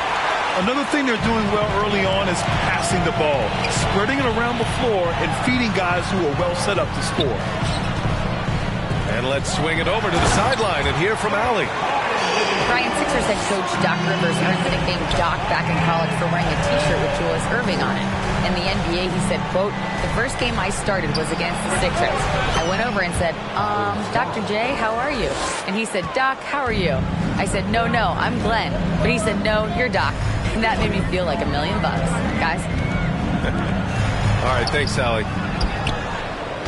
Another thing they're doing well early on is passing the ball, spreading it around the floor and feeding guys who are well set up to score. And let's swing it over to the sideline and hear from Allie. Brian, Sixers head coach Doc Rivers earned the nickname Doc back in college for wearing a T-shirt with Julius Erving on it. In the NBA, he said, quote, "The first game I started was against the Sixers. I went over and said, Dr. J, how are you?" And he said, "Doc, how are you?" I said, no, I'm Glenn." But he said, "No, you're Doc." And that made me feel like $1 million, guys. All right, thanks, Allie.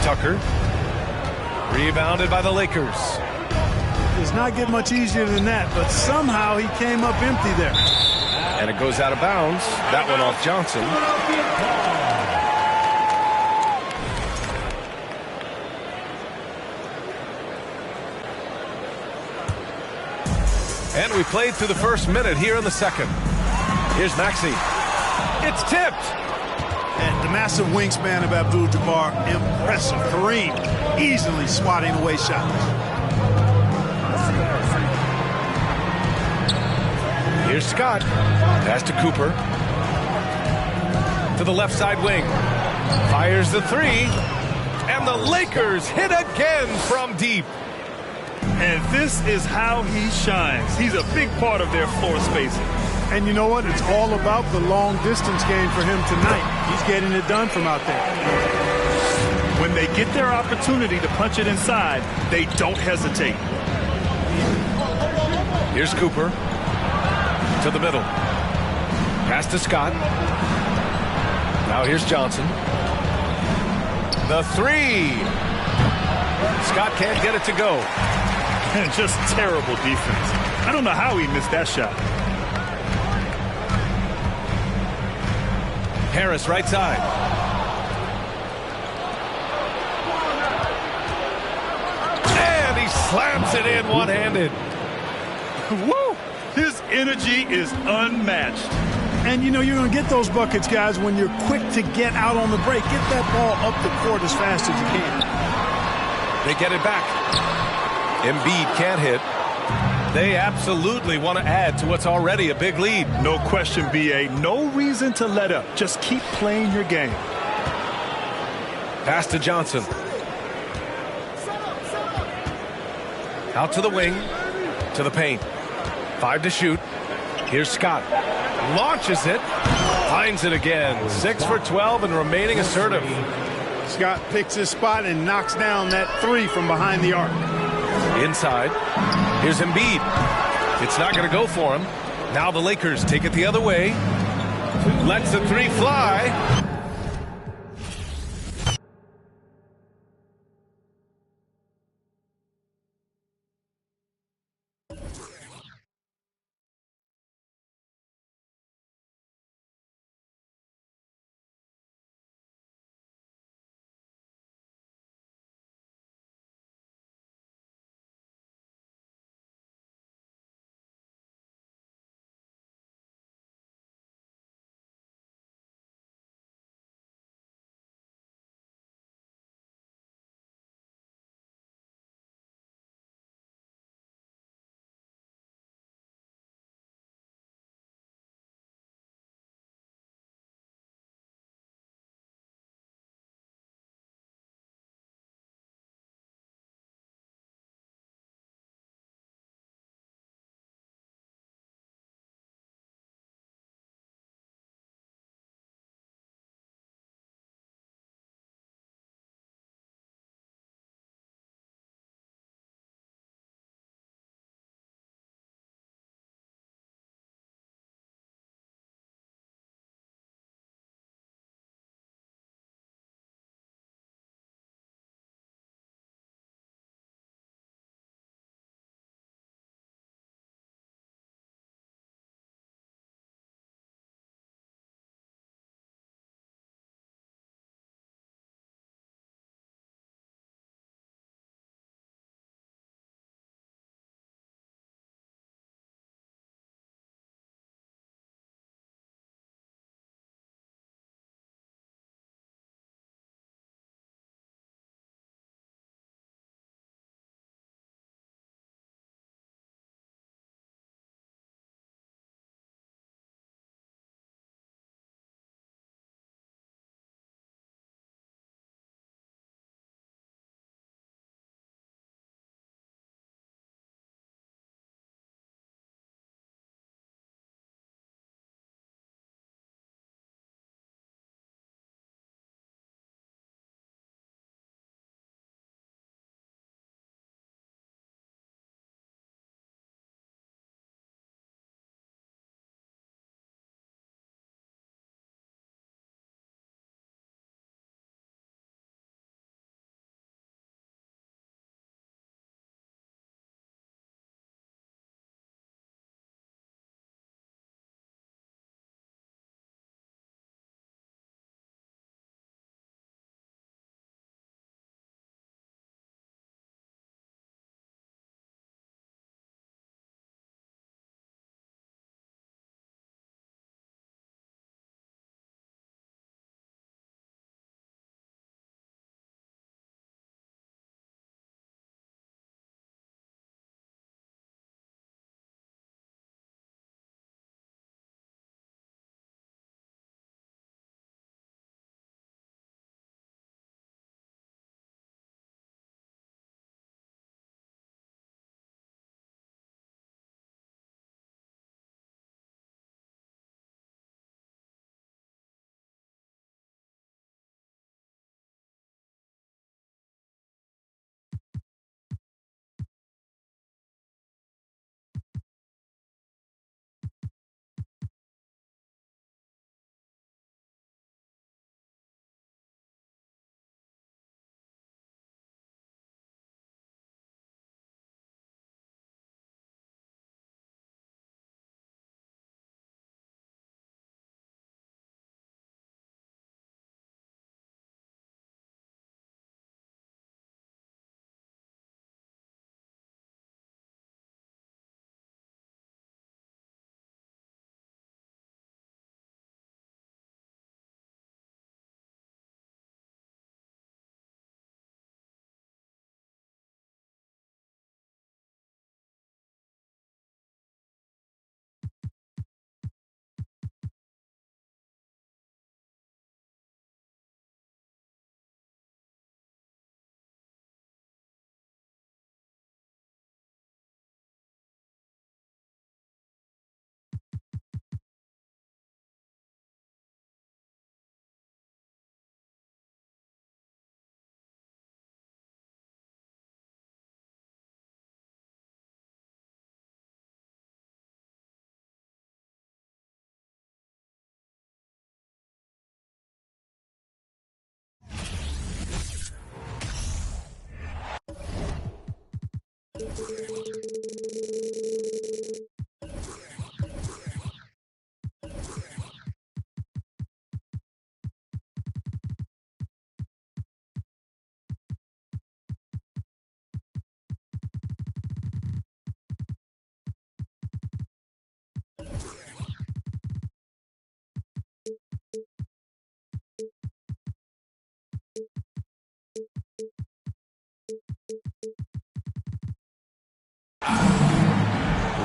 Tucker. Rebounded by the Lakers. Does not get much easier than that, but somehow he came up empty there. And it goes out of bounds. That one off Johnson. And we played through the first minute here in the second. Here's Maxey. It's tipped. And the massive wingspan of Abdul-Jabbar, impressive. Kareem easily swatting away shots. Here's Scott. Pass to Cooper. To the left side wing. Fires the three. And the Lakers hit again from deep. And this is how he shines. He's a big part of their floor spacing. And you know what? It's all about the long distance game for him tonight. He's getting it done from out there. When they get their opportunity to punch it inside, they don't hesitate. Here's Cooper. To the middle. Pass to Scott. Now here's Johnson. The three. Scott can't get it to go. And just terrible defense. I don't know how he missed that shot. Harris right side. And he slams it in one-handed. Woo! His energy is unmatched. And, you know, you're going to get those buckets, guys, when you're quick to get out on the break. Get that ball up the court as fast as you can. They get it back. Embiid can't hit. They absolutely want to add to what's already a big lead. No question, B.A. No reason to let up. Just keep playing your game. Pass to Johnson. Out to the wing. To the paint. 5 to shoot. Here's Scott. Launches it. Finds it again. 6 for 12 and remaining assertive. Scott picks his spot and knocks down that three from behind the arc. Inside. Here's Embiid. It's not going to go for him. Now the Lakers take it the other way. Lets the three fly.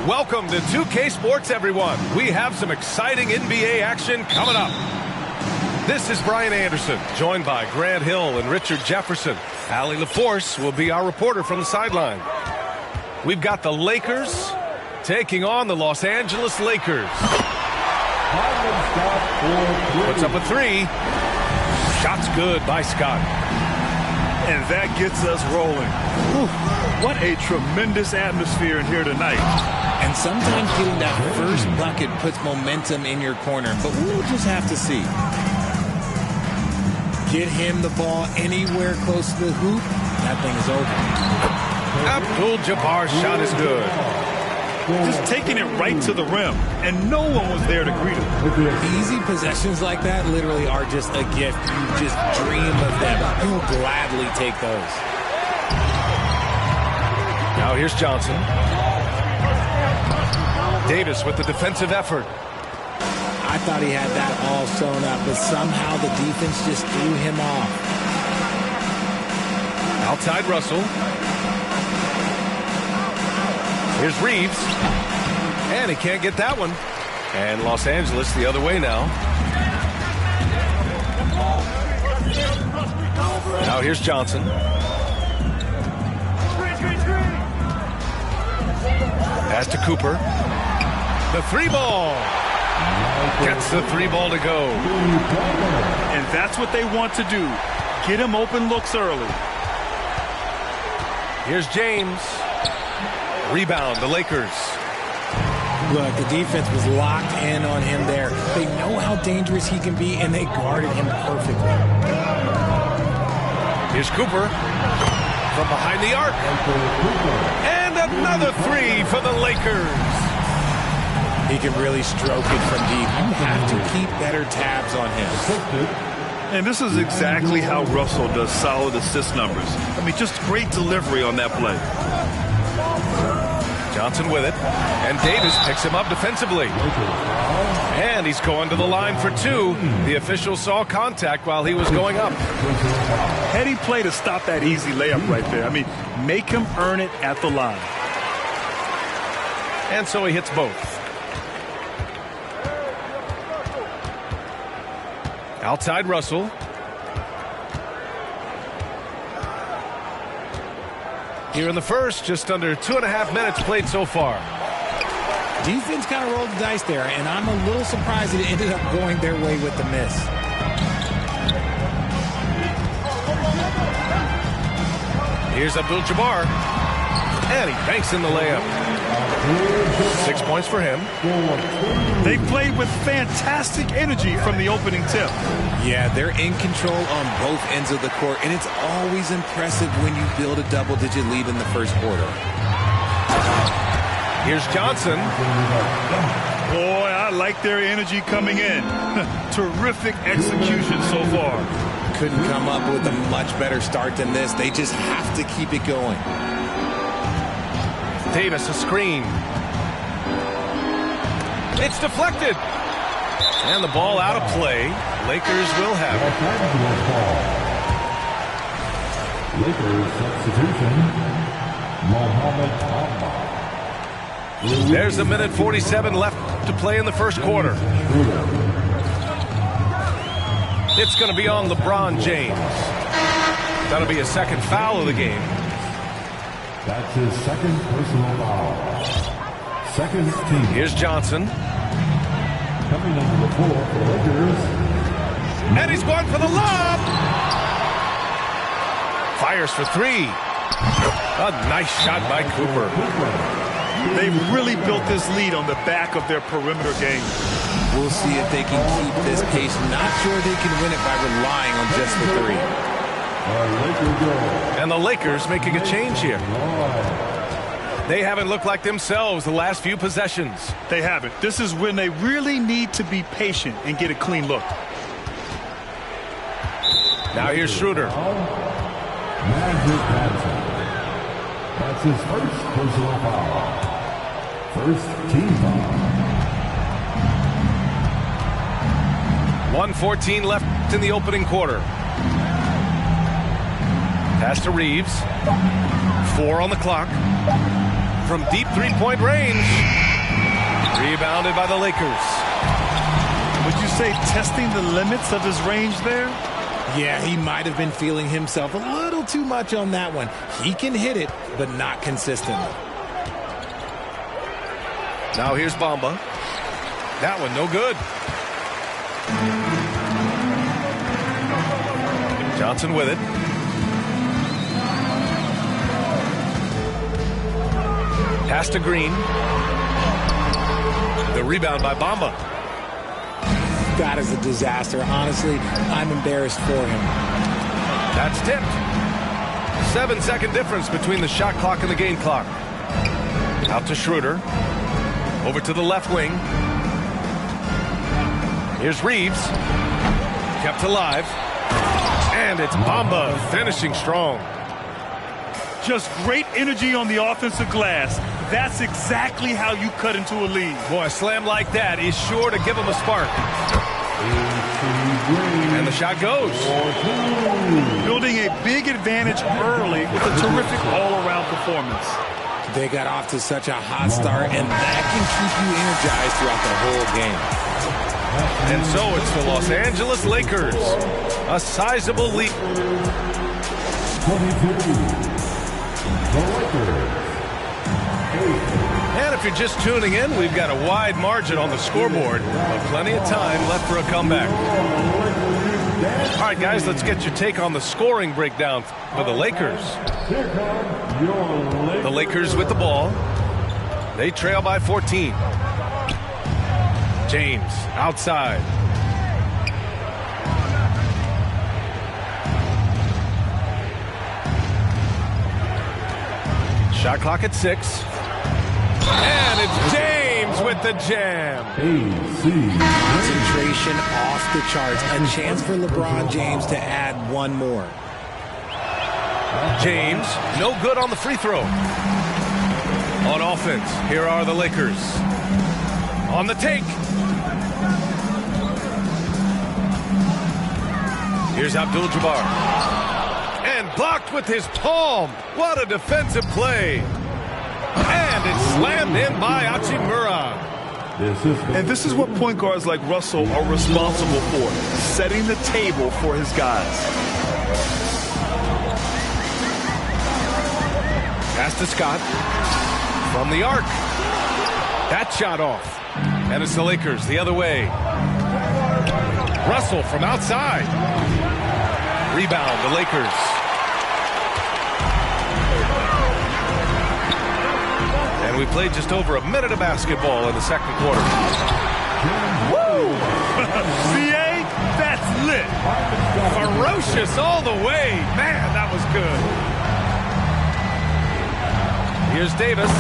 Welcome to 2K Sports, everyone. We have some exciting NBA action coming up. This is Brian Anderson, joined by Grant Hill and Richard Jefferson. Allie LaForce will be our reporter from the sideline. We've got the Lakers taking on the Los Angeles Lakers. Puts up a three. Shot's good by Scott. And that gets us rolling. Whew, what a tremendous atmosphere in here tonight. And sometimes getting that first bucket puts momentum in your corner, but we'll just have to see. Get him the ball anywhere close to the hoop, that thing is over. Abdul-Jabbar's shot is good. Just taking it right to the rim, and no one was there to greet him. Easy possessions like that literally are just a gift. You just dream of them. You'll gladly take those. Now here's Johnson. Davis with the defensive effort. I thought he had that all sewn up, but somehow the defense just threw him off. Outside Russell. Here's Reeves. And he can't get that one. And Los Angeles the other way now. Now here's Johnson. Pass to Cooper. The three ball. Gets the three ball to go. And that's what they want to do. Get him open looks early. Here's James. Rebound, the Lakers. Look, the defense was locked in on him there. They know how dangerous he can be, and they guarded him perfectly. Here's Cooper from behind the arc. And another three for the Lakers. He can really stroke it from deep. You have to keep better tabs on him. And this is exactly how Russell does solid assist numbers. I mean, just great delivery on that play. Johnson with it. And Davis picks him up defensively. And he's going to the line for two. The official saw contact while he was going up. Heady play to stop that easy layup right there. I mean, make him earn it at the line. And so he hits both. Outside Russell. Here in the first, just under 2.5 minutes played so far. Defense kind of rolled the dice there, and I'm a little surprised that it ended up going their way with the miss. Here's Abdul-Jabbar. And he banks in the layup. 6 points for him. They played with fantastic energy from the opening tip. Yeah, they're in control on both ends of the court, and it's always impressive when you build a double-digit lead in the first quarter. Here's Johnson. Boy, I like their energy coming in. Terrific execution so far. Couldn't come up with a much better start than this. They just have to keep it going. Davis, a screen. It's deflected. And the ball out of play. Lakers will have it. Lakers substitution. There's a minute 47 left to play in the first quarter. It's going to be on LeBron James. That'll be a second foul of the game. That's his second personal foul. Second team. Here's Johnson. Coming onto the floor for the Lakers. And he's going for the lob. Fires for three. A nice shot by Cooper. They've really built this lead on the back of their perimeter game. We'll see if they can keep this pace. Not sure they can win it by relying on just the three. And the Lakers making a change here. They haven't looked like themselves the last few possessions. They haven't. This is when they really need to be patient and get a clean look. Now here's Schroeder. That's his first personal foul. First team foul. 1:14 left in the opening quarter. Pass to Reeves. 4 on the clock. From deep three-point range. Rebounded by the Lakers. Would you say testing the limits of his range there? Yeah, he might have been feeling himself a little too much on that one. He can hit it, but not consistently. Now here's Bamba. That one no good. Johnson with it. Pass to Green. The rebound by Bamba. That is a disaster. Honestly, I'm embarrassed for him. That's tipped. 7-second difference between the shot clock and the game clock. Out to Schroeder. Over to the left wing. Here's Reeves. Kept alive. And it's Bamba finishing strong. Just great energy on the offensive glass. That's exactly how you cut into a lead. Boy, a slam like that is sure to give him a spark. And the shot goes. Building a big advantage early with a terrific all-around performance. They got off to such a hot start, and that can keep you energized throughout the whole game. And so it's the Los Angeles Lakers. A sizable lead. 22. The Lakers. And if you're just tuning in, we've got a wide margin on the scoreboard, but plenty of time left for a comeback. All right, guys, let's get your take on the scoring breakdown for the Lakers. The Lakers with the ball. They trail by 14. James outside. Shot clock at 6. And it's James with the jam. Concentration off the charts. A chance for LeBron James to add one more. James, no good on the free throw. On offense, here are the Lakers. On the take. Here's Abdul-Jabbar. And blocked with his palm. What a defensive play. And it's slammed in by Hachimura. And this is what point guards like Russell are responsible for, setting the table for his guys. Pass to Scott. From the arc. That shot off. And it's the Lakers the other way. Russell from outside. Rebound, the Lakers. And we played just over a minute of basketball in the second quarter. Woo! CA, that's lit. Ferocious all the way. Man, that was good. Here's Davis.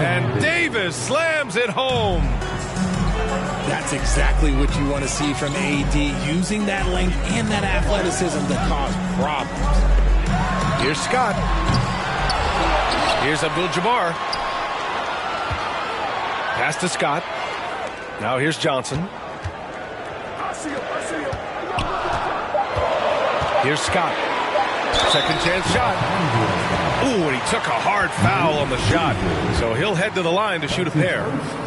And Davis slams it home. That's exactly what you want to see from AD, using that length and that athleticism to cause problems. Here's Scott. Here's Abdul-Jabbar. Pass to Scott. Now here's Johnson. Here's Scott. Second chance shot. Ooh, and he took a hard foul on the shot. So he'll head to the line to shoot a pair.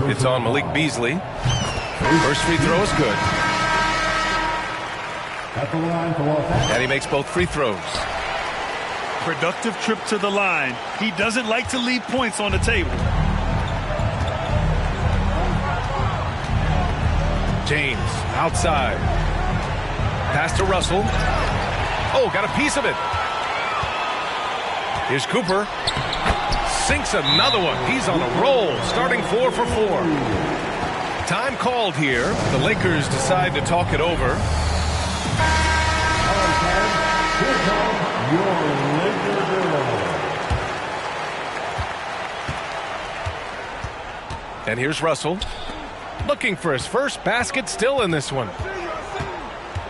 It's on Malik Beasley. First free throw is good. And he makes both free throws. Productive trip to the line. He doesn't like to leave points on the table. James outside. Pass to Russell. Oh, got a piece of it. Here's Cooper. Sinks another one. He's on a roll, starting 4 for 4. Time called here. The Lakers decide to talk it over. And here's Russell. Looking for his first basket still in this one.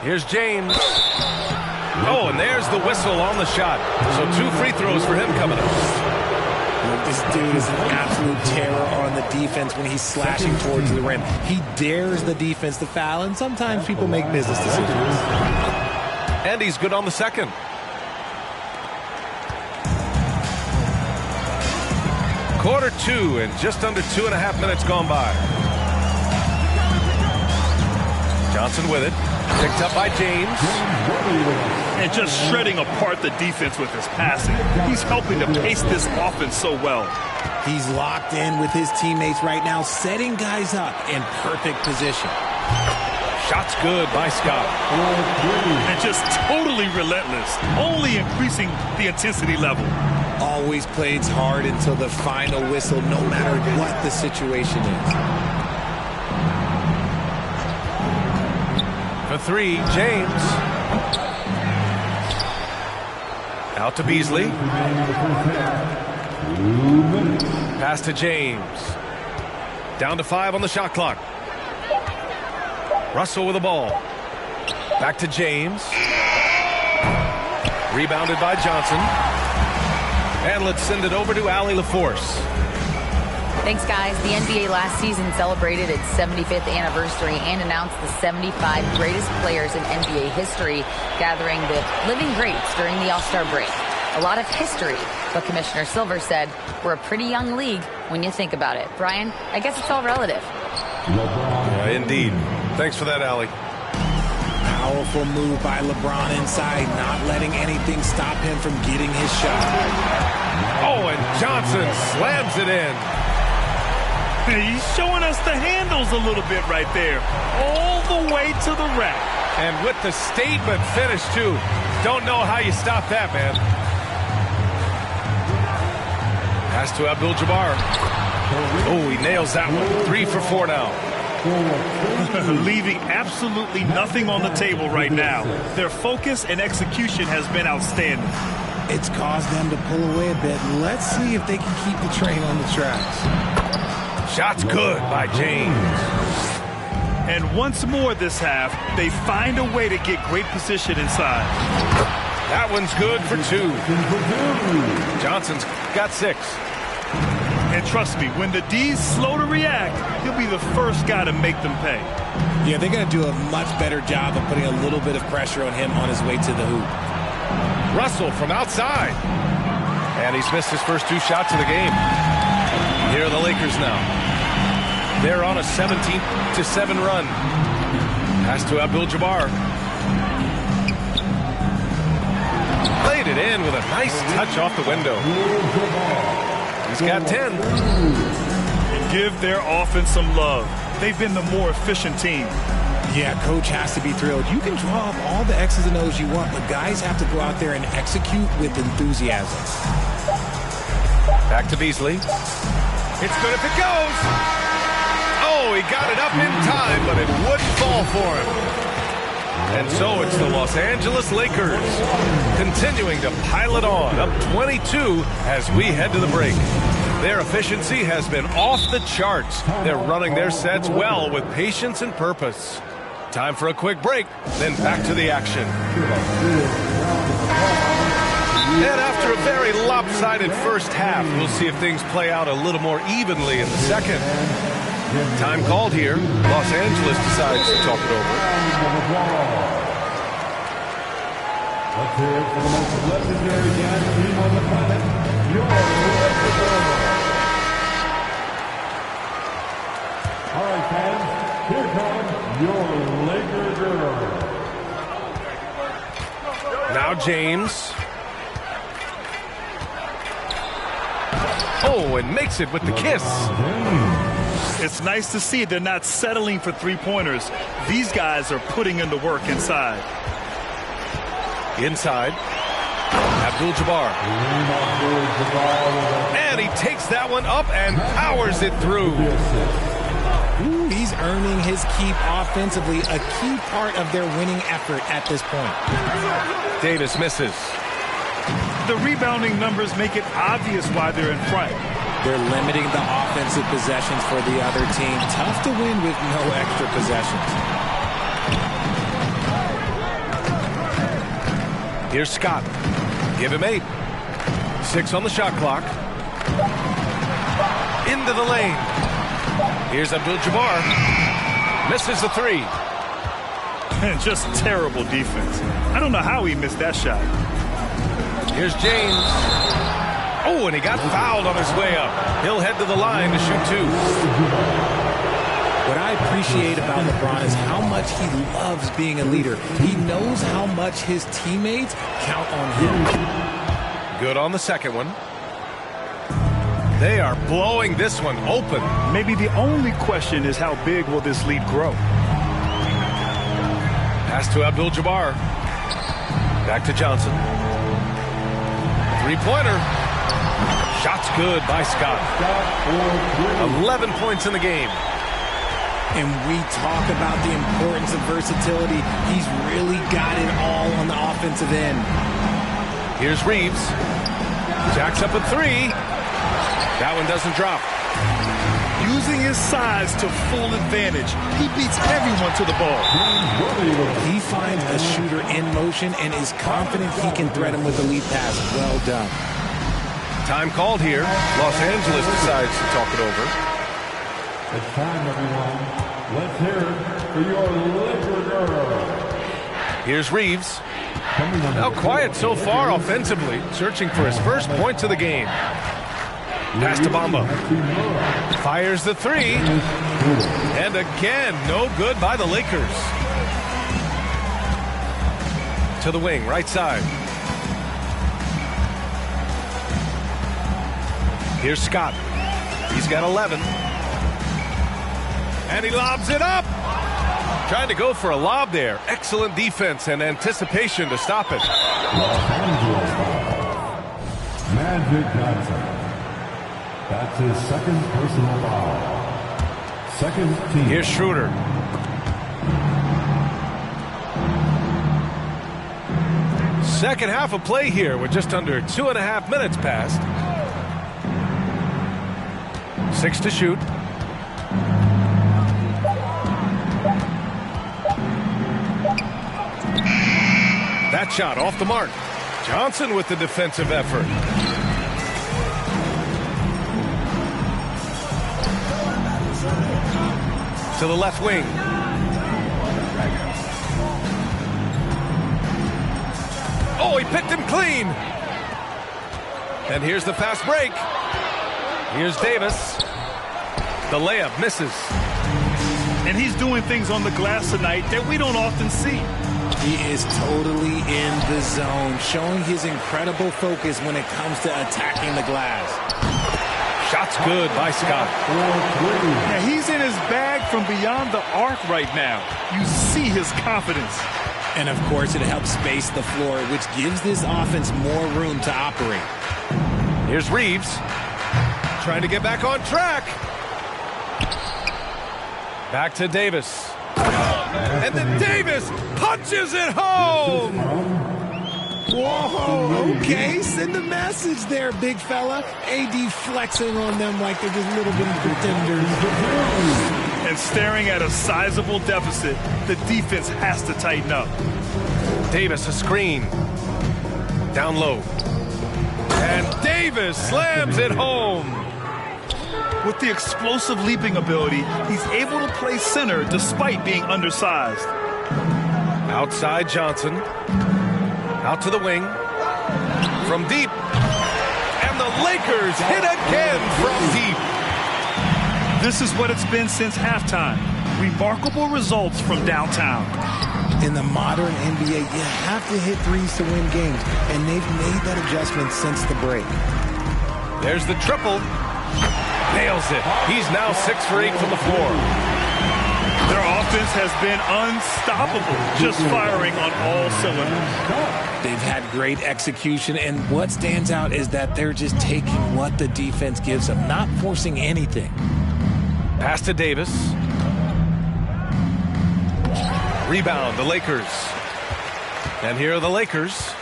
Here's James. Oh, and there's the whistle on the shot. So 2 free throws for him coming up. This dude is an absolute terror on the defense when he's slashing towards the rim. He dares the defense to foul, and sometimes people make business decisions. And he's good on the second. Quarter 2 and just under 2.5 minutes gone by. Johnson with it. Picked up by James. And just shredding apart the defense with his passing. He's helping to pace this offense so well. He's locked in with his teammates right now, setting guys up in perfect position. Shot's good by Scott. And just totally relentless, only increasing the intensity level. Always plays hard until the final whistle, no matter what the situation is. For 3, James. Out to Beasley. Pass to James. Down to 5 on the shot clock. Russell with the ball. Back to James. Rebounded by Johnson. And let's send it over to Allie LaForce. Thanks, guys. The NBA last season celebrated its 75th anniversary and announced the 75 greatest players in NBA history, gathering the living greats during the All-Star break. A lot of history, but Commissioner Silver said we're a pretty young league when you think about it. Brian, I guess it's all relative. Yeah, indeed. Thanks for that, Allie. Powerful move by LeBron inside, not letting anything stop him from getting his shot. Oh, and Johnson slams it in. He's showing us the handles a little bit right there. All the way to the rack. And with the statement finish, too. Don't know how you stop that, man. Pass to Abdul-Jabbar. Oh, he nails that one. 3 for 4 now. Leaving absolutely nothing on the table right now. Their focus and execution has been outstanding. It's caused them to pull away a bit. Let's see if they can keep the train on the tracks. Shot's good by James. And once more this half, they find a way to get great position inside. That one's good for 2. Johnson's got 6. And trust me, when the D's slow to react, he'll be the first guy to make them pay. Yeah, they're going to do a much better job of putting a little bit of pressure on him on his way to the hoop. Russell from outside. And he's missed his first 2 shots of the game. Here are the Lakers now. They're on a 17-7 run. Pass to Abdul-Jabbar. Played it in with a nice touch off the window. He's got 10. And give their offense some love. They've been the more efficient team. Yeah, coach has to be thrilled. You can draw up all the X's and O's you want, but guys have to go out there and execute with enthusiasm. Back to Beasley. It's good if it goes. Oh, he got it up in time, but it wouldn't fall for him. And so it's the Los Angeles Lakers continuing to pile it on, up 22 as we head to the break. Their efficiency has been off the charts. They're running their sets well with patience and purpose. Time for a quick break, then back to the action. And after a very lopsided first half, we'll see if things play out a little more evenly in the second. Time called here. Los Angeles decides to talk it over. Let's hear it for the most legendary dance team on the planet, your Lakers. All right, fans, here comes your Laker girl. Now James. Oh, and makes it with the kiss. It's nice to see they're not settling for three-pointers. These guys are putting in the work inside. Inside. Abdul-Jabbar. And he takes that one up and powers it through. Ooh, he's earning his keep offensively, a key part of their winning effort at this point. Davis misses. The rebounding numbers make it obvious why they're in front. They're limiting the offensive possessions for the other team. Tough to win with no extra possessions. Here's Scott. Give him 8. 6 on the shot clock. Into the lane. Here's Abdul-Jabbar. Misses the 3. Just terrible defense. I don't know how he missed that shot. Here's James. Oh, and he got fouled on his way up. He'll head to the line to shoot 2. What I appreciate about LeBron is how much he loves being a leader. He knows how much his teammates count on him. Good on the second one. They are blowing this one open. Maybe the only question is how big will this lead grow? Pass to Abdul-Jabbar. Back to Johnson. 3-pointer. Shot's good by Scott. 11 points in the game. And we talk about the importance of versatility. He's really got it all on the offensive end. Here's Reeves. Jacks up a 3. That one doesn't drop. Using his size to full advantage. He beats everyone to the ball. He finds a shooter in motion and is confident he can thread him with the lead pass. Well done. Time called here. Los Angeles decides to talk it over. It's time, everyone. Let's hear it for your Laker girl. Here's Reeves. Now quiet so far offensively, searching for his first points of the game. Pass to Bamba. Fires the 3. And again, no good by the Lakers. To the wing, right side. Here's Scott. He's got 11. And he lobs it up. Trying to go for a lob there. Excellent defense and anticipation to stop it. Los Angeles foul. Magic Johnson. That's his second personal foul. Second team. Here's Schroeder. Second half of play here with just under 2.5 minutes passed. 6 to shoot. That shot off the mark. Johnson with the defensive effort. To the left wing. Oh, he picked him clean. And here's the fast break. Here's Davis. The layup misses. And he's doing things on the glass tonight that we don't often see. He is totally in the zone, showing his incredible focus when it comes to attacking the glass. Shot's good by Scott. Yeah, he's in his bag from beyond the arc right now. You see his confidence. And, of course, it helps space the floor, which gives this offense more room to operate. Here's Reeves. Trying to get back on track. Back to Davis. And then Davis punches it home. Whoa, okay, send a message there, big fella. AD flexing on them like they're just little bitty pretenders. And staring at a sizable deficit, the defense has to tighten up. Davis a screen. Down low. And Davis slams it home. With the explosive leaping ability, he's able to play center despite being undersized. Outside Johnson. Out to the wing. From deep. And the Lakers hit again from deep. This is what it's been since halftime. Remarkable results from downtown. In the modern NBA, you have to hit threes to win games, and they've made that adjustment since the break. There's the triple. Nails it. He's now 6 for 8 from the floor. Their offense has been unstoppable, just firing on all cylinders. They've had great execution, and what stands out is that they're just taking what the defense gives them, not forcing anything. Pass to Davis. Rebound, the Lakers. And here are the Lakers.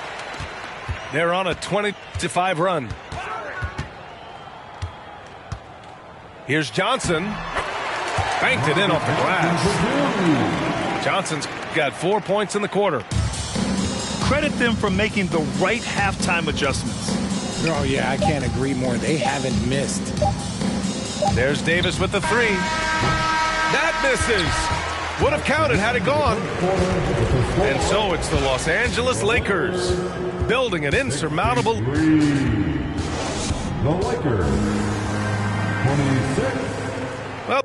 They're on a 20-5 run. Here's Johnson. Banked it in off the glass. Johnson's got 4 points in the quarter. Credit them for making the right halftime adjustments. Oh, yeah, I can't agree more. They haven't missed. There's Davis with the three. That misses. Would have counted had it gone. And so it's the Los Angeles Lakers building an insurmountable. The Lakers, 26. Well,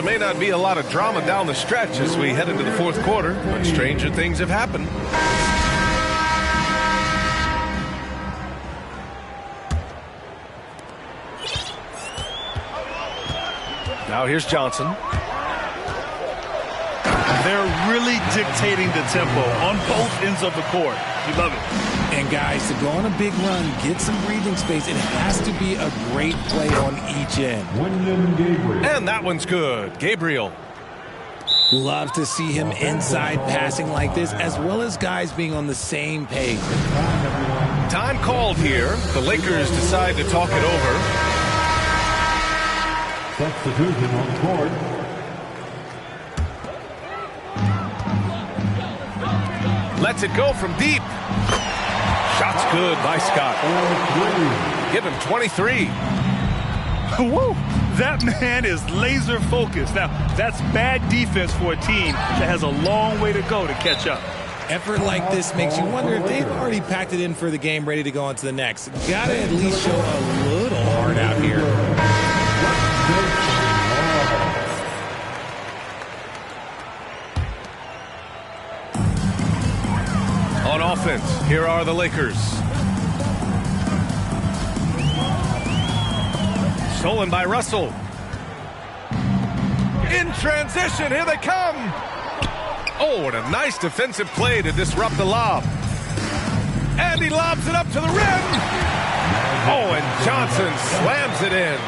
there may not be a lot of drama down the stretch as we head into the fourth quarter, but stranger things have happened. Now here's Johnson. They're really dictating the tempo on both ends of the court. You love it. And guys, to go on a big run, get some breathing space, it has to be a great play on each end. And that one's good. Gabriel. Love to see him inside passing like this, as well as guys being on the same page. Time called here. The Lakers decide to talk it over. Substitution on the court. Lets it go from deep. Shot's good by Scott. Give him 23. Woo! That man is laser focused. Now, that's bad defense for a team that has a long way to go to catch up. Effort like this makes you wonder if they've already packed it in for the game, ready to go on to the next. Gotta at least show a little heart out here. On offense, here are the Lakers. Stolen by Russell. In transition, here they come. Oh, and a nice defensive play to disrupt the lob. And he lobs it up to the rim. Oh, and Johnson slams it in.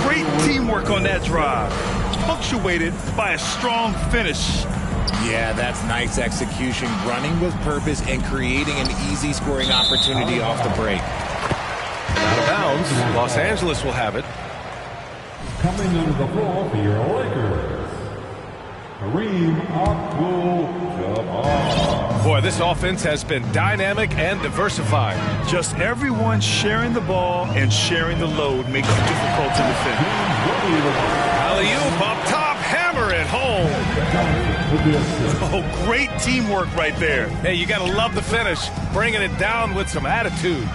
Great teamwork on that drive, punctuated by a strong finish. Yeah, that's nice execution, running with purpose and creating an easy scoring opportunity off the break. Out of bounds, Los Angeles will have it. Coming into the floor for your Lakers, Kareem Abdul-Jabbar. Boy, this offense has been dynamic and diversified. Just everyone sharing the ball and sharing the load makes it difficult to defend. Alley-oop up top, hammer it home. Oh, great teamwork right there. Hey, you got to love the finish, bringing it down with some attitude.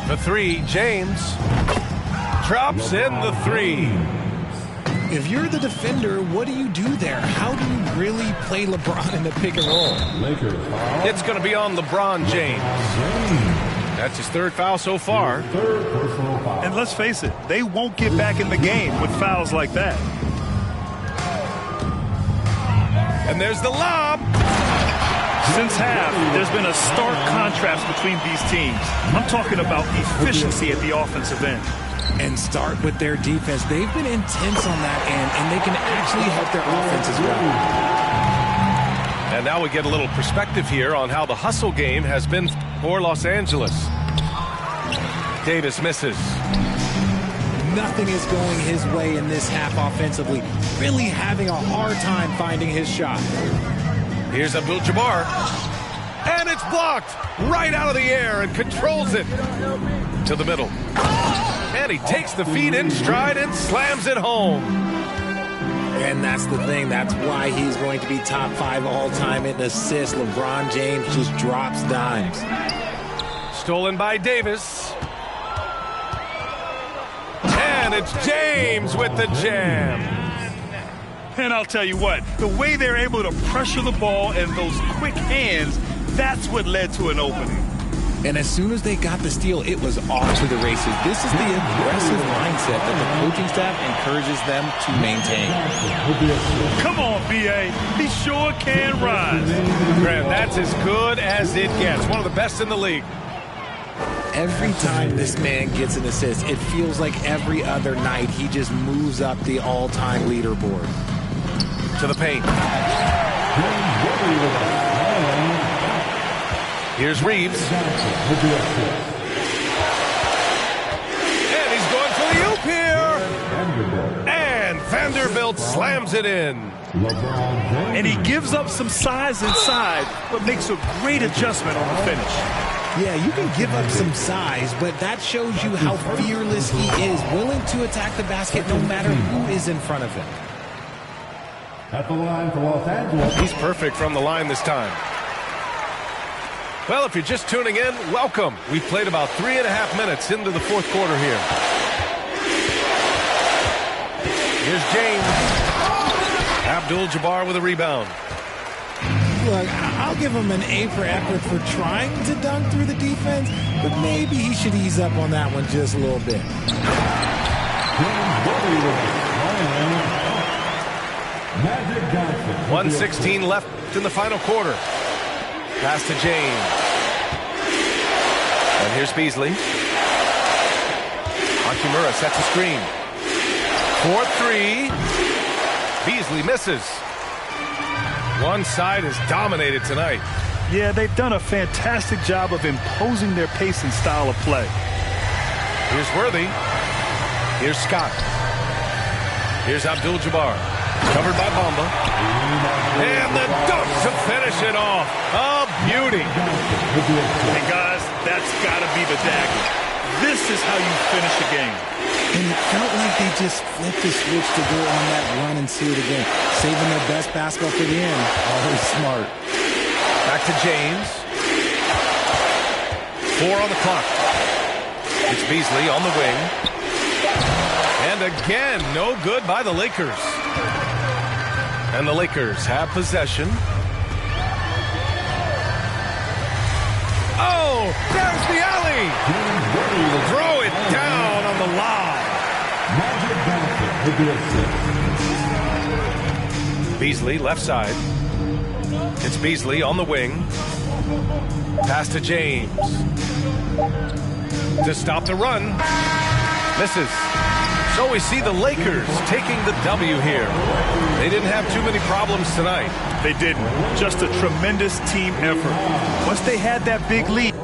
The three, James drops in the three. If you're the defender, what do you do there? How do you really play LeBron in the pick and roll? It's going to be on LeBron James. That's his third foul so far. And let's face it, they won't get back in the game with fouls like that. And there's the lob. Since half, there's been a stark contrast between these teams. I'm talking about efficiency at the offensive end. And start with their defense. They've been intense on that end, and they can actually help their offense as well. And now we get a little perspective here on how the hustle game has been for Los Angeles. Davis misses. Nothing is going his way in this half offensively. Really having a hard time finding his shot. Here's Abdul-Jabbar. And it's blocked right out of the air and controls it to the middle. And he takes the feed in stride and slams it home. And that's the thing. That's why he's going to be top 5 all-time in assists. LeBron James just drops dimes. Stolen by Davis. And it's James with the jam. And I'll tell you what, the way they're able to pressure the ball and those quick hands, that's what led to an opening. And as soon as they got the steal, it was off to the races. This is the aggressive mindset that the coaching staff encourages them to maintain. Come on, B.A. He sure can rise. Grant, that's as good as it gets. One of the best in the league. Every time this man gets an assist, it feels like every other night he just moves up the all-time leaderboard. To the paint. Here's Reeves. And he's going for the oop here. And Vanderbilt slams it in. And he gives up some size inside, but makes a great adjustment on the finish. Yeah, you can give up some size, but that shows you how fearless he is, willing to attack the basket no matter who is in front of him. At the line for Los Angeles. He's perfect from the line this time. Well, if you're just tuning in, welcome. We've played about 3.5 minutes into the fourth quarter here. Here's James. Abdul-Jabbar with a rebound. Look, I'll give him an A for effort for trying to dunk through the defense, but maybe he should ease up on that one just a little bit. 1:16 left in the final quarter. Pass to James. And here's Beasley. Hachimura sets a screen. 4-3. Beasley misses. One side is dominated tonight. Yeah, they've done a fantastic job of imposing their pace and style of play. Here's Worthy. Here's Scott. Here's Abdul-Jabbar. Covered by Bamba. And the dunk to finish it off. A beauty. Hey, guys, that's got to be the dagger. This is how you finish a game. And it felt like they just flipped the switch to go on that run and seal it again. Saving their best basketball for the end. Always smart. Back to James. 4 on the clock. It's Beasley on the wing. And again, no good by the Lakers. And the Lakers have possession. Oh, there's the alley. Throw it down on the lob. Beasley, left side. It's Beasley on the wing. Pass to James. To stop the run. Misses. So we see the Lakers taking the W here. They didn't have too many problems tonight. They didn't. Just a tremendous team effort. Once they had that big lead.